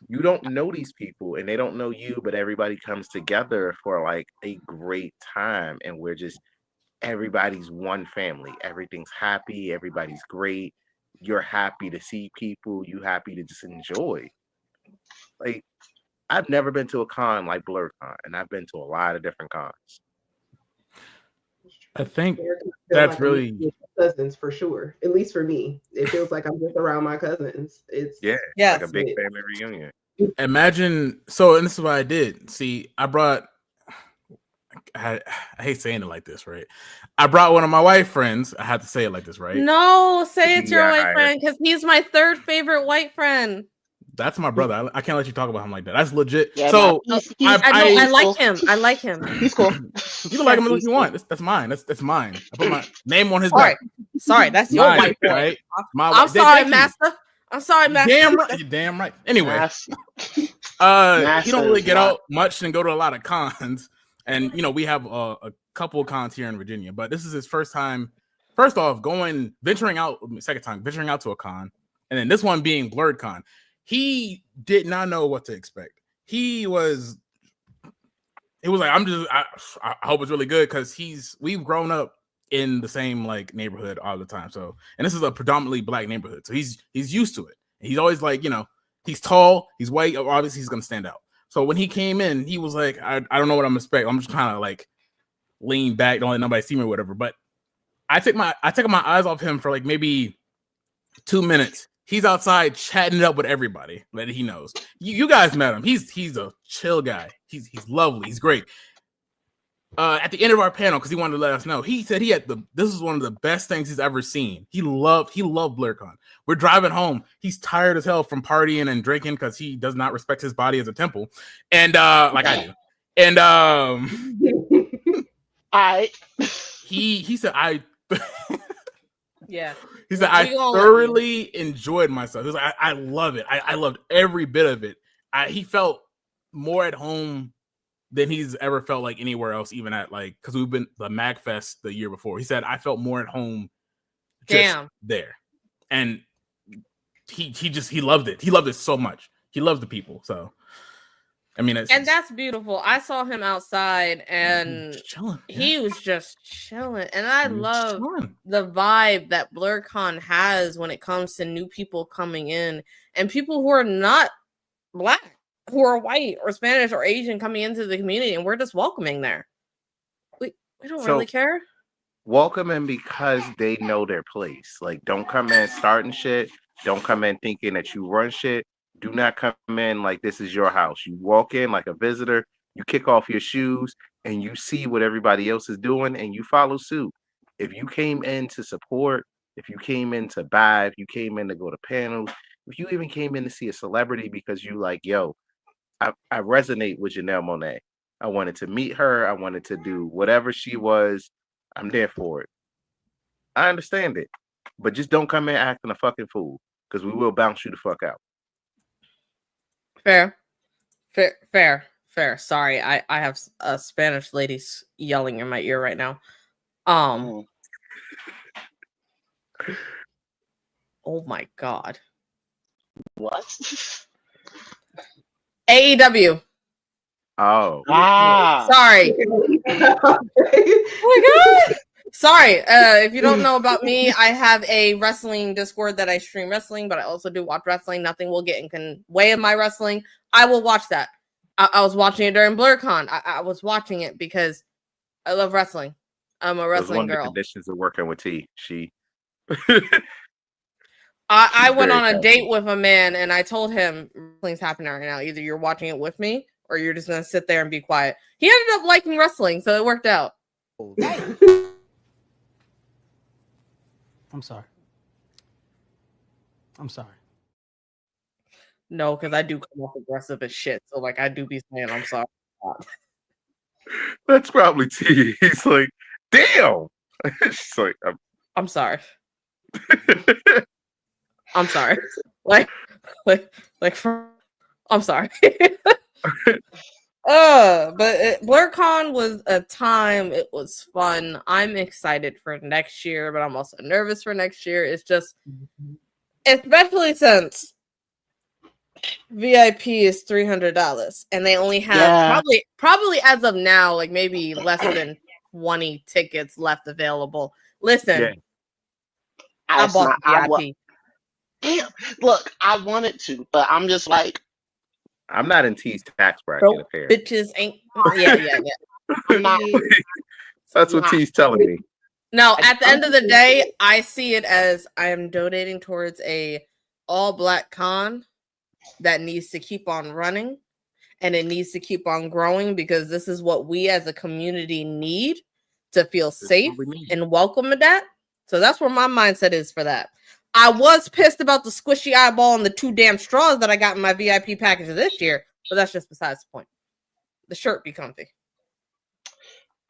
You don't know these people and they don't know you, but everybody comes together for like a great time. And we're just, everybody's one family. Everything's happy. Everybody's great. You're happy to see people. You happy to just enjoy. Like, I've never been to a con like Blerdcon, and I've been to a lot of different cons. I think Feel that's like I'm really with cousins for sure. At least for me, it feels like I'm just around my cousins. It's Yeah, Yes. like a big family reunion. imagine. So, and this is what I did. See, I brought. I hate saying it like this, right? I brought one of my white friends. I had to say it like this, right? No, say it's You your got white hired. friend because he's my third favorite white friend. That's my brother. I can't let you talk about him like that. That's legit. Yeah, So I like him. I like him. He's cool. you can like him He's if you cool. want. That's mine. That's mine. I put my name on his Sorry, back. sorry, that's your Mine, white boy. right? My I'm white- sorry, thank you. master. I'm sorry, master. Damn right. You're damn right. Anyway, Mass- he don't really Massive, get not- out much and go to a lot of cons. And you know, we have a couple of cons here in Virginia, but this is his first time. First off, venturing out. Second time venturing out to a con, and then this one being Blerdcon. He did not know what to expect. He was like, I hope it's really good because we've grown up in the same like neighborhood all the time. So, and this is a predominantly black neighborhood, so he's used to it. He's always like, you know, he's tall, he's white, obviously he's gonna stand out. So when he came in, he was like, I don't know what I'm expecting. I'm just kind of like lean back, don't let nobody see me or whatever. But I took my eyes off him for like maybe 2 minutes. He's outside chatting it up with everybody that he knows. You guys met him. He's a chill guy. He's lovely. He's great. At the end of our panel, because he wanted to let us know, he said this is one of the best things he's ever seen. He loved Blerdcon. We're driving home. He's tired as hell from partying and drinking because he does not respect his body as a temple, and like I do. And he said Yeah. He said, I thoroughly enjoyed myself. He was like, I love it. I loved every bit of it. He felt more at home than he's ever felt like anywhere else, even at like, because we've been the MagFest the year before. He said, I felt more at home just there. And he loved it. He loved it so much. He loved the people. So, I mean, that's beautiful. I saw him outside and he was just chilling. And I love the vibe that Blerdcon has when it comes to new people coming in and people who are not black, who are white or Spanish or Asian coming into the community, and we're just welcoming there. We don't really care. Welcome in because they know their place. Like, don't come in starting shit. Don't come in thinking that you run shit. Do not come in like this is your house. You walk in like a visitor, you kick off your shoes, and you see what everybody else is doing, and you follow suit. If you came in to support, if you came in to buy, if you came in to go to panels, if you even came in to see a celebrity because you like, yo, I resonate with Janelle Monáe. I wanted to meet her. I wanted to do whatever she was. I'm there for it. I understand it. But just don't come in acting a fucking fool because we will bounce you the fuck out. Fair. Sorry, I have Spanish ladies yelling in my ear right now. Oh my god. What? AEW. Oh. Sorry. Oh my god. Sorry. If you don't know about me, I have a wrestling Discord that I stream wrestling, but I also do watch wrestling. Nothing will get in way of my wrestling. I will watch that. I was watching it during Blerdcon. I was watching it because I love wrestling. I'm a wrestling girl. One of the conditions of working with T. I went on a date with a man and I told him wrestling's happening right now. Either you're watching it with me or you're just gonna sit there and be quiet. He ended up liking wrestling, so it worked out. I'm sorry. No, because I do come off aggressive as shit. So like I do be saying I'm sorry. That's probably T. He's like, damn. She's like, I'm sorry. I'm sorry. Like I'm sorry. But Blerdcon was a time. It was fun. I'm excited for next year, but I'm also nervous for next year. It's just, especially since VIP is $300, and they only have probably as of now, like maybe less than 20 tickets left available. Listen, I bought the VIP. Damn, look, I wanted to, but I'm just like, I'm not in T's tax bracket. Apparently, bitches ain't. Yeah. I'm not. That's what T's telling me. No, at the end of the day, I see it as I am donating towards a all-black con that needs to keep on running, and it needs to keep on growing, because this is what we as a community need to feel safe and welcome to that. So that's where my mindset is for that. I was pissed about the squishy eyeball and the 2 damn straws that I got in my VIP package this year, but that's just besides the point. The shirt be comfy.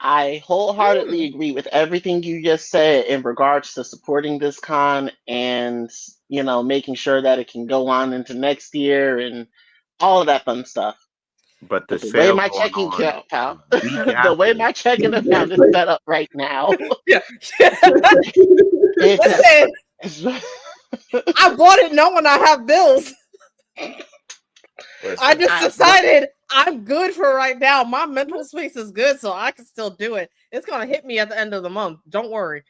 I wholeheartedly agree with everything you just said in regards to supporting this con and, you know, making sure that it can go on into next year and all of that fun stuff. But the way my checking account, the way my checking account is set up right now, Listen, I bought it knowing I have bills. I just decided I'm good for right now. My mental space is good, so I can still do it. It's gonna hit me at the end of the month. Don't worry.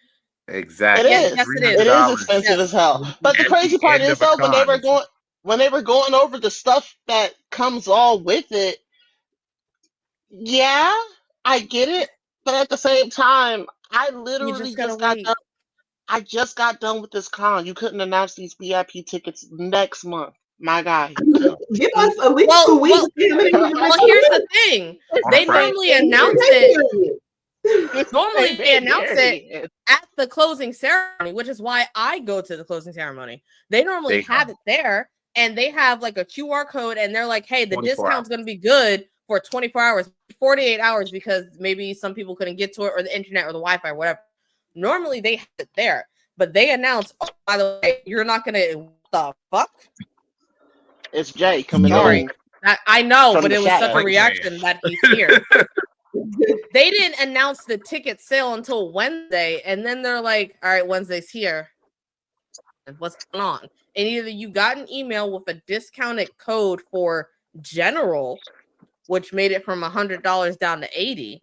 Exactly. It is. Yes, it is. It is expensive as hell. But the crazy part is, though, when they were going over the stuff that comes all with it, yeah, I get it. But at the same time, I literally just got done. I just got done with this con. You couldn't announce these VIP tickets next month, my guy. Give us at least 2 weeks. Well, here's the thing. They normally announce it. Normally they announce it at the closing ceremony, which is why I go to the closing ceremony. They normally have it there, and they have like a QR code, and they're like, hey, the discount's going to be good for 24 hours, 48 hours, because maybe some people couldn't get to it, or the internet, or the Wi-Fi, or whatever. Normally they have it there, but they announce, oh, by the way, you're not going to, what the fuck? It's Jay coming in. I know, but it was such a reaction that he's here. They didn't announce the ticket sale until Wednesday, and then they're like, all right, Wednesday's here. What's going on? And either you got an email with a discounted code for general, which made it from $100 down to $80,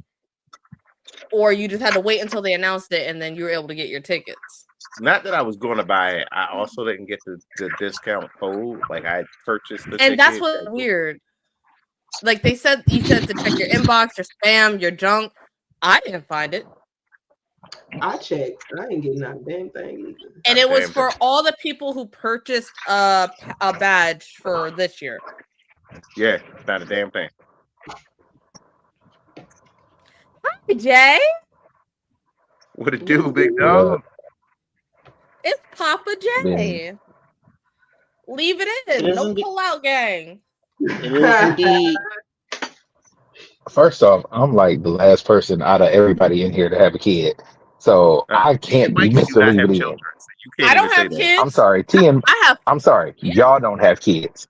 or you just had to wait until they announced it, and then you were able to get your tickets. Not that I was going to buy it. I also didn't get the discount code. Like, I purchased the ticket. And that's what's weird. Like, you said to check your inbox, your spam, your junk. I didn't find it. I checked. I didn't get not a damn thing either. And it was for all the people who purchased a badge for this year. Yeah, not a damn thing. Hi, Jay. What it do, big dog? It's Papa J. Leave it in. No pull out, gang. It is indeed. First off, I'm like the last person out of everybody in here to have a kid, so I can't be Mr. Leave It In. I don't have kids. I'm sorry, T. I'm sorry, y'all don't have kids.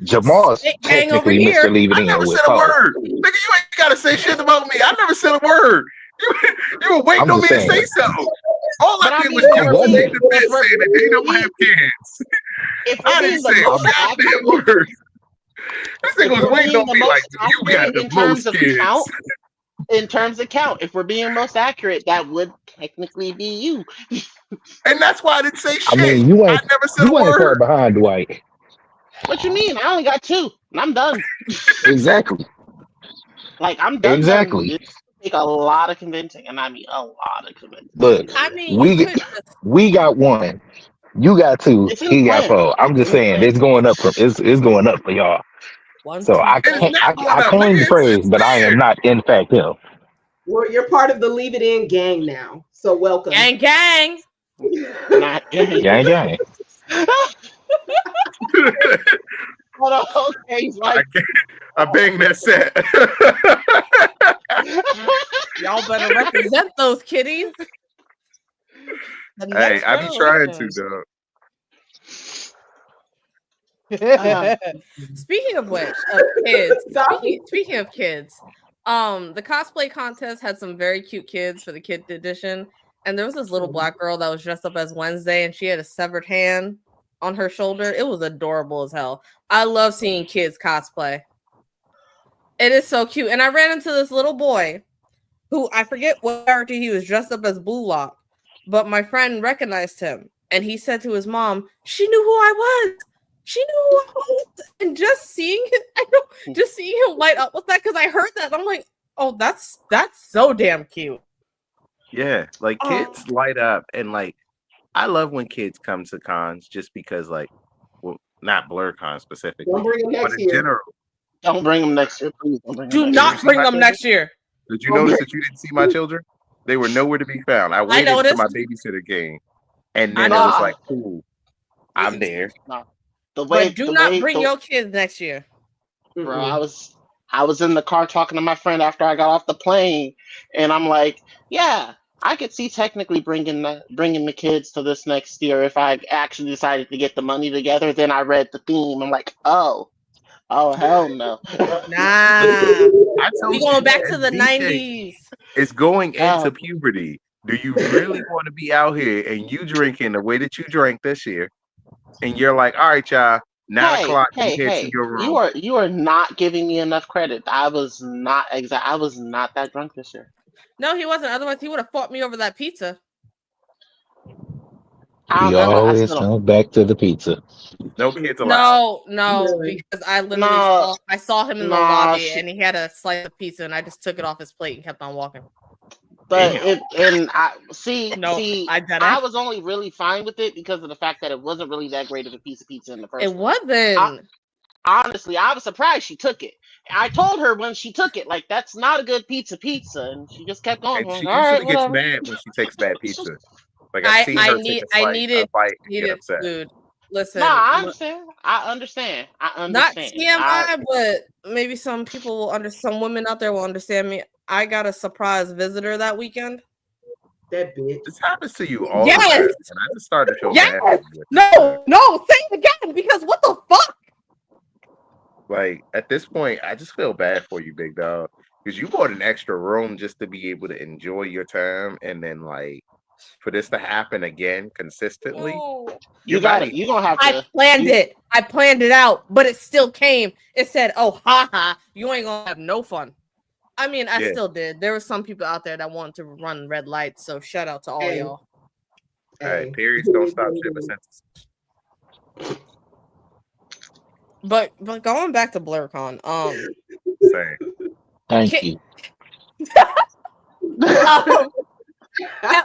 Jamal's technically Mr. Leave It In. I never said a word. Nigga, you ain't gotta say shit about me. I never said a word. You were waiting on me to say something. All I did was say the best saying that they don't have kids. I didn't say a goddamn word. This nigga was waiting on me like, you got the most kids. In terms of count, if we're being most accurate, that would technically be you. And that's why I didn't say shit. I mean, you ain't never said a word. Far behind, Dwight. What you mean? I only got 2, and I'm done. Exactly. Like, I'm done. Exactly. It's take a lot of convincing, and I mean a lot of convincing. Look, I mean, we got 1. You got 2. He got 4. I'm just saying, it's going up. It's going up for y'all. So I can't. I claim the praise, but I am not in fact him. Well, you're part of the Leave It In gang now. So welcome. Gang, gang. Not gang. Gang, gang. Okay, I bang that set. Y'all better represent those kitties. Hey, I be trying to, dog. Speaking of which, speaking of kids, the cosplay contest had some very cute kids for the kid edition, and there was this little black girl that was dressed up as Wednesday, and she had a severed hand on her shoulder. It was adorable as hell. I love seeing kids cosplay. It is so cute. And I ran into this little boy who I forget what character he was dressed up as Blue Lock, but my friend recognized him and he said to his mom, she knew who I was. She knew who I was. And just seeing him light up with that, because I heard that, I'm like, oh, that's so damn cute. Yeah, like kids light up, and like I love when kids come to cons just because, like, well, not Blerdcon specifically, Don't bring them but next in year. general. Don't bring them next year, please. Do not bring them next year. Did you notice that you didn't see my children? They were nowhere to be found. I waited until my babysitter came, and then it was like, cool, I'm there. But do not bring your kids next year. Bro, I was in the car talking to my friend after I got off the plane, and I'm like, yeah, I could see technically bringing the kids to this next year if I actually decided to get the money together. Then I read the theme. I'm like, oh hell no. Nah, we going back to the 90s. It's going into puberty. Do you really want to be out here and you drinking the way that you drank this year? And you're like, all right, y'all, 9 o'clock, you head to your room. You are not giving me enough credit. I was not that drunk this year. No, he wasn't. Otherwise, he would have fought me over that pizza. We always come back to the pizza. No kids allowed. No, because I literally saw him in the lobby and he had a slice of pizza and I just took it off his plate and kept on walking. But I was only really fine with it because of the fact that it wasn't really that great of a piece of pizza in the first place. It wasn't. Honestly, I was surprised she took it. I told her when she took it, like, that's not a good pizza, and she just kept going. And she usually gets mad when she takes bad pizza. Like I needed food. Listen, no, I understand. Not TMI, but maybe some people will some women out there will understand me. I got a surprise visitor that weekend. That bitch. This happens to you all the time. And I just started to feel bad. No, say it again, because what the fuck? Like, at this point, I just feel bad for you, big dog, because you bought an extra room just to be able to enjoy your time, and then, like, for this to happen again consistently, you got it. You're gonna have to. I planned it out, but it still came. It said, "Oh, haha, you ain't gonna have no fun." I mean, I still did. There were some people out there that wanted to run red lights, so shout out to all y'all. All right, periods don't stop shipping sentences. But going back to Blerdcon, thank you.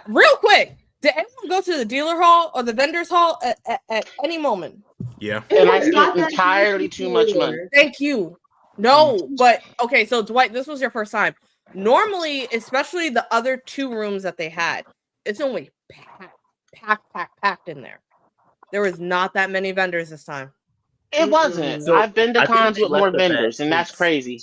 Real quick, did anyone go to the dealer hall or the vendors hall at any moment? Yeah. And I spent entirely too much money. Thank you. No, but okay, so Dwight, this was your first time. Normally, especially the other 2 rooms that they had, it's only packed in there. There was not that many vendors this time. It wasn't. So I've been to cons with more vendors, and that's crazy.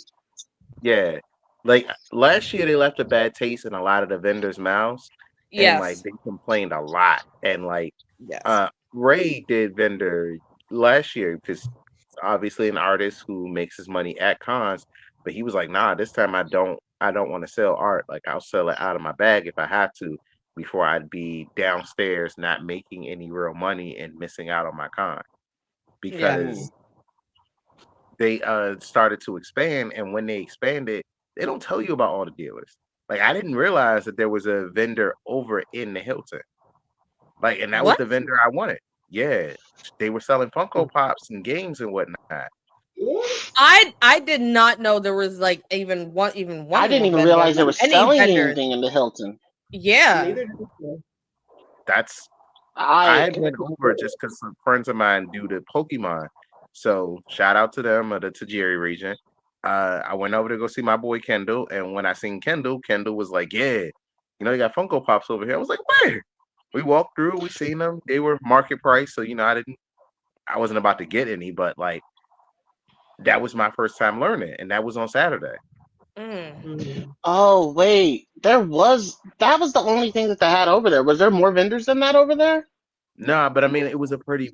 Yeah. Like, last year, they left a bad taste in a lot of the vendors' mouths. And, like, they complained a lot. And, like, Ray did vendor last year because obviously an artist who makes his money at cons, but he was like, nah, this time I don't want to sell art. Like, I'll sell it out of my bag if I have to before I'd be downstairs not making any real money and missing out on my con. Because they started to expand, and when they expanded, they don't tell you about all the dealers. Like, I didn't realize that there was a vendor over in the Hilton. Like, and that was the vendor I wanted. Yeah, they were selling Funko Pops and games and whatnot. I did not know there was like even one. I didn't even realize there was selling anything in the Hilton. Yeah, I had went over just because some friends of mine do the Pokemon. So shout out to them or the Tajiri region. I went over to go see my boy Kendall, and when I seen Kendall was like, "Yeah, you know, you got Funko Pops over here." I was like, "Where?" We walked through, we seen them. They were market price, so you know, I wasn't about to get any, but like, that was my first time learning, and that was on Saturday. Oh wait, that was the only thing that they had over there. Was there more vendors than that over there? No, but I mean, it was a pretty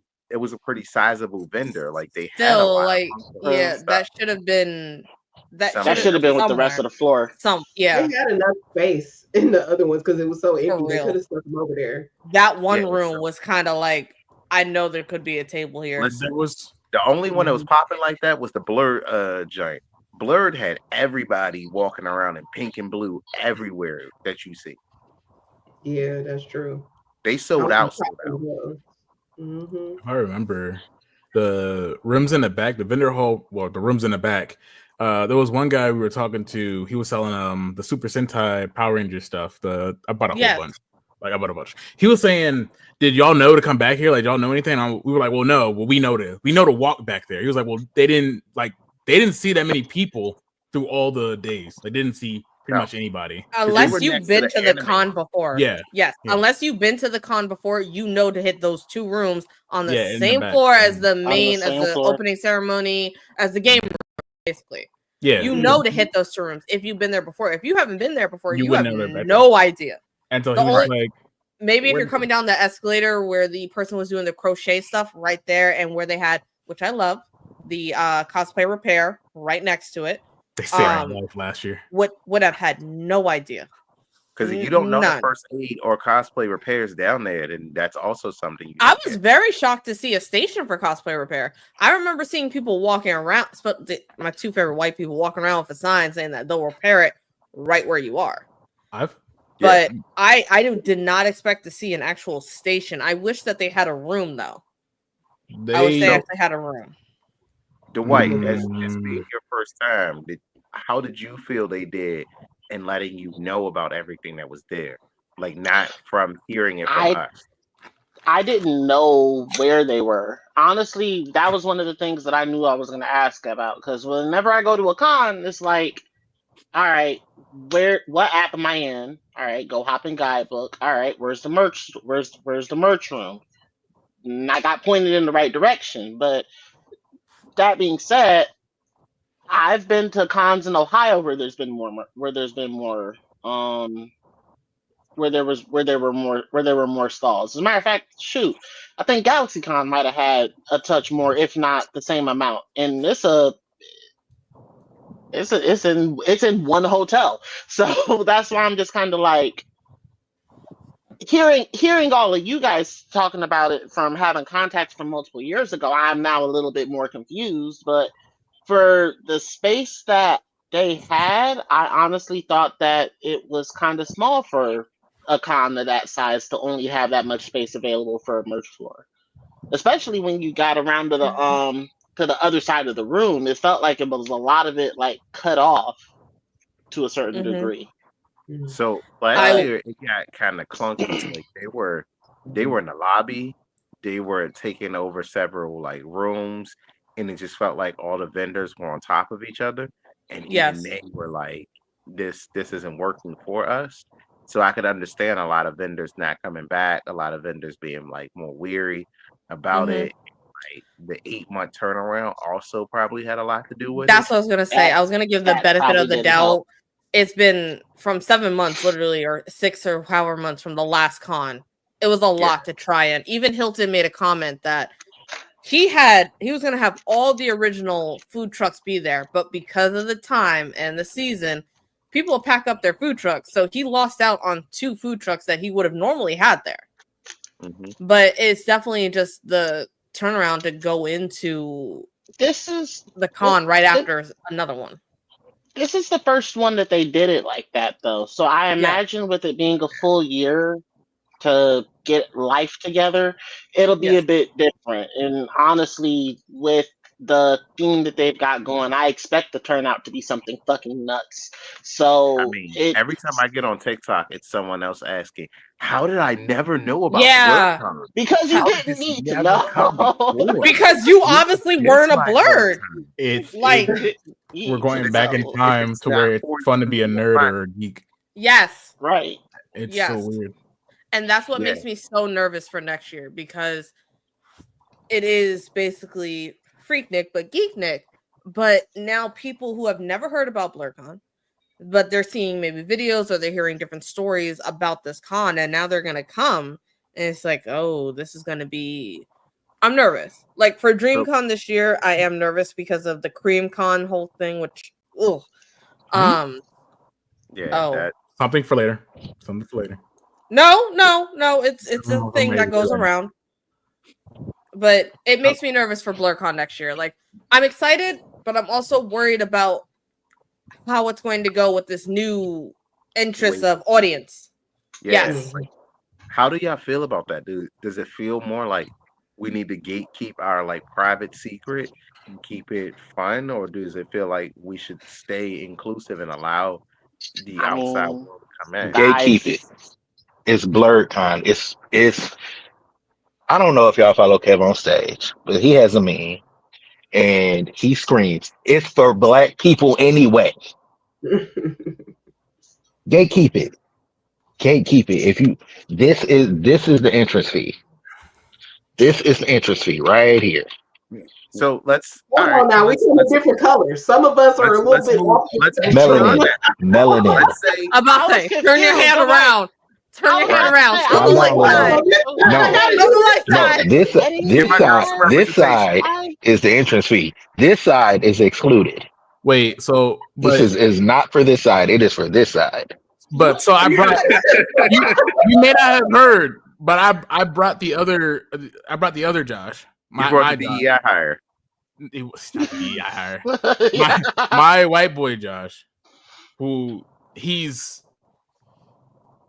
sizable vendor. Like, they still had like that should have been that should have been with the rest of the floor. They had enough space in the other ones because it was so empty. They could have stuck them over there. That one room was kind of like I know there could be a table here. Listen, There was the only one that was popping like that was the Blerd joint. Blerd had everybody walking around in pink and blue everywhere that you see. Yeah, that's true. They sold out. Mm-hmm. I remember the rooms in the back, the vendor hall. Well, the rooms in the back. There was one guy we were talking to. He was selling the Super Sentai Power Ranger stuff. I bought a whole bunch. Like I bought a bunch. He was saying, "Did y'all know to come back here? Like y'all know anything?" We were like, "Well, no. Well, we know to walk back there." He was like, "Well, they didn't see that many people through all the days. They didn't see pretty much anybody unless you've been to the con before." Yeah. Unless you've been to the con before, you know to hit those 2 rooms on the same the floor as the main, as the opening ceremony, as the game room, basically. Yeah, you know to hit those 2 rooms if you've been there before. If you haven't been there before, you have no idea. Until he was like, maybe if you're coming down the escalator where the person was doing the crochet stuff right there, and where they had, which I love, the cosplay repair right next to it. They saved my life last year. Would have had no idea. Because if you don't know the first aid or cosplay repairs down there, then that's also something. I was very shocked to see a station for cosplay repair. I remember seeing people walking around, my 2 favorite white people walking around with a sign saying that they'll repair it right where you are. But I did not expect to see an actual station. I wish that they had a room though. I would say if they had a room. Dwight, as being your first time, how did you feel they did in letting you know about everything that was there? Like not from hearing it from us. I didn't know where they were. Honestly, that was one of the things that I knew I was going to ask about. Because whenever I go to a con, it's like, all right, what app am I in? All right, go hop in guidebook. All right, where's the merch? Where's the merch room? And I got pointed in the right direction. But that being said, I've been to cons in Ohio where there were more stalls. As a matter of fact, shoot, I think GalaxyCon might have had a touch more, if not the same amount. And it's in one hotel, so that's why I'm just kind of like hearing all of you guys talking about it from having contacts from multiple years ago. I'm now a little bit more confused, but for the space that they had, I honestly thought that it was kind of small for a con of that size to only have that much space available for a merch floor. Especially when you got around to the other side of the room, it felt like it was a lot of it like cut off to a certain degree. So last year it got kind of clunky. Like they were in the lobby, they were taking over several like rooms, and it just felt like all the vendors were on top of each other, and even they were like, "This isn't working for us." So I could understand a lot of vendors not coming back, a lot of vendors being like more weary about it. Like the 8-month turnaround also probably had a lot to do with That's what I was gonna say. I was gonna give the benefit of the doubt. It's been from 7 months, literally, or 6 or however months from the last con. It was a lot to try, and even Hilton made a comment that he was gonna have all the original food trucks be there, but because of the time and the season, people pack up their food trucks, so he lost out on 2 food trucks that he would have normally had there. But it's definitely just the turnaround to go into the con right after another one. This is the first one that they did it like that, though. So I imagine with it being a full year to get life together, it'll be a bit different. And honestly, with the theme that they've got going, I expect the turnout to be something fucking nuts. So I mean, every time I get on TikTok, it's someone else asking, "How did I never know about Blerdcon?" Because you didn't need to know. Because you obviously weren't a Blerd. It's like we're going back in time to where it's fun to be a nerd or a geek. Yes. Right. It's so weird. And that's what makes me so nervous for next year, because it is basically Freaknik, but Geeknik. But now people who have never heard about Blerdcon, but they're seeing maybe videos or they're hearing different stories about this con, and now they're going to come, and it's like, oh, this is going to be... I'm nervous. Like for DreamCon this year, I am nervous because of the CreamCon whole thing, which, something for later. Something for later. No, it's a thing that goes around. but it makes me nervous for Blerdcon next year. Like, I'm excited, but I'm also worried about how it's going to go with this new interest of audience. Yeah. Yes. Like, how do y'all feel about that, dude? Does it feel more like we need to gatekeep our like private secret and keep it fun, or does it feel like we should stay inclusive and allow the I outside mean, world to come in? Gatekeep it. It's Blerdcon. It's. I don't know if y'all follow Kev on stage, but he has a meme, and he screams, "It's for black people anyway." Gatekeep it. Gatekeep it. If you this is the entrance fee. This is the entrance fee right here. So let's. Hold All on right. So now, we can have different colors. Some of us are a little bit off the let's move spectrum. Melanin. Let's say I'm about to say, turn your hand around. Turn your hand around. Show the light side. Show the light No, side. this side is the entrance fee. This side is excluded. Wait, so This is not for this side. It is for this side. But so I brought you may not have heard, but I brought the other Josh. You brought the DEI hire. It was not the DEI hire. My white boy Josh, who he's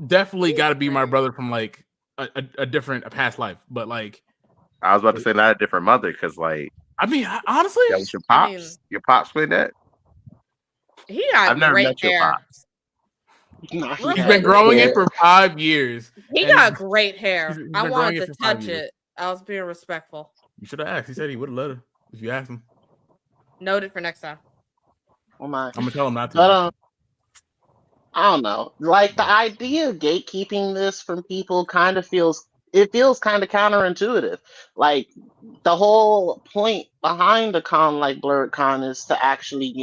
definitely got to be my brother from like a past life, but like I was about to say not a different mother because like I mean honestly, that was your pops. Your pops with that. He got I've never great met your hair. pops. He's been growing it for 5 years. He got great hair. He's been I growing wanted it to for 5 touch years. it. I was being respectful. You should have asked. He said he would have let her if you asked him. Noted for next time. Oh my. I'm gonna tell him not to. But I don't know. Like the idea of gatekeeping this from people kind of feels kind of counterintuitive. Like the whole point behind a con like Blerdcon is to actually,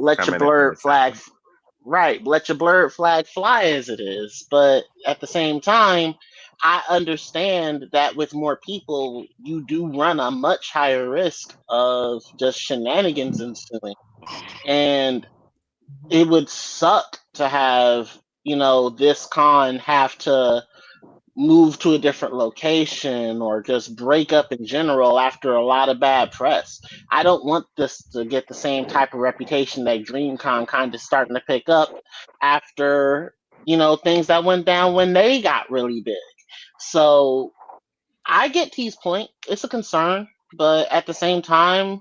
let Come your in and blurred flag conversation. let your blurred flag fly as it is. But at the same time, I understand that with more people, you do run a much higher risk of just shenanigans ensuing. And it would suck to have, this con have to move to a different location or just break up in general after a lot of bad press. I don't want this to get the same type of reputation that DreamCon kind of starting to pick up after, things that went down when they got really big. So I get T's point. It's a concern, but at the same time,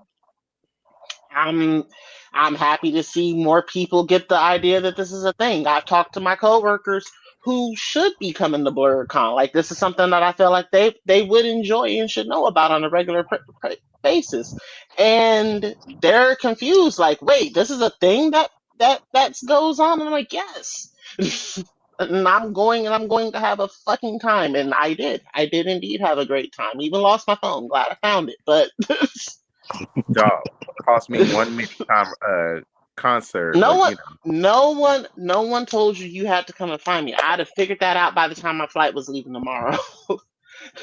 I'm happy to see more people get the idea that this is a thing. I've talked to my coworkers who should be coming to Blerdcon. Like this is something that I feel like they would enjoy and should know about on a regular basis, and they're confused. Like, wait, this is a thing that goes on, and I'm like, yes. And I'm going to have a fucking time, and I did indeed have a great time. Even lost my phone. Glad I found it, but. Dog, cost me 1 minute concert. No one told you had to come and find me. I'd have figured that out by the time my flight was leaving tomorrow.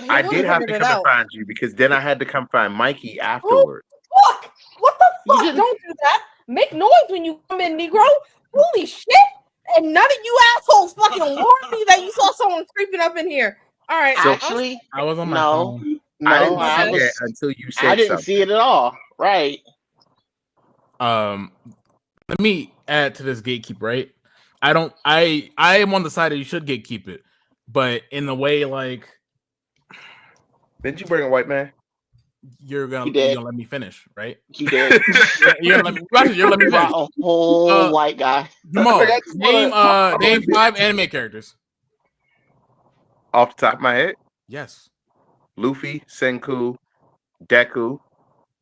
I did have to come and find you because then I had to come find Mikey afterwards. Fuck! What the fuck? Don't do that. Make noise when you come in, Negro. Holy shit! And none of you assholes fucking warned me that you saw someone creeping up in here. All right. So, actually, I was on my phone. I didn't see it until you said I didn't something. see it at all. Right. Let me add to this gatekeep, right? I am on the side that you should gatekeep it, but in the way like didn't you bring a white man? You're gonna let me finish, right? You did. you're gonna let me finish. A whole white guy. Jamal, name 5 anime characters. Off the top of my head? Yes. Luffy, Senku, Deku,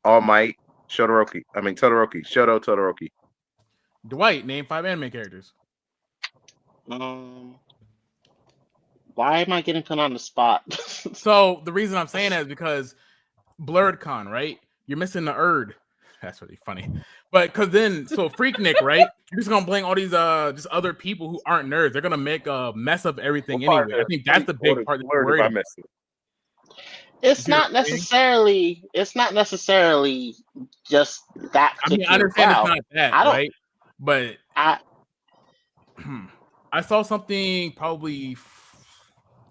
All Might, Todoroki. Todoroki. Dwight, name 5 anime characters. Why am I getting put on the spot? So the reason I'm saying that is because Blerdcon, right? You're missing the Erd. That's really funny. But because then, so Freaknik, right? You're just gonna blame all these just other people who aren't nerds. They're gonna make a mess of everything anyway. I think that's the big part that you're worried about. It's not necessarily just that. I mean, I understand it's not that, right? But I saw something probably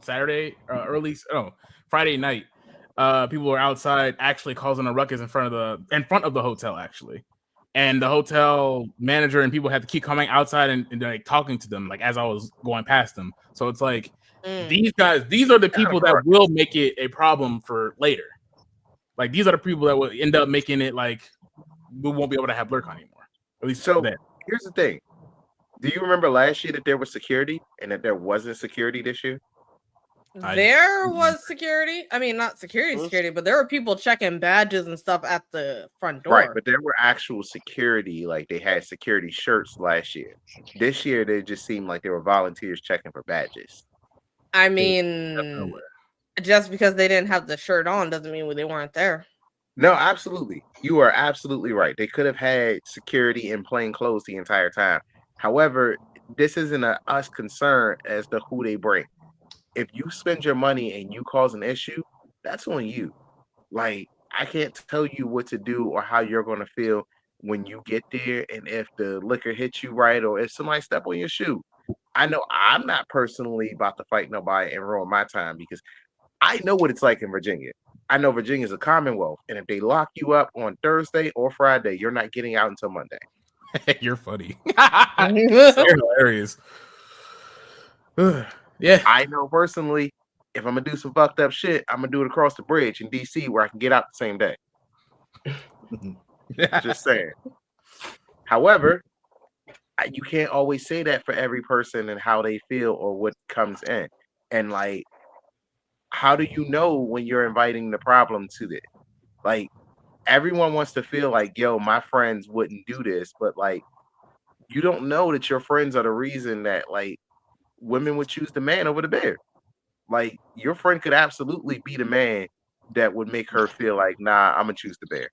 Friday night people were outside actually causing a ruckus in front of the hotel actually, and the hotel manager and people had to keep coming outside and like talking to them like as I was going past them. So it's like these are the people that will make it a problem for later. Like these are the people that will end up making it like we won't be able to have Blerdcon anymore. At least so. that. Here's the thing. Do you remember last year that there was security and that there wasn't security this year? There was security. I mean, not security, but there were people checking badges and stuff at the front door. Right, but there were actual security, like they had security shirts last year. This year, they just seemed like there were volunteers checking for badges. I mean, just because they didn't have the shirt on doesn't mean they weren't there. No, absolutely. You are absolutely right. They could have had security in plain clothes the entire time. However, this isn't us concern as to who they bring. If you spend your money and you cause an issue, that's on you. Like, I can't tell you what to do or how you're going to feel when you get there and if the liquor hits you right or if somebody step on your shoe. I know I'm not personally about to fight nobody and ruin my time because I know what it's like in Virginia. I know Virginia is a commonwealth, and if they lock you up on Thursday or Friday, you're not getting out until Monday. You're funny. You're hilarious. Yeah. I know personally, if I'm gonna do some fucked up shit, I'm gonna do it across the bridge in DC where I can get out the same day. Just saying. However, you can't always say that for every person and how they feel or what comes in. And like, how do you know when you're inviting the problem to it? Like, everyone wants to feel like, yo, my friends wouldn't do this, but like, you don't know that your friends are the reason that like women would choose the man over the bear. Like, your friend could absolutely be the man that would make her feel like, nah, I'm gonna choose the bear.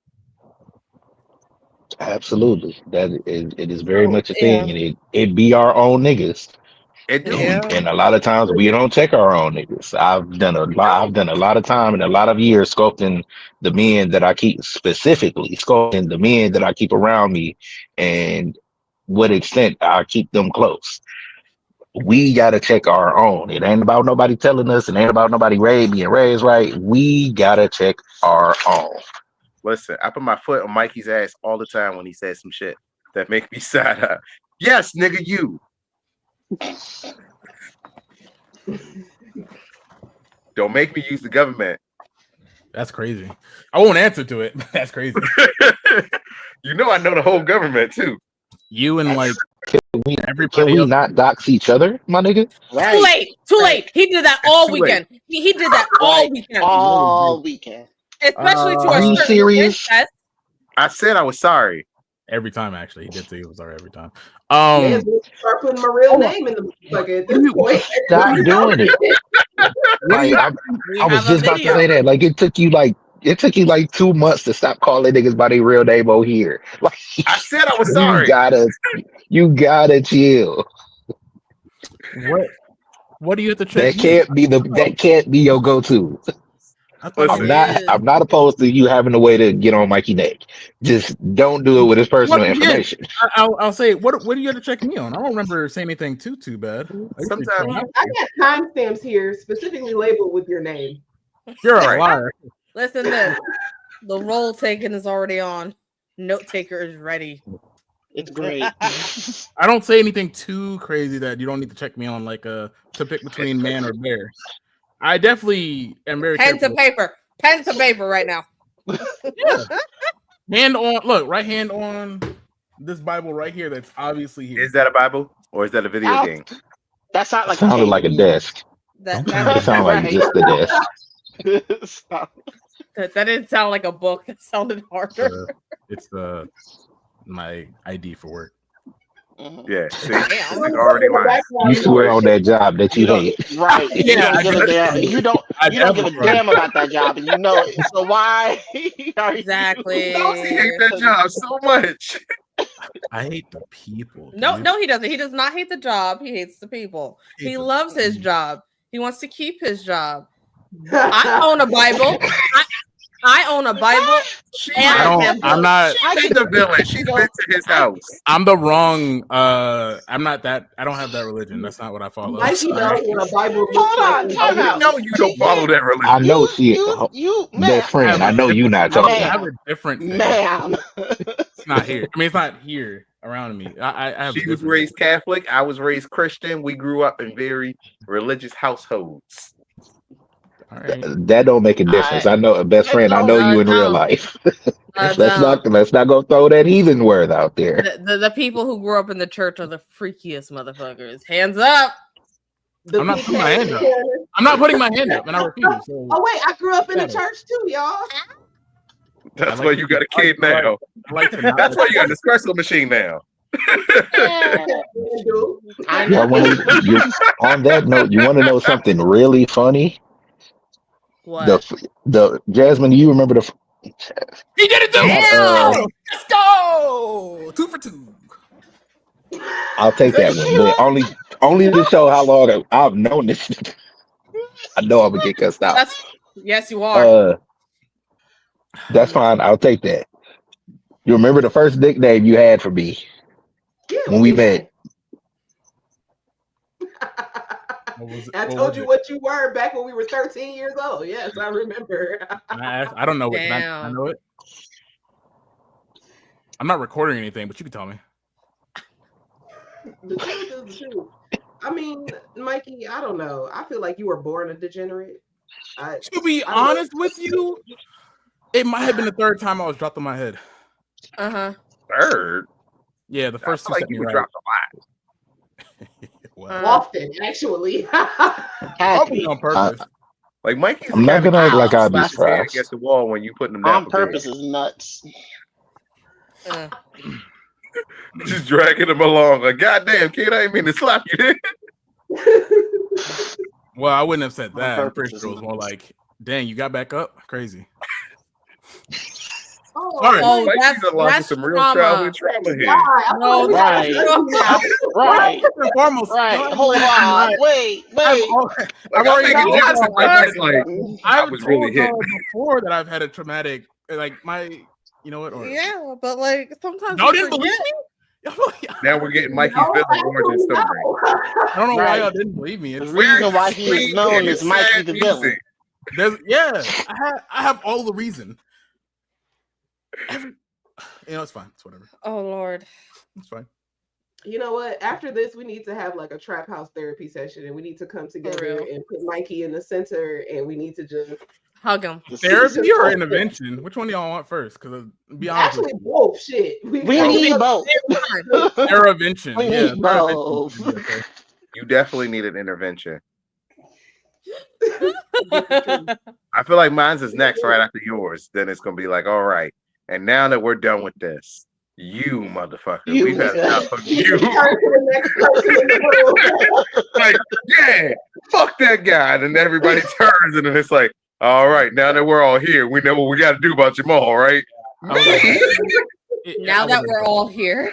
Absolutely, it is very much a thing, and it be our own niggas. It do. And a lot of times we don't check our own niggas. I've done a lot of time and a lot of years scoping the men that I keep, specifically scoping the men that I keep around me and what extent I keep them close. We gotta check our own. It ain't about nobody telling us, it ain't about nobody being raised right. We gotta check our own. Listen, I put my foot on Mikey's ass all the time when he says some shit that make me side eye. Yes, nigga, you. Don't make me use the government. That's crazy. I won't answer to it. That's crazy. You know I know the whole government too. You and like everybody. Can we not dox each other, my nigga? Right. Too late. He did that all weekend. He did that all weekend. All weekend. Especially to are a you certain serious? princess. I said I was sorry. Every time, actually, he did say he was sorry every time. Yeah, start putting my real name in the book at this point. Stop doing it. Like, I was just about to say that. Like, it took you like 2 months to stop calling niggas by their real name over here. Like, I said I was sorry. You gotta chill. What do you have to check? That can't be your go-to. I'm not opposed to you having a way to get on Mikey neck. Just don't do it with his personal information. I'll say, what do you have to check me on? I don't remember saying anything too bad. Sometimes I got timestamps here specifically labeled with your name. You're a liar. Listen, the roll taken is already on. Note taker is ready. It's great. I don't say anything too crazy that you don't need to check me on, like to pick between man or bear. I definitely am very pen careful. Pen to paper right now. Yeah. Right hand on this Bible right here. That's obviously here. Is that a Bible or is that a video game? That sounded like sounded like a desk. It sounded like just the desk. That didn't sound like a book. It sounded harder. It's my ID for work. Yeah, see, already lying. You swear on that job that you hate, right? You don't give a damn about that job, and you know it. So why? Exactly. He hate that job so much. I hate the people. No, he doesn't. He does not hate the job. He hates the people. He loves his job. He wants to keep his job. I own a Bible. I own a Bible. I'm not. She's the villain. She's been to his house. I'm the wrong. I'm not that. I don't have that religion. That's not what I follow. Mikey knows what a Bible looks Hold like. on, time out. No, you don't follow that religion. I know ma'am. best friend. I know you not talking. I have a different thing. Ma'am. It's not here. I mean, it's not here around me. I have. She was raised Catholic. I was raised Christian. We grew up in very religious households. All right. That don't make a difference. I know, best friend. I know you in real life. Let's not go throw that heathen word out there. The people who grew up in the church are the freakiest motherfuckers. Hands up. I'm not putting my hand up. I'm not putting my hand up, and I refuse. So. Oh wait, I grew up in the church too, y'all. That's why you got a kid now. That's why you got an espresso machine now. On that note, you want to know something really funny? What? The Jasmine, do you remember the? He did it, dude! Let's go! 2 for 2. I'll take that one, but only to show how long I've known this. I know I'm gonna get cussed out. Yes, you are. That's fine. I'll take that. You remember the first nickname you had for me when we met? I told you what you were back when we were 13 years old. Yes, I remember. I don't know what. I know it. I'm not recording anything, but you can tell me. The truth is the truth. I mean, Mikey, I don't know. I feel like you were born a degenerate. To be honest with you, it might have been the third time I was dropped on my head. Third? Yeah, the first two like set me you were right. dropped a lot. Often, actually. Probably on purpose. Like Mikey's I'm not gonna act like I'd be slap his head surprised. against the wall when you put them down. On purpose is nuts. Just dragging him along. Like, goddamn, kid, I didn't mean to slap you. Well, I wouldn't have said that. I'm pretty sure it was more like, dang, you got back up? Crazy. Sorry, that's some real childhood trauma here. Right. Foremost, hold on. Wait. I've already I was really hit before that. I've had a traumatic, like my, you know what? Or, yeah, but like sometimes y'all didn't believe me. Now we're getting Mikey's villain origin story. I don't know why y'all didn't believe me. The reason why he is known as Mikey the villain. I have all the reason. It's fine. It's whatever. Oh Lord, it's fine. You know what? After this, we need to have like a trap house therapy session, and we need to come together and put Mikey in the center, and we need to just hug him. Therapy or intervention? Which one do y'all want first? Because be honest, actually both. Shit, we need both. Intervention. We need both. You definitely need an intervention. I feel like mine's is next right after yours. Then it's gonna be like, all right. And now that we're done with this, you motherfucker, we've had enough of you. Like, yeah, fuck that guy. And then everybody turns, and then it's like, all right, now that we're all here, we know what we got to do about Jamal, right? Now that we're all here.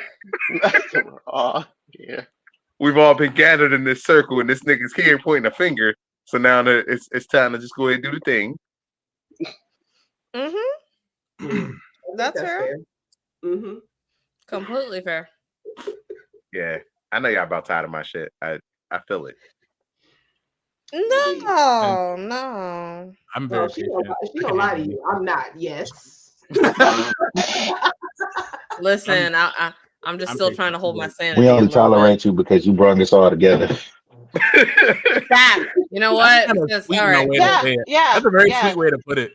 We've all been gathered in this circle, and this nigga's here pointing a finger. So now that it's time to just go ahead and do the thing. That's fair. Completely fair. Yeah, I know y'all about tired of my shit. I feel it. No. I'm very. She don't lie to you. I'm not. Yes. Listen, I'm just still trying to hold my sanity. We only tolerate you because you brought this all together. You know what? That's all right. That's a very sweet way to put it.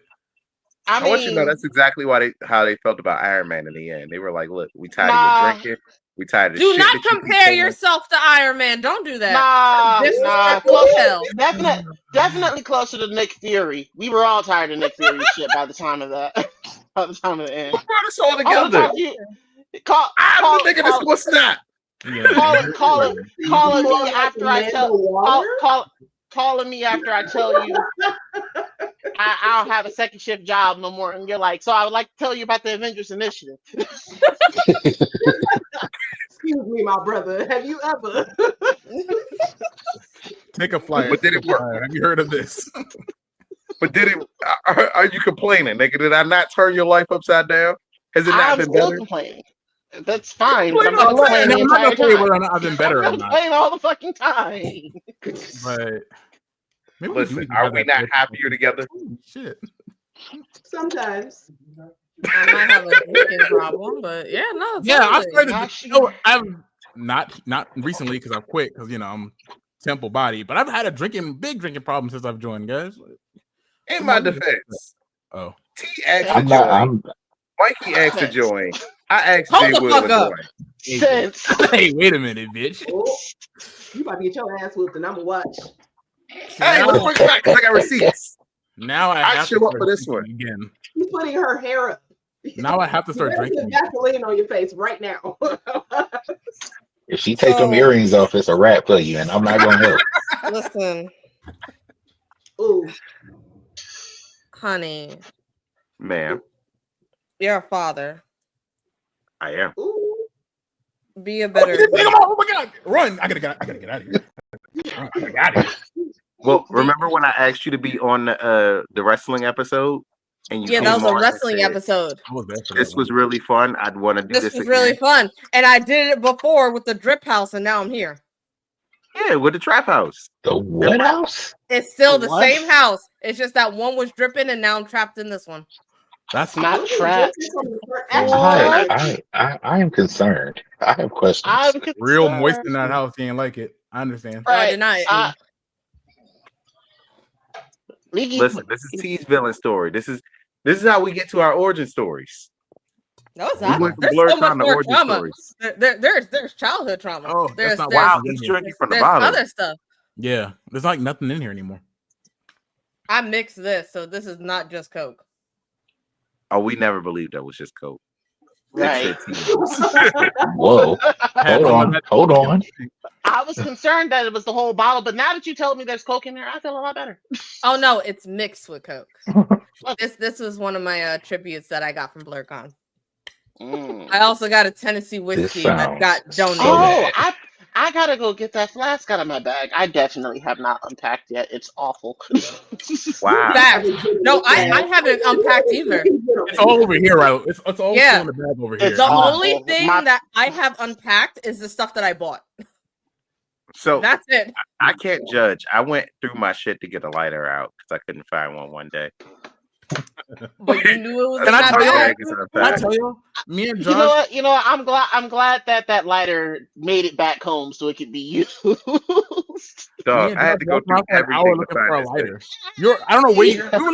I want you to know that's exactly how they felt about Iron Man in the end. They were like, "Look, we tired of your drinking. We tired of do shit not compare yourself to Iron Man. Don't do that. Definitely closer to Nick Fury. We were all tired of Nick Fury shit by the time of that. By the time of the end. What brought us all together? I'm the nigga that's what's not. Calling me after I tell you I don't have a second shift job no more, and you're like, so I would like to tell you about the Avengers Initiative. Excuse me, my brother. Have you ever take a flight? But did it work? Have you heard of this? But did it? Are you complaining, nigga? Did I not turn your life upside down? Has it not I'm been still better? complaining. That's fine, but I'm I'm not complaining the not entire gonna say time. whether or not I've been better or I'm not, complaining all the fucking time. but maybe Listen, we do are have we that not therapy happier session. together? Holy shit. Sometimes. I might have a drinking problem, but yeah, no, it's Yeah, all I've good. started. Actually- No, I've not recently because I've quit because I'm temple body, but I've had a big drinking problem since I've joined, guys. In my defense, Oh, T asked to I'm not. join. Mikey asked to join. I asked Hold J the Will fuck to up. join. Since hey, wait a minute, bitch. Oh, you about to get your ass whooped, and I'm gonna watch. Hey, what the fuck is that? Because I got receipts. Now I I have show to up start for this drinking one. again. She's putting her hair up. Now I have to You start better drinking. put Vaseline on your face right now. If she take them earrings off, it's a wrap for you, and I'm not gonna help. Listen, Ooh, honey, Ma'am, you're a father. I am. ooh. Be a better. Oh my god! Run! I gotta get out of here. Run, I gotta get out of here. Well, remember when I asked you to be on the wrestling episode? And you Yeah, that came was a on and wrestling said, episode. I was there for this that was one. really fun. I'd want to do This this was again. really fun, and I did it before with the drip house, and now I'm here. Yeah, with the trap house. The what house? It's still the What? same house. It's just that one was dripping, and now I'm trapped in this one. That's not trapped. Actually, I am concerned. I have questions. I'm real concerned. moist in that house. You ain't like it. I understand. No, I Right. did not. Listen, this is T's villain story. This is how we get to our origin stories. No, it's We not. went from There's so much Blerdcon to more origin trauma. stories. There's childhood trauma. Oh, there's that's not Wow, why he's drinking from the there's bottle. other stuff. Yeah, there's like nothing in here anymore. I mixed this, so this is not just Coke. Oh, we never believed that was just Coke. Right. Whoa. Hold on. I was concerned that it was the whole bottle, but now that you told me there's Coke in there, I feel a lot better. Oh no, it's mixed with Coke. This was one of my tributes that I got from Blerdcon. I also got a Tennessee whiskey that got donated. Oh, I gotta go get that flask out of my bag. I definitely have not unpacked yet. It's awful. Wow. No, I haven't unpacked either. It's all over here, right? It's all Yeah. in the bag over here. The only thing that I have unpacked is the stuff that I bought. So that's it. I can't judge. I went through my shit to get a lighter out because I couldn't find one day. But you knew it was Can I tell bag. you? Me and Josh. You know what? I'm glad that lighter made it back home so it could be used. Dog, I had to go through for an hour everything to Oh, looking for a find this lighter. thing. I don't know where we were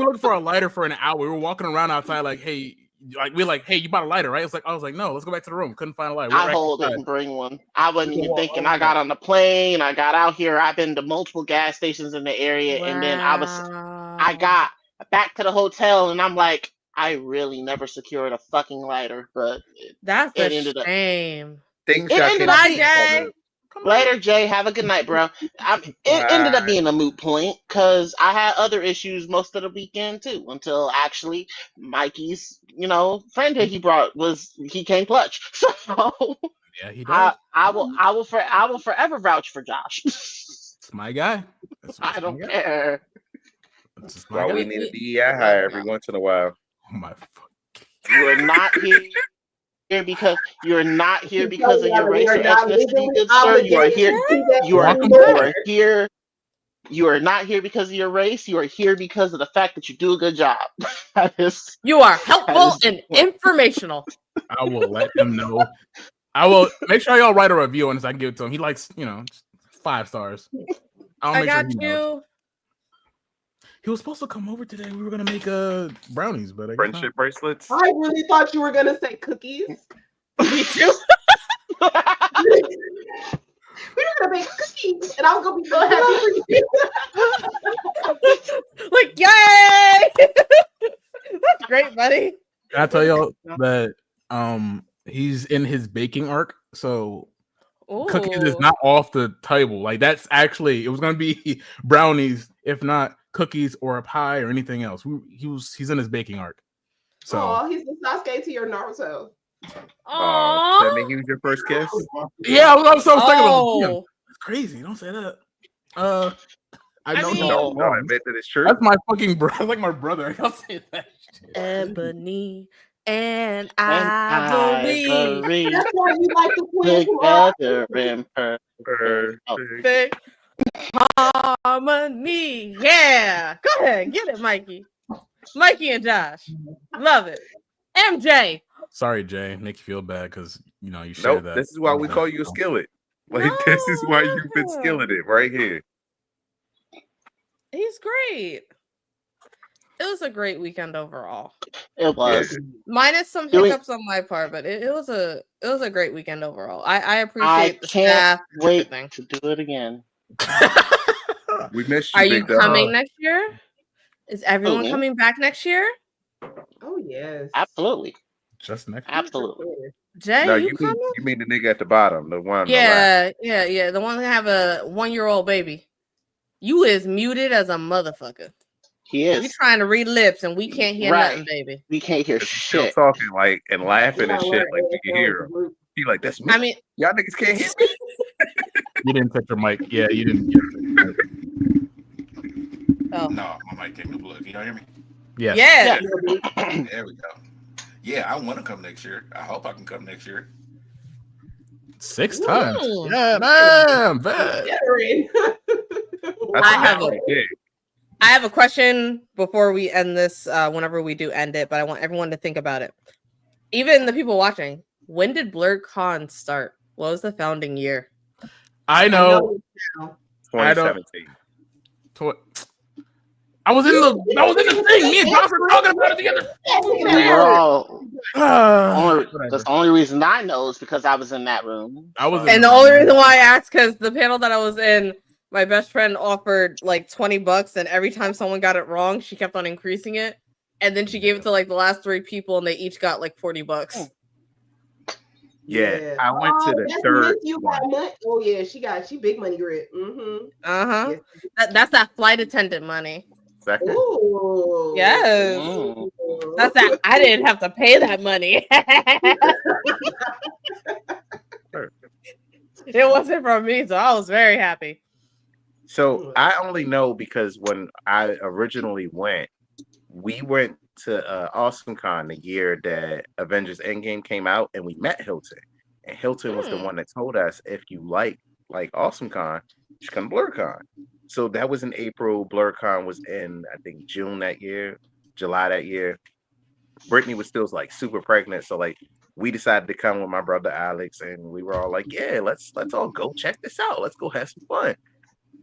looking for a lighter for an hour. We were walking around outside like, hey, hey, you bought a lighter, right? I was like, no, let's go back to the room. Couldn't find a lighter. I hold it and bring one. I wasn't even thinking. I got on the plane. I got out here. I've been to multiple gas stations in the area, and then I got back to the hotel, and I'm like, I really never secured a fucking lighter, but that's it a ended shame. Things it ended up being, Jay. Later, Jay. Have a good night, bro. It ended up being a moot point because I had other issues most of the weekend too. Until actually, Mikey's friend that he brought he came clutch. So yeah, he does. I will forever vouch for Josh. It's my guy. I don't care. Why we need a DEI hire every once in a while. Oh my! You are not here because of your race or ethnicity, good sir. You are here. You are not here because of your race. You are here because of the fact that you do a good job. You are helpful and informational. I will let him know. I will make sure y'all write a review on this. I can give it to him. He likes 5 stars. I got you. He was supposed to come over today. We were gonna make brownies, but I friendship bracelets. I really thought you were gonna say cookies. Me too. We were gonna make cookies, and I was gonna be so happy for you. Like, yay! That's great, buddy. Can I tell y'all that he's in his baking arc, so cookies is not off the table. Like that's actually it was gonna be brownies, if not cookies or a pie or anything else. He's in his baking arc. So he's the Sasuke to your Naruto. That mean he was your first kiss? Yeah, I'm so sick of him. It's crazy. Don't say that. I know mean, you So- Don't admit that it's true. That's my fucking brother. Like my brother. I'll say that. Shit. Ebony and Ivory Ivory. That's why you like to play together in perfect. Oh, Perfect harmony. Yeah. Go ahead. Get it, Mikey. Mikey and Josh. Love it. MJ. Sorry, Jay. Make you feel bad because you share Nope. that. This is why we call you a skillet. Like this is why you've been skillet it right here. He's great. It was a great weekend overall. it was. Minus some Doing- hiccups on my part, but it was a great weekend overall. I I appreciate the can't staff. wait everything. to do it again. We missed you, Are you big dog. coming next year? Is everyone me? coming back next year? Oh yes. Absolutely. Just next. Absolutely. Jay, No, you you coming? mean the nigga at the bottom, the one. on the left. Yeah. The one that have a 1-year-old baby. You is muted as a motherfucker. He You is. trying to read lips and we can't hear Right. nothing, baby. We can't hear 'Cause he's still shit. talking like and laughing and You shit gotta like learn you can hear him. He like that's me. I mean, Y'all niggas can't hear me. You didn't touch your mic. Yeah, you didn't. oh No, my mic came to plug. Can y'all hear me? Yeah. yeah. There we go. Yeah, I want to come next year. I hope I can come next year. 6 times. Ooh. Yeah, damn. Bad. Veteran. That's I have a big. I have a question before we end this, whenever we do end it, but I want everyone to think about it. Even the people watching, when did Blerdcon start? What was the founding year? I know. I don't- 2017. I was in the thing. Me and Josh were talking about it together. We were all. Whatever. That's the only reason I know is because I was in that room. I was. And the only reason why I asked, because the panel that I was in, my best friend offered like $20, and every time someone got it wrong, she kept on increasing it. And then she gave it to like the last 3 people, and they each got like $40. Yeah, I went to the that's third Miss You one. got money. Oh yeah, she big money grit. Mm-hmm. Uh-huh. That's that flight attendant money. Second. Ooh. Yes. Mm. That's that. I didn't have to pay that money. It wasn't from me, so I was very happy. So I only know because when I originally went, we went to AwesomeCon the year that Avengers Endgame came out, and we met Hilton. And Hilton was the one that told us if you like AwesomeCon, you should come to Blerdcon. So that was in April. Blerdcon was in I think June that year, July that year. Brittany was still like super pregnant, so like we decided to come with my brother Alex, and we were all like, "Yeah, let's all go check this out. Let's go have some fun."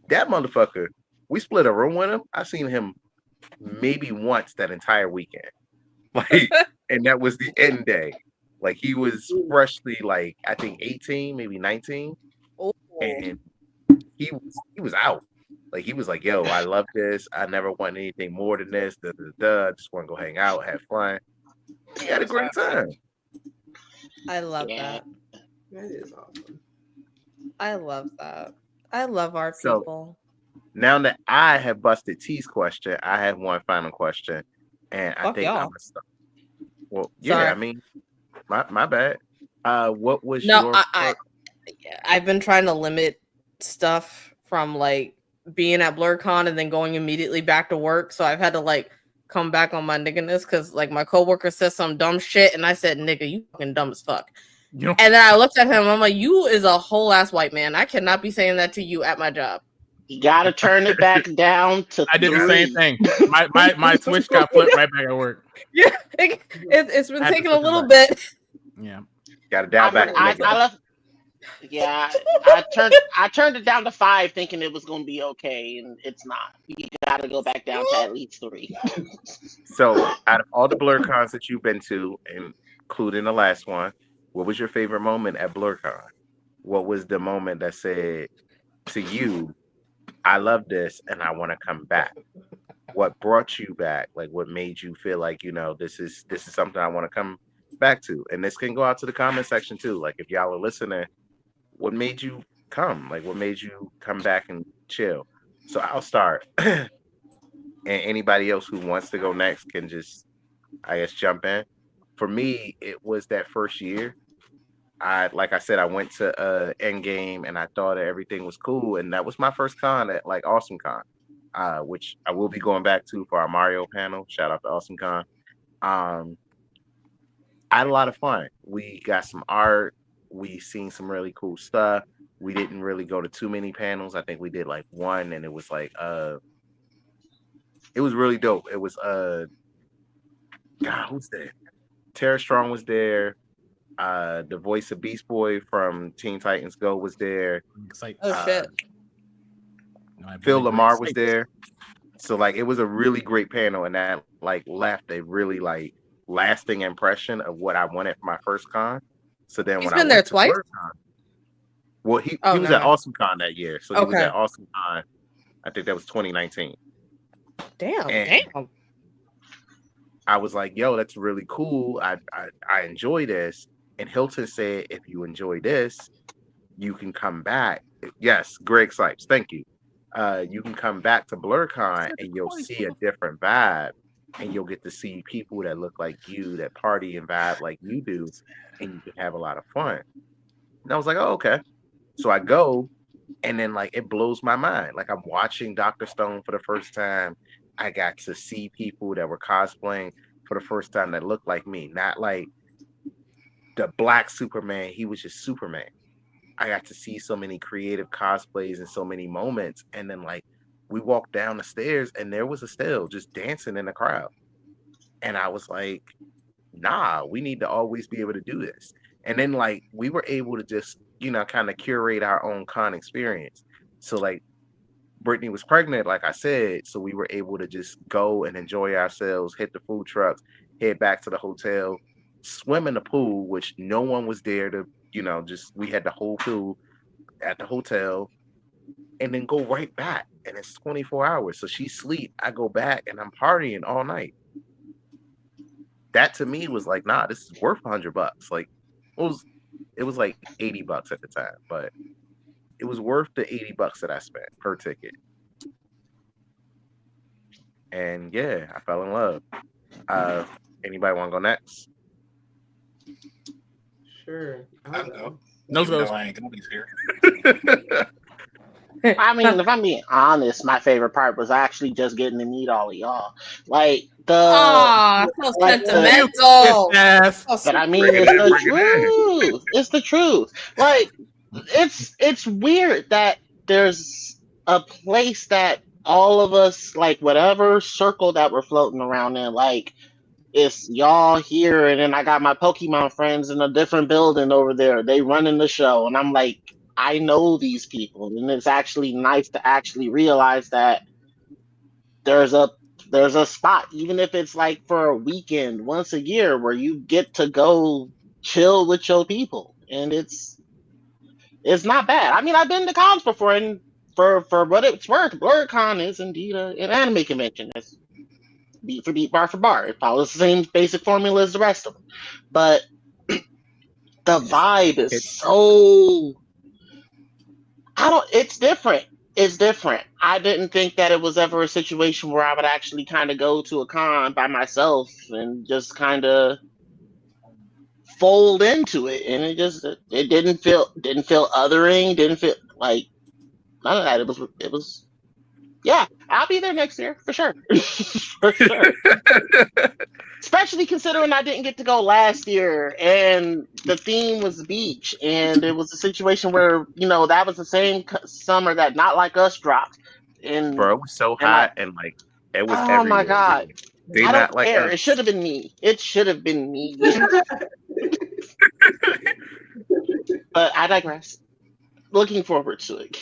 That motherfucker, we split a room with him. I seen him maybe once that entire weekend, like, and that was the end day. Like he was freshly like I think 18, maybe 19, and he was out. Like he was like, "Yo, I love this. I never want anything more than this. Just want to go hang out, have fun." He had a great time. I love that. That is awesome. I love that. I love our So- people. Now that I have busted T's question, I have one final question, and I Fuck think y'all. I'm gonna start. Well, yeah, Sorry. I mean, my bad. What was No, your? I've been trying to limit stuff from like being at Blerdcon and then going immediately back to work. So I've had to like come back on my nigginess because like my coworker said some dumb shit, and I said, "Nigga, you fucking dumb as fuck." And then I looked at him. I'm like, "You is a whole ass white man. I cannot be saying that to you at my job." You gotta turn it back down to I did the 3. same thing. My switch got flipped right back at work. Yeah, it's been I had to taking a switch it little back. bit. Yeah. Got to dial back. I nigga. left. Yeah, I turned it down to 5, thinking it was gonna be okay, and it's not. You gotta go back down to at least 3. So, out of all the Blerdcons that you've been to, including the last one, what was your favorite moment at Blerdcon? What was the moment that said to you, "I love this and I want to come back"? What brought you back? Like, what made you feel like this is something I want to come back to? And this can go out to the comment section too. Like, if y'all are listening, what made you come? Like, what made you come back and chill? So I'll start. And anybody else who wants to go next can just, I guess, jump in. For me, it was that first year. Like I said, I went to Endgame and I thought everything was cool, and that was my first con at like AwesomeCon. which I will be going back to for our Mario panel. Shout out to Awesome Con. I had a lot of fun. We got some art. We seen some really cool stuff. We didn't really go to too many panels. I think we did like one, and it was like it was really dope. It was God, who's there? Tara Strong was there. The voice of Beast Boy from Teen Titans Go was there. Oh shit. Phil Lamar was there. So like it was a really great panel, and that like left a really like lasting impression of what I wanted for my first con. So then He's when been I there went to twice. BlerdCon, well, he Oh, was no. at Awesome Con that year. So he was Okay. at Awesome Con. I think that was 2019. Damn. And Damn. I was like, yo, that's really cool. I enjoy this. And Hilton said, if you enjoy this, you can come back. Yes, Greg Sipes, thank you. You can come back to BlerdCon and you'll see a different vibe. And you'll get to see people that look like you, that party and vibe like you do, and you can have a lot of fun. And I was like, oh, okay. So I go, and then like it blows my mind. Like I'm watching Dr. Stone for the first time. I got to see people that were cosplaying for the first time that looked like me, not like the black Superman. He was just Superman. I got to see so many creative cosplays and so many moments. And then like we walked down the stairs and there was Estelle just dancing in the crowd. And I was like, nah, we need to always be able to do this. And then like we were able to just, kind of curate our own con experience. So like Brittany was pregnant, like I said, so we were able to just go and enjoy ourselves, hit the food trucks, head back to the hotel, swim in the pool, which no one was there to, we had the whole pool at the hotel, and then go right back. And it's 24 hours. So she sleep, I go back, and I'm partying all night. That to me was like, nah, this is worth $100. Like it was like $80 at the time, but it was worth the $80 that I spent per ticket. And yeah, I fell in love. Anybody want to go next? Sure. I'll go. No, Even though I ain't gonna be here. I mean, if I'm being honest, my favorite part was actually just getting to meet all of y'all. Like Aw, so like sentimental. Yes. but I mean, it's the truth. It's the truth. Like it's weird that there's a place that all of us, like whatever circle that we're floating around in, like it's y'all here, and then I got my Pokemon friends in a different building over there. They running the show, and I'm like, I know these people, and it's actually nice to actually realize that there's a spot, even if it's like for a weekend once a year, where you get to go chill with your people, and it's not bad. I mean, I've been to cons before, and for what it's worth, Blerdcon is indeed an anime convention. It's beat for beat, bar for bar. It follows the same basic formula as the rest of them, but the vibe is so. It's different. It's different. I didn't think that it was ever a situation where I would actually kind of go to a con by myself and just kind of fold into it, and it didn't feel othering, didn't feel like none of that. It was yeah. I'll be there next year for sure. For sure. Especially considering I didn't get to go last year, and the theme was beach, and it was a situation where that was the same summer that Not Like Us dropped. And bro, it was so hot, and like it was. Oh my god! They I not don't like care. us. It should have been me. It should have been me. But I digress. Looking forward to it.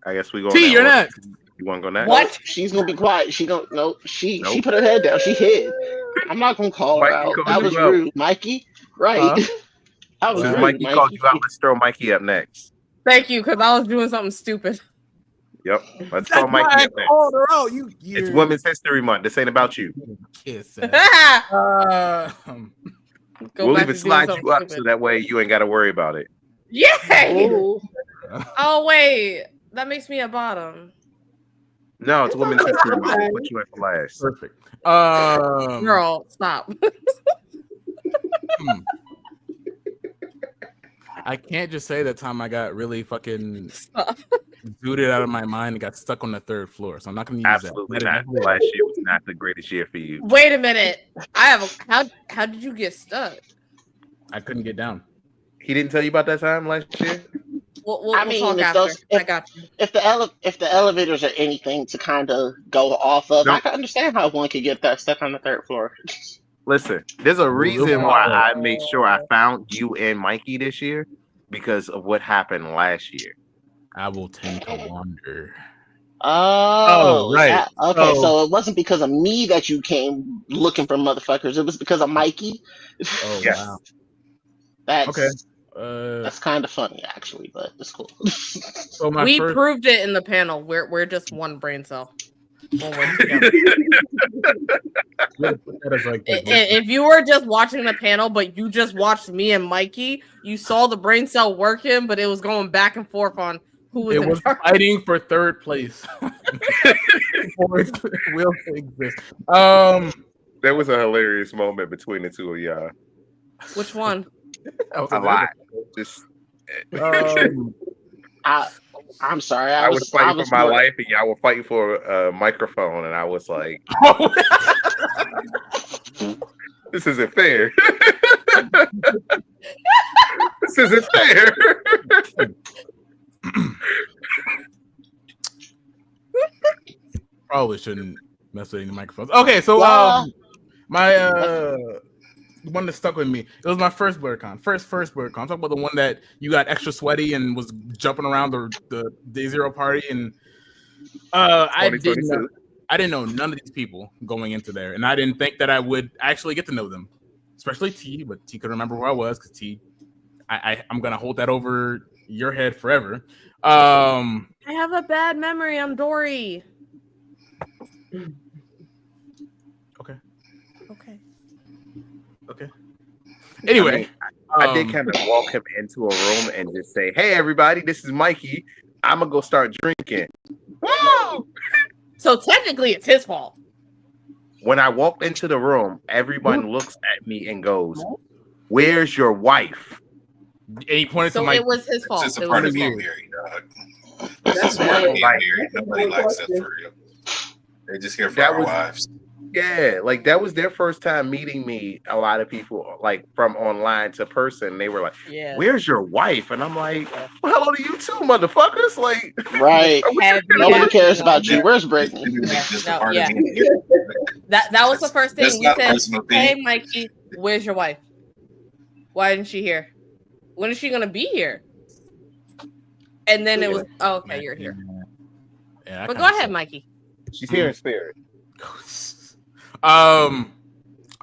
I guess we go. T, you're next. You want to go next? What? She's gonna be quiet. She don't. No. She put her head down. She hid. I'm not gonna call her out. That was rude, Mikey. Right. That was rude, Mikey called you out. Let's throw Mikey up next. Thank you, because I was doing something stupid. Yep. Let's throw Mikey up next. Called her out. It's Women's History Month. This ain't about you. Kiss. We'll even slide you up so that way you ain't got to worry about it. Yay! Oh wait, that makes me a bottom. No, it's Women's History Month. We'll put you in for last. Perfect. Girl, stop. I can't just say that time I got really fucking zooted out of my mind and got stuck on the 3rd floor. So I'm not going to use Absolutely that. not. Last year was not the greatest year for you. Wait a minute. How did you get stuck? I couldn't get down. He didn't tell you about that time last year? We'll I mean, talk if after. those, I got you. if the elevators are anything to kind of go off of, I Nope. can understand how one could get that stuck on the 3rd floor. Listen, there's a reason why I made sure I found you and Mikey this year because of what happened last year. I will tend to wander. Oh, right. Okay, so it wasn't because of me that you came looking for motherfuckers. It was because of Mikey. Oh, Yes. wow. That's Okay. That's kind of funny, actually, but it's cool. So We proved it in the panel. We're just one brain cell. When we're together. If you were just watching the panel, but you just watched me and Mikey, you saw the brain cell working, but it was going back and forth on who was in charge. Fighting for 3rd place. Will exist. There was a hilarious moment between the two of y'all. Which one? A lot. Just I'm sorry. I was fighting for my life, and y'all were fighting for a microphone, and I was like, "This isn't fair. This isn't fair." Probably shouldn't mess with any microphones. Okay, so my one that stuck with me. It was my first Blerdcon. First Blerdcon. I'm talking about the one that you got extra sweaty and was jumping around the Day Zero party. And I didn't know none of these people going into there, and I didn't think that I would actually get to know them, especially T. But T could remember who I was because T. I'm gonna hold that over your head forever. I have a bad memory. I'm Dory. Okay. Anyway, I did kind of walk him into a room and just say, "Hey, everybody, this is Mikey. I'm gonna go start drinking." Woo! So technically, it's his fault. When I walked into the room, everyone looks at me and goes, "Where's your wife?" And he pointed to Mike. It was his fault. It's just a part of being married, dog. That's part of being married. Nobody likes that for real. They're just here for our wives. Yeah, like that was their first time meeting me. A lot of people, like from online to person, they were like, "Where's your wife?" And I'm like, "Well, hello to you too, motherfuckers!" Like, right? Nobody cares about you. Where's Brittany? That was the first thing you said. Hey, Mikey, where's your wife? Why isn't she here? When is she gonna be here? And then it was, oh, okay, you're here. Yeah, but go ahead, Mikey. She's here in spirit. I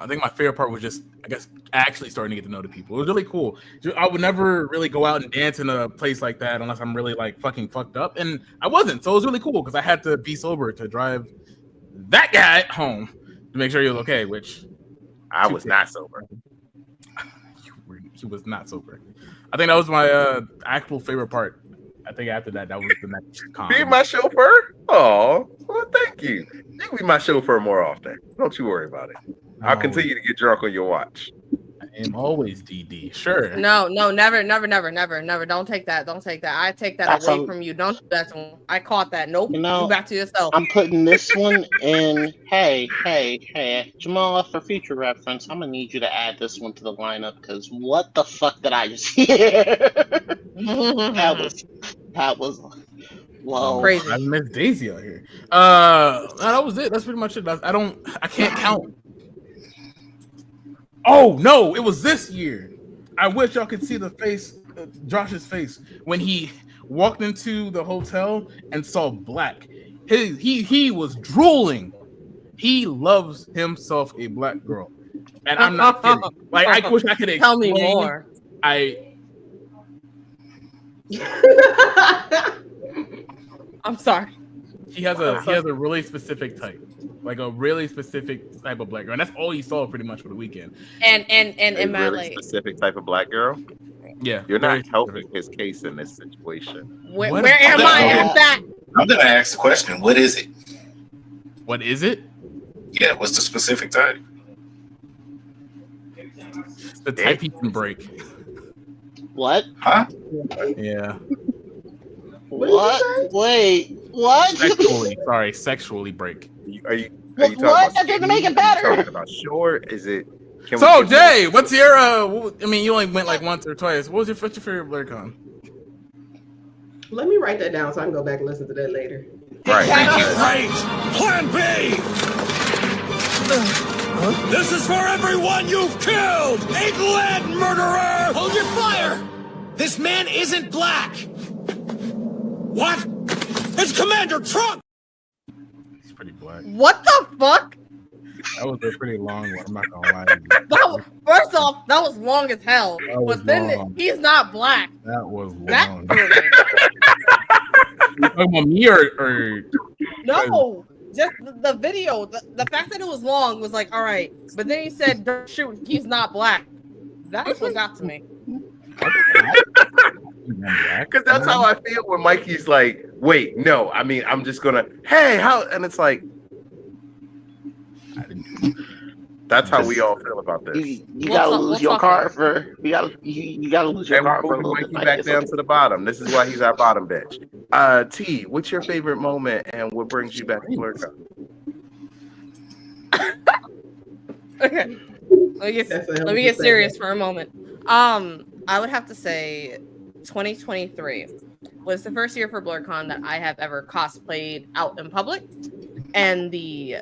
think my favorite part was just, I guess, actually starting to get to know the people. It was really cool. I would never really go out and dance in a place like that unless I'm really like fucking fucked up, and I wasn't. So it was really cool because I had to be sober to drive that guy home to make sure he was okay. Which I was not sober. He was not sober. I think that was my actual favorite part. I think after that was the next con. Be my chauffeur? Oh, well, thank you. You can be my chauffeur more often. Don't you worry about it. I'll continue to get drunk on your watch. I am always DD. Sure. No, never. Don't take that. I take that away from you. Don't do that to him. I caught that. Nope. You back to yourself. I'm putting this one in. Hey, Jamal, for future reference, I'm gonna need you to add this one to the lineup because what the fuck did I just hear? that was whoa. Crazy. I miss Daisy out here. That was it. That's pretty much it. I can't count. Oh no, it was this year. I wish y'all could see the face, Josh's face, when he walked into the hotel and saw Black. He was drooling. He loves himself a black girl, and I'm not kidding. Like I wish I could explain. Tell me more. I'm sorry. He has a really specific type, like a really specific type of black girl, and that's all he saw pretty much for the weekend. And a my really specific type of black girl. Yeah, you're not helping his case in this situation. Where am I at that? I'm gonna ask the question. What is it? What is it? Yeah, what's the specific type? The type he can break. What? Huh? Yeah. What? Wait. What? Sexually break. Are you talking What? about That doesn't make it skinny? Are you better. talking about short? Is it? Can we So get more Jay, what's your I mean, you only went like once or twice. What's your favorite Blerdcon? Let me write that down so I can go back and listen to that later. Right. Great! Plan B! This is for everyone you've killed! England murderer! Hold your fire! This man isn't black! What? It's Commander Trump! He's pretty black. What the fuck? That was a pretty long one. I'm not gonna lie to you. First off, that was long as hell. Was But then long. he's not black. That was That long. You talking about me or No, just the video. The fact that it was long was like, all right. But then he said, "Don't shoot. He's not black." That's what got to me. Because that's how I feel when Mikey's like, wait, no, I mean, I'm just gonna, hey, how? And it's like, that's how we all feel about this. You gotta lose your car for you gotta lose your And car we're for a moving little Mikey bit. back down to the bottom. This is why he's our bottom bitch. T, what's your favorite moment and what brings you back to Blerdcon? Okay. Let me get serious for a moment. I would have to say 2023 was the first year for Blerdcon that I have ever cosplayed out in public, and the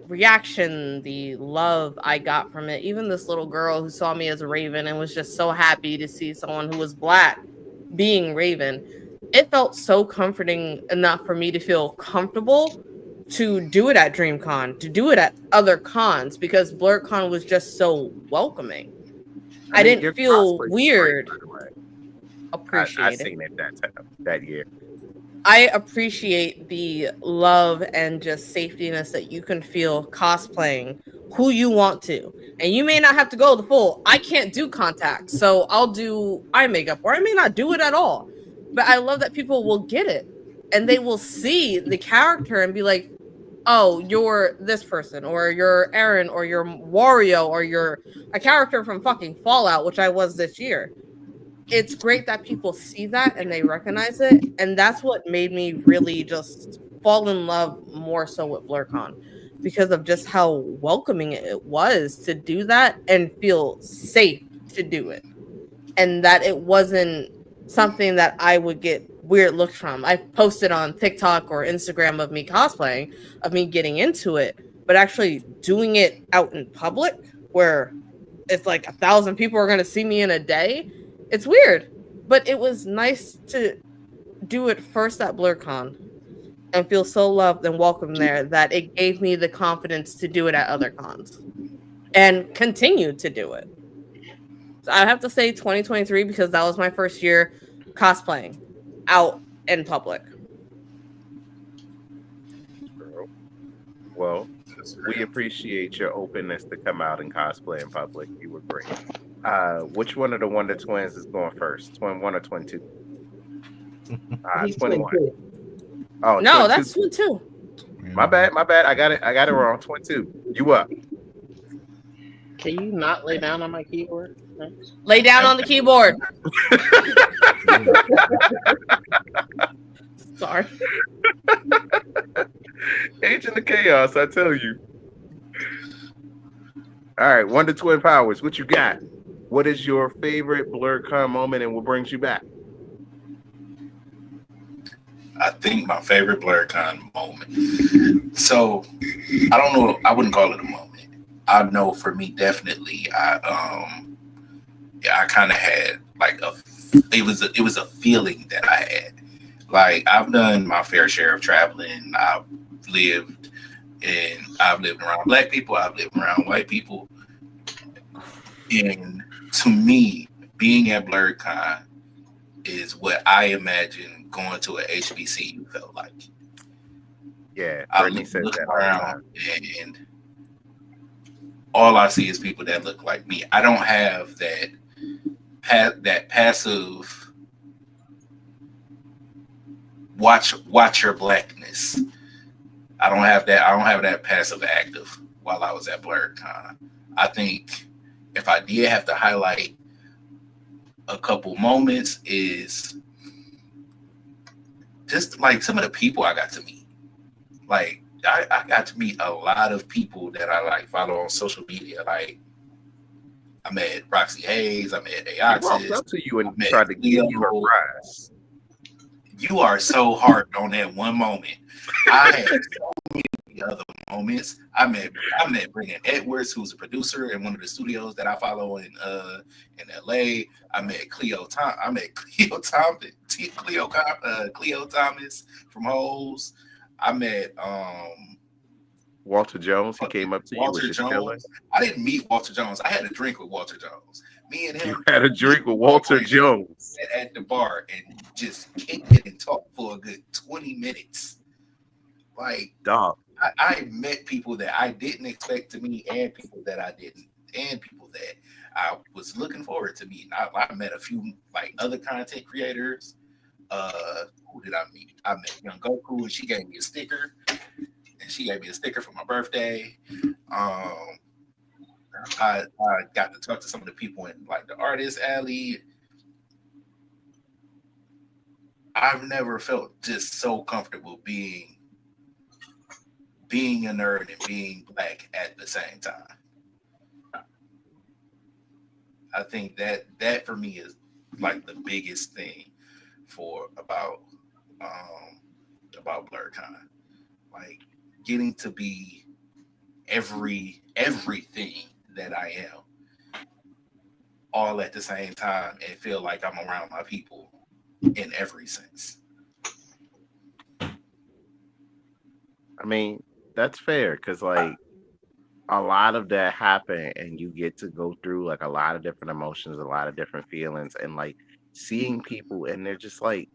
reaction, the love I got from it, even this little girl who saw me as a Raven and was just so happy to see someone who was black being Raven, it felt so comforting enough for me to feel comfortable to do it at DreamCon, to do it at other cons, because Blerdcon was just so welcoming. I didn't feel weird. Appreciate I it. seen it that year. I appreciate the love and just safetiness that you can feel cosplaying who you want to. And you may not have to go the full, I can't do contact, so I'll do eye makeup, or I may not do it at all. But I love that people will get it and they will see the character and be like, oh, you're this person, or you're Aaron, or you're Wario, or you're a character from fucking Fallout, which I was this year. It's great that people see that and they recognize it, and that's what made me really just fall in love more so with Blerdcon, because of just how welcoming it was to do that and feel safe to do it, and that it wasn't something that I would get weird looks from. I posted on TikTok or Instagram of me cosplaying, of me getting into it, but actually doing it out in public where it's like 1,000 people are going to see me in a day, it's weird. But it was nice to do it first at Blerdcon and feel so loved and welcome there that it gave me the confidence to do it at other cons and continue to do it. So I have to say 2023, because that was my first year cosplaying out in public. Well, we appreciate your openness to come out and cosplay in public. You were great. Which one of the Wonder Twins is going first? Twin 1 or Twin 2? 21. Oh no, Twin that's 2. Twin 2. My bad. I got it wrong. Twin 2. You up? Can you not lay down on my keyboard? Lay down on the keyboard. Sorry. Agent of Chaos, I tell you. All right, Wonder Twin Powers, what you got? What is your favorite Blerdcon moment and what brings you back? I think my favorite Blerdcon moment. So I don't know. I wouldn't call it a moment. I know for me, definitely. I kind of had like it was a feeling that I had. Like, I've done my fair share of traveling. I've lived around Black people. I've lived around white people. And to me, being at Blerdcon is what I imagine going to a HBCU felt like. Yeah, I Brittany says look that around and all I see is people that look like me. I don't have that passive watch your blackness. I don't have that passive active while I was at Blerdcon. I think if I did have to highlight a couple moments is just like some of the people I got to meet. Like I got to meet a lot of people that I like follow on social media. Like I met Roxy Hayes, I met He walked Aoxys, up to you and I met tried to give you a Leo. prize. You are so hard on that one moment. I had so many other moments. I met Brandon Edwards, who's a producer in one of the studios that I follow in LA. I met Cleo Thomas from Hoes. I met Walter Jones. He came up to you. Was Walter just chilling. Jones. I didn't meet Walter Jones. I had a drink with Walter Jones. Me and him. You had a drink with Walter Jones at the bar and just kicked it and talked for a good 20 minutes. Like, dog. I met people that I didn't expect to meet, and people that I didn't, and people that I was looking forward to meeting. I met a few like other content creators. Who did I meet? I met Young Goku, and she gave me a sticker. And she gave me a sticker for my birthday. I got to talk to some of the people in like the artist alley. I've never felt just so comfortable being a nerd and being black at the same time. I think that for me is like the biggest thing about Blerdcon. Like getting to be everything that I am all at the same time and feel like I'm around my people in every sense. I mean, that's fair because like a lot of that happened and you get to go through like a lot of different emotions, a lot of different feelings, and like seeing people and they're just like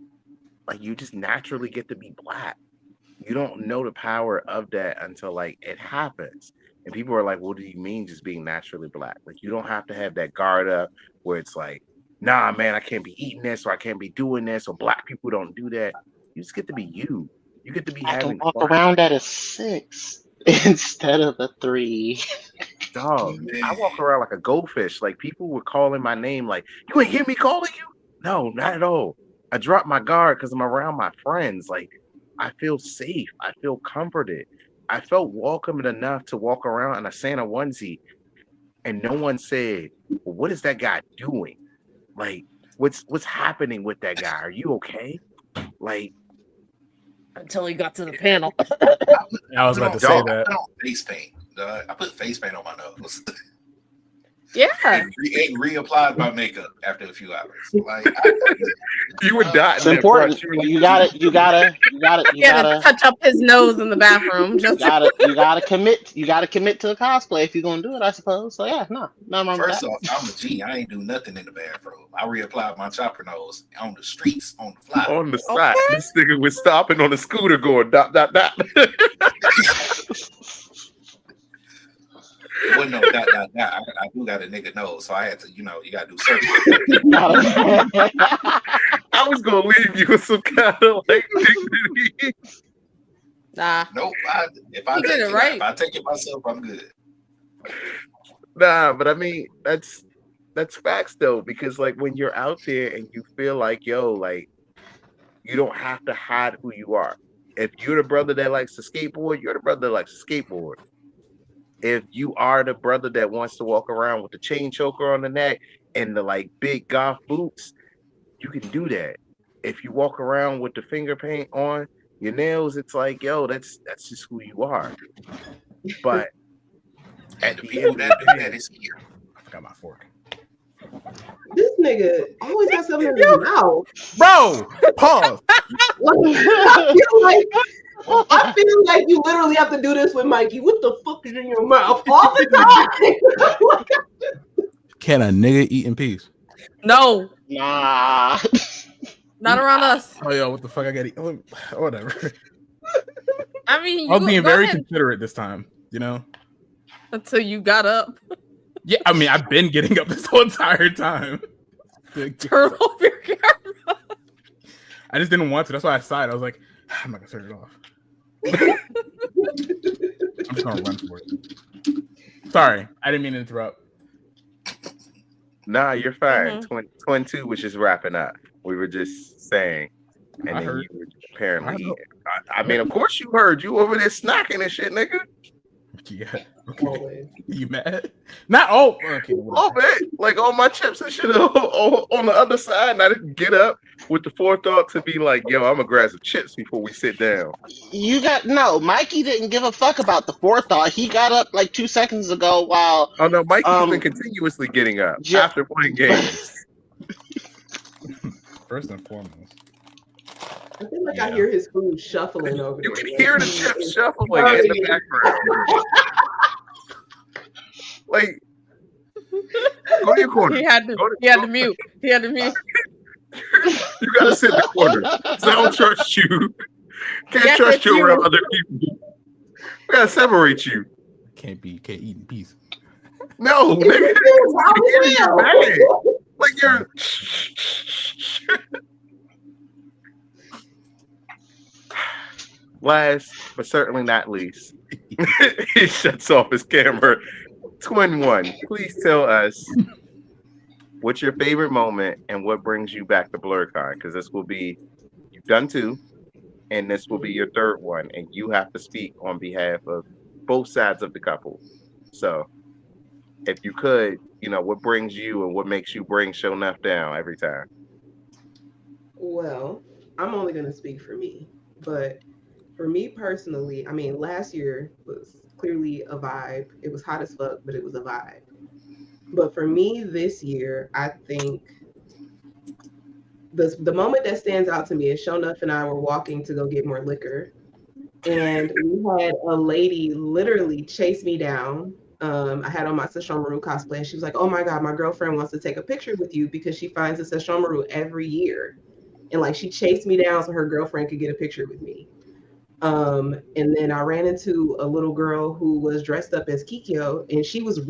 you just naturally get to be black. You don't know the power of that until like it happens. And people are like, what do you mean just being naturally black? Like you don't have to have that guard up where it's like, nah, man, I can't be eating this or I can't be doing this or black people don't do that. You just get to be you. You get to be I can having walk fun. around at a 6 instead of a 3. Dog, I walk around like a goldfish. Like people were calling my name like, you ain't hear me calling you? No, not at all. I dropped my guard because I'm around my friends. Like I feel safe. I feel comforted. I felt welcomed enough to walk around in a Santa onesie and no one said, well, what is that guy doing? Like, what's happening with that guy? Are you okay? Like, until he got to the panel. I was about to say that. I don't face paint. I put face paint on my nose. Yeah. And reapplied my makeup after a few hours. Like you would die. It's important. You gotta touch up his nose in the bathroom. Just you gotta commit to a cosplay if you're gonna do it, I suppose. So yeah, no wrong with First that. off, I'm a G. I ain't do nothing in the bathroom. I reapplied my chopper nose on the streets, on the fly. On the side. Okay. This nigga was stopping on the scooter going dot dot dot. Well, no, I do got a nigga nose, so I had to, you gotta do surgery. I was gonna leave you with some kind of like dignity. Nah. Nope. If I take it myself, I'm good. Nah, but I mean that's facts though, because like when you're out there and you feel like like you don't have to hide who you are. If you're the brother that likes to skateboard, you're the brother that likes to skateboard. If you are the brother that wants to walk around with the chain choker on the neck and the like big golf boots, you can do that. If you walk around with the finger paint on your nails, it's like, that's just who you are. But at the end of that is here. I forgot my fork. This nigga always got something in his mouth. Bro, pause. I feel like you literally have to do this with Mikey. What the fuck is in your mouth all the time? Can a nigga eat in peace? No. Nah. Not around us. Oh, yo, what the fuck I gotta eat? Whatever. I mean, I was being very considerate this time, Until you got up. Yeah, I mean, I've been getting up this whole entire time. Turn off your camera. I just didn't want to. That's why I sighed. I was like, I'm not gonna turn it off. I'm just gonna run for it. Sorry, I didn't mean to interrupt. Nah, you're fine. Mhm. Twin 2 was just wrapping up. We were just saying, and I then heard. you were apparently I know. eating. I mean, of course you heard. You over there snacking and shit, nigga. Yeah. Okay. Always. You mad? Not all. Okay. Oh man, like all my chips and shit on the other side, and I didn't get up with the forethought to be like, yo, I'm gonna grab some chips before we sit down. You got no. Mikey didn't give a fuck about the forethought. He got up like 2 seconds ago while Oh no, Mikey's been um continuously getting up Je- after playing games. First and foremost. I feel like I hear his food shuffling over You there. can Like, hear the he chips is shuffling in the hurrying. background. Like, go to your corner. He had to. Go to- He had go- to mute. He had to mute. You gotta sit in the corner. 'Cause I don't trust you. Can't Yes, trust it's you around you. other people. We gotta separate you. Can't eat in peace. No, It's nigga. you, how You're will? mad. Like you're. Last but certainly not least, he shuts off his camera. Twin 1, please tell us what's your favorite moment and what brings you back to Blerdcon? Because this will be, you've done 2, and this will be your 3rd one, and you have to speak on behalf of both sides of the couple. So, if you could, what brings you and what makes you bring Show Enough down every time? Well, I'm only going to speak for me, but for me personally, I mean, last year was clearly a vibe. It was hot as fuck, but it was a vibe. But for me this year, I think the moment that stands out to me is Shonuff and I were walking to go get more liquor. And we had a lady literally chase me down. I had on my Sesshomaru cosplay, and she was like, "Oh my god, my girlfriend wants to take a picture with you because she finds a Sesshomaru every year." And like she chased me down so her girlfriend could get a picture with me. And then I ran into a little girl who was dressed up as Kikyo, and she was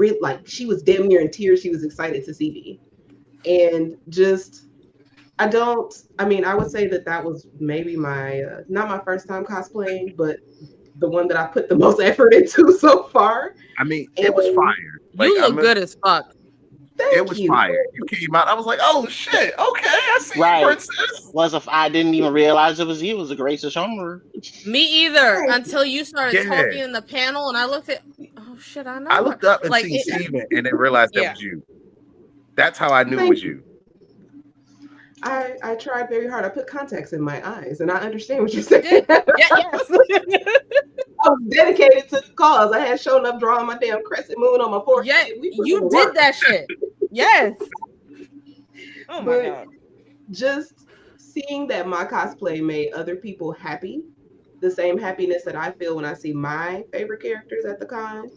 she was damn near in tears. She was excited to see me, and just I mean, I would say that was maybe my not my first time cosplaying, but the one that I put the most effort into so far. I mean, it was fire. You look good as fuck. It was fire. You came out. I was like, "Oh shit! Okay, I see you, right. princess." I didn't even realize it was you. It was a great Sesshomaru. Me either. Until you started Yeah. talking in the panel, and I looked at. Oh shit! I know. I looked up and like seen Steven and then realized that was you. That's how I knew it was you. I tried very hard. I put contacts in my eyes, and I understand what you're saying. Yes. I was dedicated to the cause. I had shown up drawing my damn crescent moon on my forehead. Yeah, you did that shit. Yes. Oh my god. Just seeing that my cosplay made other people happy, the same happiness that I feel when I see my favorite characters at the con.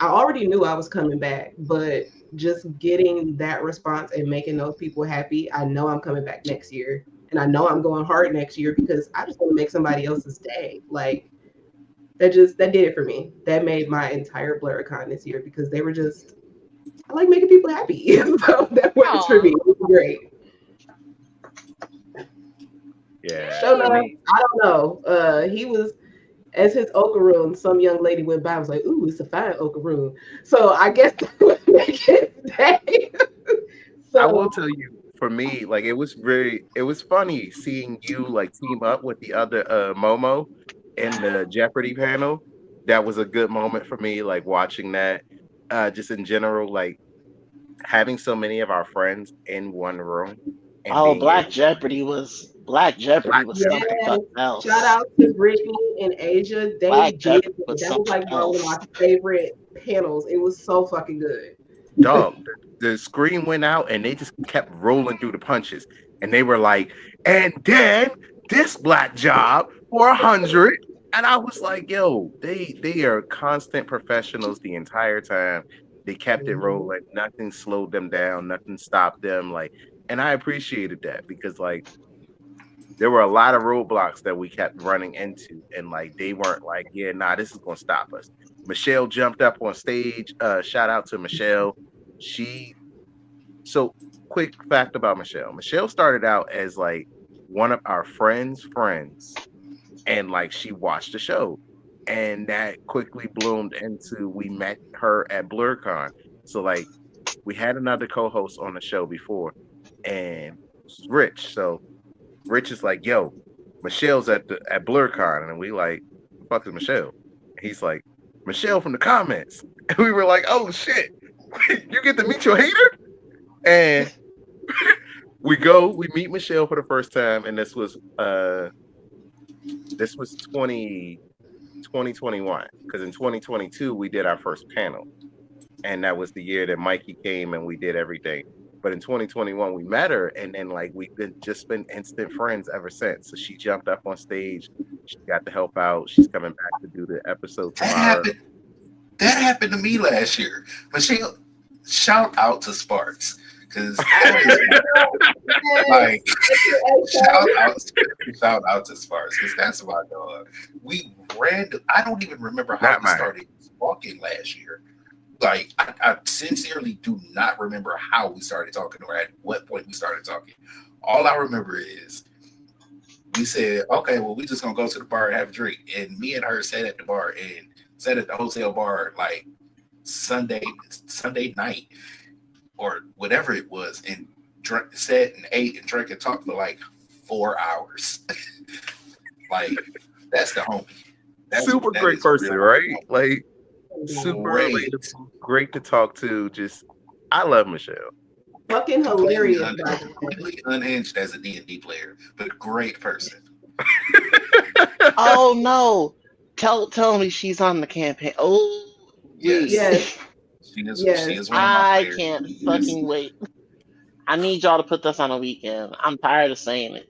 I already knew I was coming back, but just getting that response and making those people happy, I know I'm coming back next year. And I know I'm going hard next year because I just want to make somebody else's day. Like that did it for me. That made my entire Blerdcon this year because they were just, I like making people happy. So that works for me. It was great. Yeah. I don't know. He was, as his Okaroon, some young lady went by and was like, "Ooh, it's a fine Okaroon." So I guess that would make his day. So I will tell you, for me, like it was funny seeing you like team up with the other Momo in the Jeopardy panel. That was a good moment for me, like watching that. Just in general, like having so many of our friends in one room. Oh, Black Jeopardy was something else. Shout out to Brittany and Asia. That was like one of my favorite panels. It was so fucking good. Dog, the screen went out and they just kept rolling through the punches. And they were like, and then this black job for 100. And I was like, yo, they are constant professionals the entire time. They kept it rolling. Nothing slowed them down. Nothing stopped them. Like, and I appreciated that because like there were a lot of roadblocks that we kept running into, and like they weren't like, yeah, nah, this is gonna stop us. Michelle jumped up on stage. Shout out to Michelle. So quick fact about Michelle. Michelle started out as like one of our friends, and like she watched the show, and that quickly bloomed into we met her at Blerdcon. So like we had another co-host on the show before, and this is Rich. So Rich is like, "Yo, Michelle's at Blerdcon," and we like, "The fuck is Michelle?" He's like, "Michelle from the comments," and we were like, "Oh shit, you get to meet your hater?" And we meet Michelle for the first time, and this was 2021, because in 2022 we did our first panel, and that was the year that Mikey came and we did everything. But in 2021 we met her, and then like we've been instant friends ever since. So she jumped up on stage, she got to help out. She's coming back to do the episode tomorrow. That happened to me last year. Michelle, shout out to Sparks. Because like shout out to Sparks, because that's my dog. I don't even remember how we started talking last year. Like I sincerely do not remember how we started talking or at what point we started talking. All I remember is we said, okay, well, we just gonna go to the bar and have a drink. And me and her sat at the bar and sat at the hotel bar like Sunday night or whatever it was, and sat and ate and drank and talked for like 4 hours. Like, that's the homie. Super great person, right? Like, super relatable, great to talk to. Just, I love Michelle. Fucking hilarious. Completely unhinged as a D&D player, but great person. Oh no! Tell me she's on the campaign. Oh yes. She is one of my I players. can't fucking wait. I need y'all to put this on a weekend. I'm tired of saying it.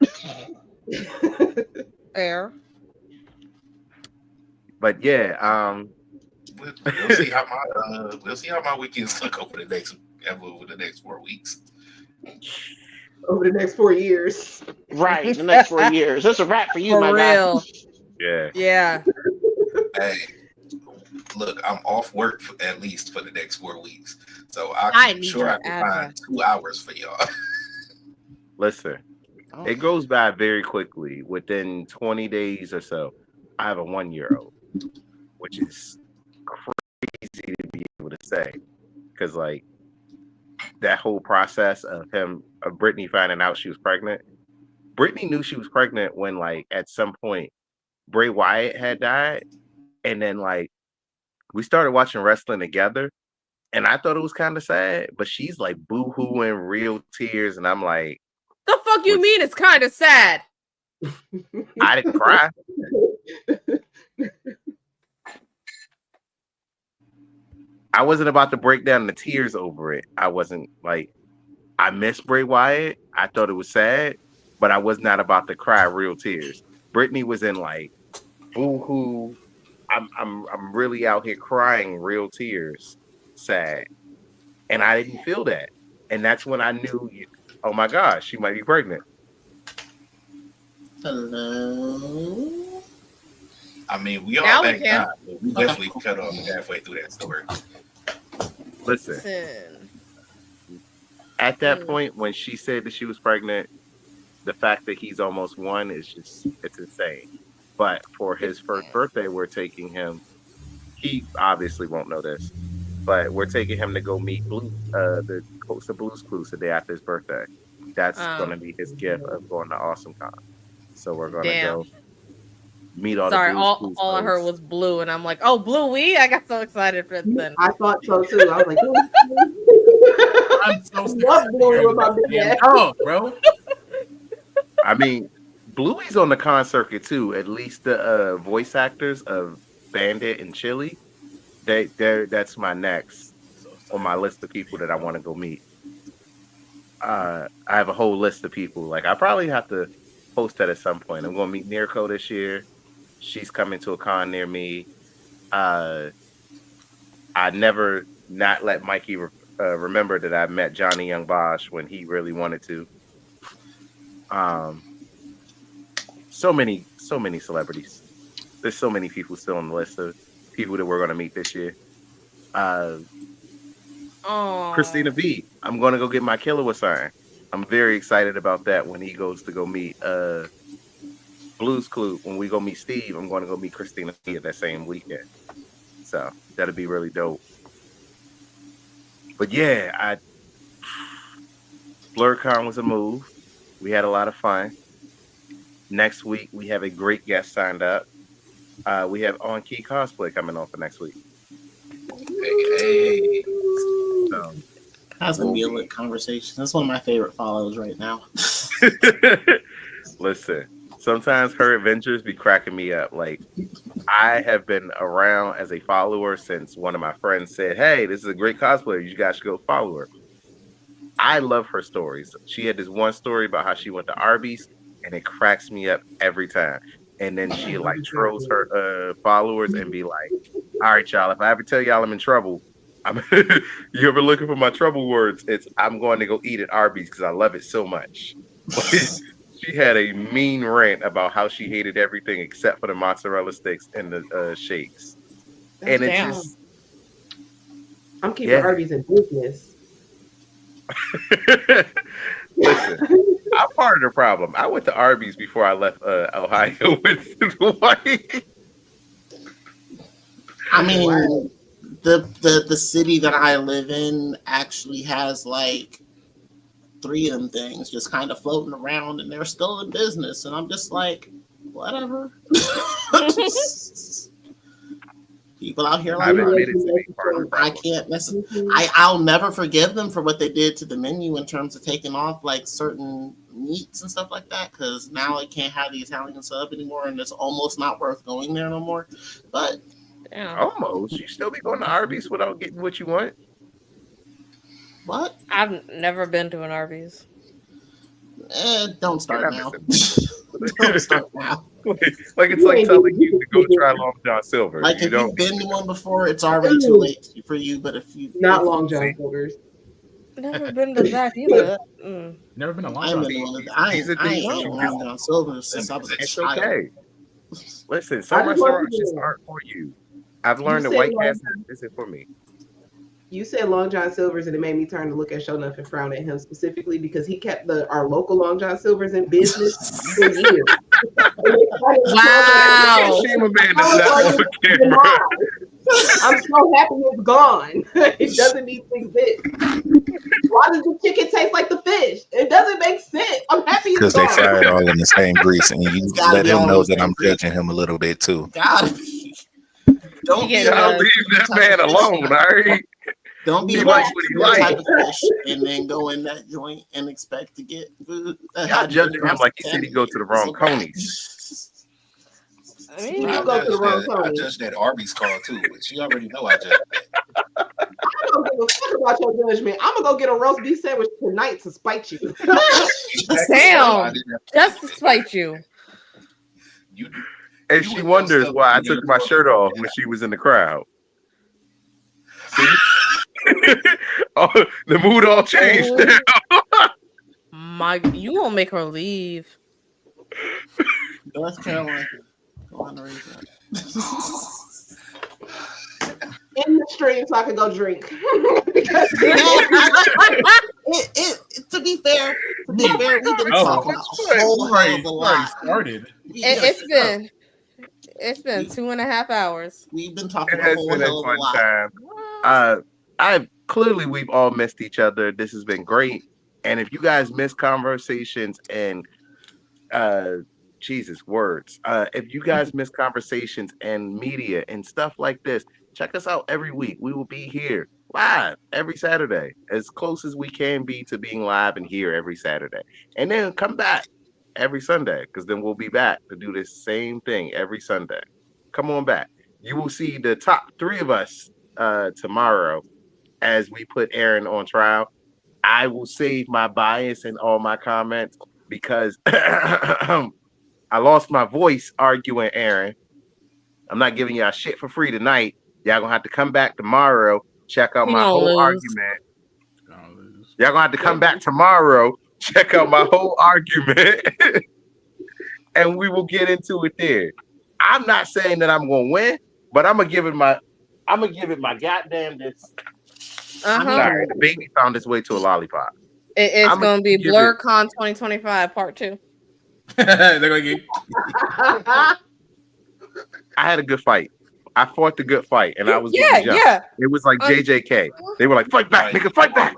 Fair. But yeah, we'll see how my weekends look over the next 4 weeks. Over the next 4 years. Right, the next 4 years. That's a wrap for you, my real. guy. Yeah. Yeah. Hey, look, I'm off work at least for the next 4 weeks, so I'm sure I can find 2 hours for y'all. Listen, it goes by very quickly. Within 20 days or so, I have a 1-year-old, which is crazy to be able to say, because like that whole process of Brittany finding out she was pregnant. Brittany knew she was pregnant when like at some point Bray Wyatt had died, and then like we started watching wrestling together, and I thought it was kind of sad, but she's like boo-hooing, real tears, and I'm like, the fuck you mean it's kind of sad? I didn't cry. I wasn't about to break down the tears over it. I wasn't like, I miss Bray Wyatt. I thought it was sad, but I was not about to cry real tears. Brittany was in like boo-hoo. I'm really out here crying real tears, sad, and I didn't feel that, and that's when I knew, oh my gosh, she might be pregnant. Hello. I mean, we all thank God, but we definitely cut off halfway through that story. Listen, at that point when she said that she was pregnant, the fact that he's almost 1 is just, it's insane. But for his first birthday, we're taking him. He obviously won't know this, but we're taking him to go meet the host of Blue's Clues the day after his birthday. That's going to be his gift of going to Awesome Con. So we're going to go meet all the Blue's Clues. All I heard was Blue, and I'm like, oh, Bluey! I got so excited for it then. I thought so too. I was like, I'm so love Bluey with my big ass. Oh, bro. I mean, Bluey's on the con circuit too. At least the voice actors of Bandit and Chili, that's my next on my list of people that I want to go meet. I have a whole list of people. Like, I probably have to post that at some point. I'm going to meet Nirko this year. She's coming to a con near me. I never not let Mikey remember that I met Johnny Young Bosch when he really wanted to. So many celebrities. There's so many people still on the list of people that we're going to meet this year. Christina B. I'm going to go get my Killer sign. I'm very excited about that when he goes to go meet Blue's Clue. When we go meet Steve, I'm going to go meet Christina B. that same weekend. So that'll be really dope. But yeah, Blerdcon was a move. We had a lot of fun. Next week we have a great guest signed up. We have On Key Cosplay coming on for next week. Hey. So That's gonna be a lit conversation. That's one of my favorite follows right now. listen, sometimes her adventures be cracking me up. Like I have been around as a follower since one of my friends said, "Hey, this is a great cosplayer. You guys should go follow her." I love her stories. She had this one story about how she went to Arby's, and it cracks me up every time. And then she like trolls her followers and be like, "All right, y'all. If I ever tell y'all I'm in trouble, I'm you ever looking for my trouble words? It's I'm going to go eat at Arby's because I love it so much." She had a mean rant about how she hated everything except for the mozzarella sticks and the shakes. And it's just I'm keeping Arby's in business. Listen, I'm part of the problem. I went to Arby's before I left Ohio with Hawaii. I mean, the city that I live in actually has like 3 of them things just kind of floating around, and they're still in business. And I'm just like, whatever. People out here like I can't mess. I'll never forgive them for what they did to the menu in terms of taking off like certain meats and stuff like that, because now it can't have the Italian sub anymore, and it's almost not worth going there no more. But almost, you still be going to Arby's without getting what you want. What? I've never been to an Arby's. Don't start now. Don't start now. Like it's like telling you to go try Long John Silver. Like if you've been to one before, it's already too late for you. But if you not Long John Silver's, never been to that either. Never been to Long John. I ain't Long John Silver's since I was a child. Okay. Listen, some restaurants just aren't for you. I've learned that White Castle isn't for me. You said Long John Silver's, and it made me turn to look at Shonuff and frown at him specifically because he kept our local Long John Silver's in business for years. Wow. Shame a man does not want a camera. I'm so happy it's gone. It doesn't need to exist. Why does the chicken taste like the fish? It doesn't make sense. I'm happy it's Because gone. they fry it all in the same grease, and you let him know that I'm judging him a little bit too. Gotta be. Don't leave that man alone, all right? Don't be like what he likes and then go in that joint and expect to get food. Y'all judging him like he said he go to the wrong Coney's. I mean, you go to the wrong Coney. I judged that Arby's call too, but you already know I judged that. I don't give a fuck about your judgment. I'm gonna go get a roast beef sandwich tonight to spite you. Damn, just to spite you. And she wonders why I took my shirt off when she was in the crowd. See? Oh, the mood all changed now. You won't make her leave. North Carolina. In the stream so I can go drink. To be fair, we've been talking a whole hell of a lot. It's been 2.5 hours. We've been talking a whole hell of a lot. Time. We've all missed each other. This has been great. And if you guys miss conversations and Jesus words, if you guys miss conversations and media and stuff like this, check us out every week. We will be here live every Saturday, as close as we can be to being live and here every Saturday. And then come back every Sunday, because then we'll be back to do this same thing every Sunday. Come on back. You will see the top 3 of us tomorrow as we put Aaron on trial. I will save my bias in all my comments because I lost my voice arguing Aaron. I'm not giving y'all shit for free tonight. Y'all gonna have to come back tomorrow, check out my whole argument. Y'all gonna have to come back tomorrow, check out my whole argument, and we will get into it there. I'm not saying that I'm gonna win, but I'm gonna give it my goddamn this. I'm sorry, the baby found its way to a lollipop. It's gonna be Blerdcon 2025 Part 2. They're gonna get. I had a good fight. I fought the good fight, and I was Yeah, getting jumped. yeah. It was like JJK. They were like, "Fight back, nigga, fight back."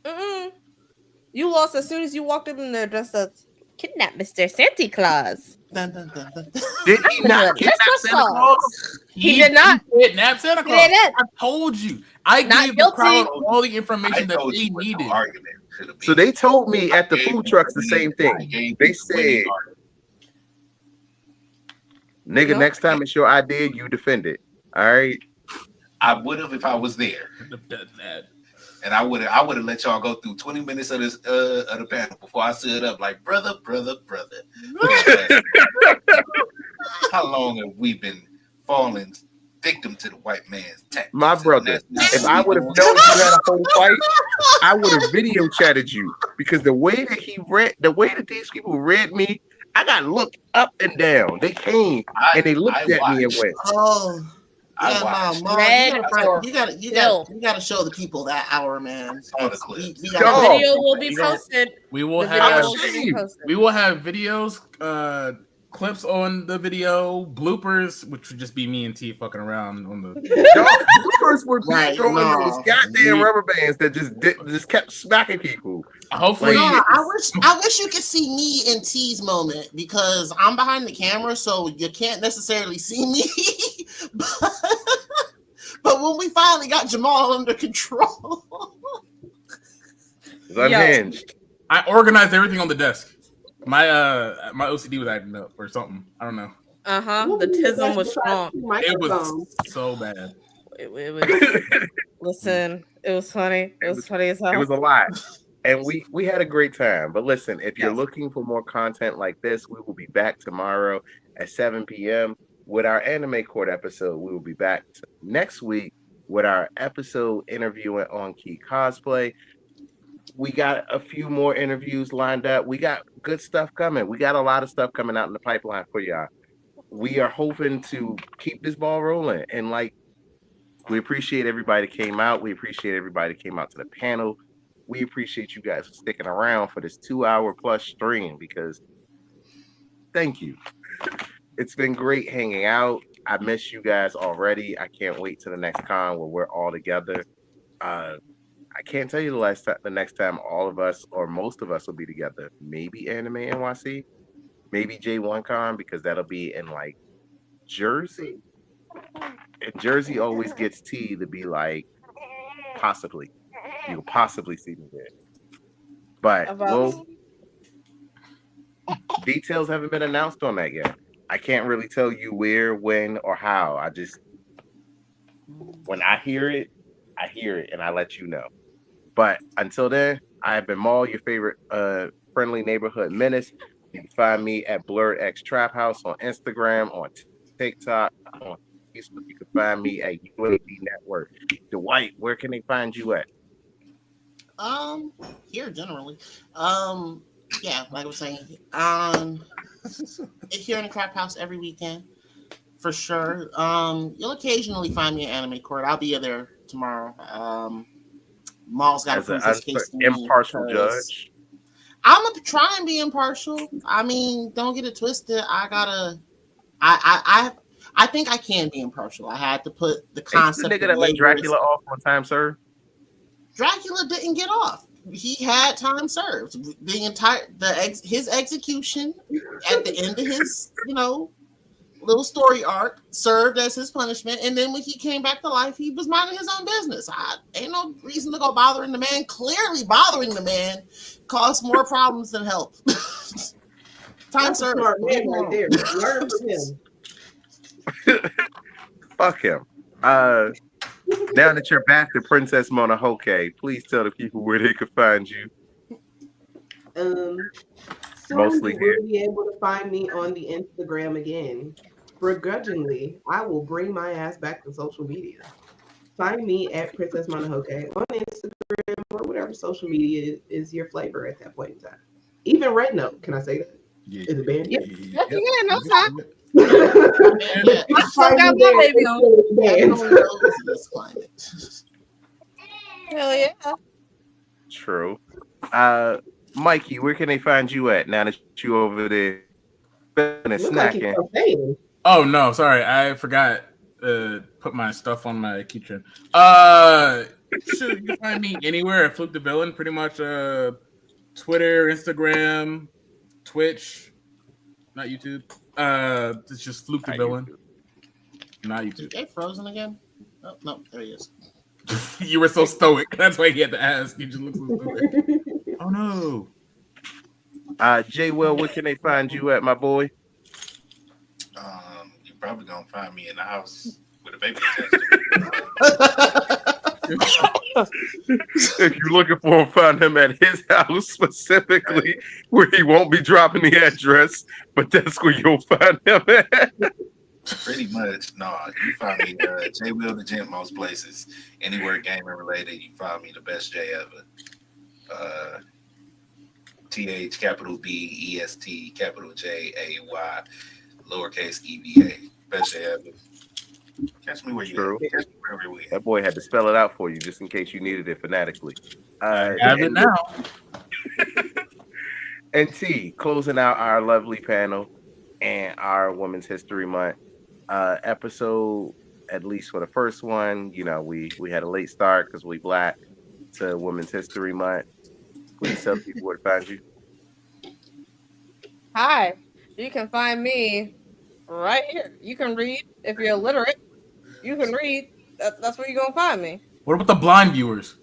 Mm-mm. You lost as soon as you walked up in there dressed as kidnap Mr. Santa Claus. Did he not kidnap Santa Claus? He did not. Kidnap Santa Claus. He did. I told you. I Not gave guilty. the crowd all the information that they needed. So they told me at the food trucks the same thing. They said, "Nigga, No. next time it's your idea, you defend it." All right. I would have if I was there. And I would have let y'all go through 20 minutes of this of the panel before I stood up like brother. How long have we been falling victim to the white man's tactics? My brother, if I would have known you had a whole fight, I would have video chatted you because the way that these people read me, I got looked up and down. They came and they looked at me and went, "Oh, yeah, Mom, you gotta show the people that hour, man." The video will be posted. We will The have video will be posted. we will have videos, clips on the video, bloopers, which would just be me and T fucking around on the. Bloopers were throwing those goddamn rubber bands that just kept smacking people. Hopefully, I wish you could see me in T's moment because I'm behind the camera, so you can't necessarily see me. But when we finally got Jamal under control, it's unhinged. I organized everything on the desk. My OCD was acting up or something. I don't know. The tism was strong. It was so bad. It was. Listen, it was funny. It was funny as hell. It was a lot. And we had a great time. But listen, if you're looking for more content like this, we will be back tomorrow at 7 p.m. with our Anime Court episode. We will be back next week with our episode interviewing On Key Cosplay. We got a few more interviews lined up. We got good stuff coming. We got a lot of stuff coming out in the pipeline for y'all. We are hoping to keep this ball rolling. And we appreciate everybody that came out. We appreciate everybody that came out to the panel. We appreciate you guys for sticking around for this 2-hour plus stream because thank you. It's been great hanging out. I miss you guys already. I can't wait to the next con where we're all together. I can't tell you the next time all of us or most of us will be together. Maybe Anime NYC, maybe J1Con because that'll be in like Jersey. And Jersey always gets T to be like possibly. You'll possibly see me there. But details haven't been announced on that yet. I can't really tell you where, when, or how. When I hear it, and I let you know. But until then, I have been Maul, your favorite friendly neighborhood menace. You can find me at BlerdxTrapHouse on Instagram, on TikTok, on Facebook. You can find me at UAB Network. Dwight, where can they find you at? Here generally. Yeah, like I was saying, here in the Crap House every weekend, for sure. You'll occasionally find me at Anime Court. I'll be there tomorrow. Maul's got to prove his case to me. Impartial judge. I'm gonna try and be impartial. I mean, don't get it twisted. I think I can be impartial. I had to put the concept. Nigga that let Dracula off on time, sir. Dracula didn't get off. He had time served. His execution at the end of his, little story arc served as his punishment. And then when he came back to life, he was minding his own business. Ain't no reason to go bothering the man. Clearly bothering the man caused more problems than help. Time served. Smart man right there. Learn from him. Fuck him. Now that you're back to Princess Mononoke, please tell the people where they can find you. Mostly you will be able to find me on the Instagram again. Begrudgingly, I will bring my ass back to social media. Find me at Princess Mononoke on Instagram or whatever social media is your flavor at that point in time. Even Red Note, can I say that? Yeah. Is it banned? Yeah, no time. Hell yeah. True. Mikey, where can they find you at now that you over there and snacking? Oh no, sorry, I forgot put my stuff on my keychain. Shoot, you can find me anywhere at Fluke the Villain, pretty much. Twitter, Instagram, Twitch, not YouTube. It's just Fluke the Villain, not YouTube. Is Jay frozen again? Oh no, there he is. You were so stoic. That's why he had to ask. You just look so stoic. Oh no. Jay Will, where can they find you at, my boy? You're probably gonna find me in the house with a baby If you're looking for him, find him at his house specifically, where he won't be dropping the address, but that's where you'll find him at. Pretty much. No, you find me Jay Will the Gent most places. Anywhere gaming related, you find me the best J ever. TH capital B EST capital JAY lowercase EVA. Best J ever. Catch me where you at. Catch me wherever we at. That boy had to spell it out for you just in case you needed it fanatically. I have it now. And T, closing out our lovely panel and our Women's History Month episode, at least for the first one. You know, we had a late start because we Black to Women's History Month. Please tell people where to find you. Hi, you can find me right here. You can read if you're illiterate. You can read. That's where you're gonna find me. What about the blind viewers?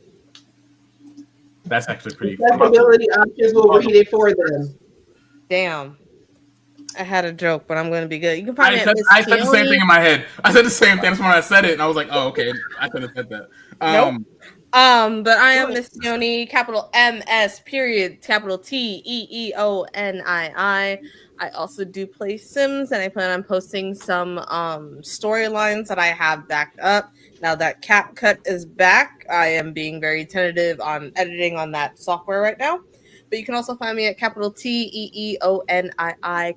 That's actually pretty. Accessibility options will read it for them. Damn. I had a joke, but I'm going to be good. You can find I said the same thing in my head. I said the same thing. That's when I said it, and I was like, "Oh, okay." I could have said that. Nope. But I am Miss Yoni, capital MS, period, capital TEEONII. I also do play Sims, and I plan on posting some storylines that I have backed up. Now that CapCut is back, I am being very tentative on editing on that software right now. But you can also find me at capital TEEONII,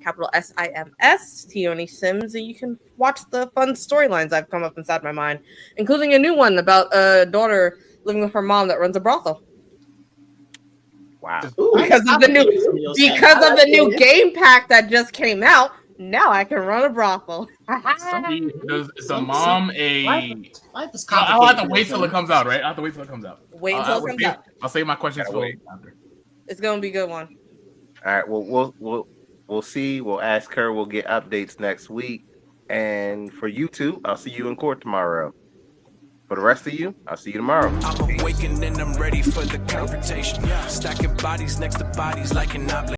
capital SIMS, Tioni Sims, and you can watch the fun storylines I've come up inside my mind, including a new one about a daughter living with her mom that runs a brothel. Wow! Because of the new game pack that just came out, now I can run a brothel. Is the mom a? Life I'll have to wait till it comes out, right? I'll have to wait till it comes out. Wait until it comes out. I'll save my questions for after. It's gonna be a good one. All right. Well, we'll see. We'll ask her. We'll get updates next week. And for you two, I'll see you in court tomorrow. For the rest of you, I'll see you tomorrow. I'm awakened and I'm ready for the confrontation. Stacking bodies next to bodies like an obligation.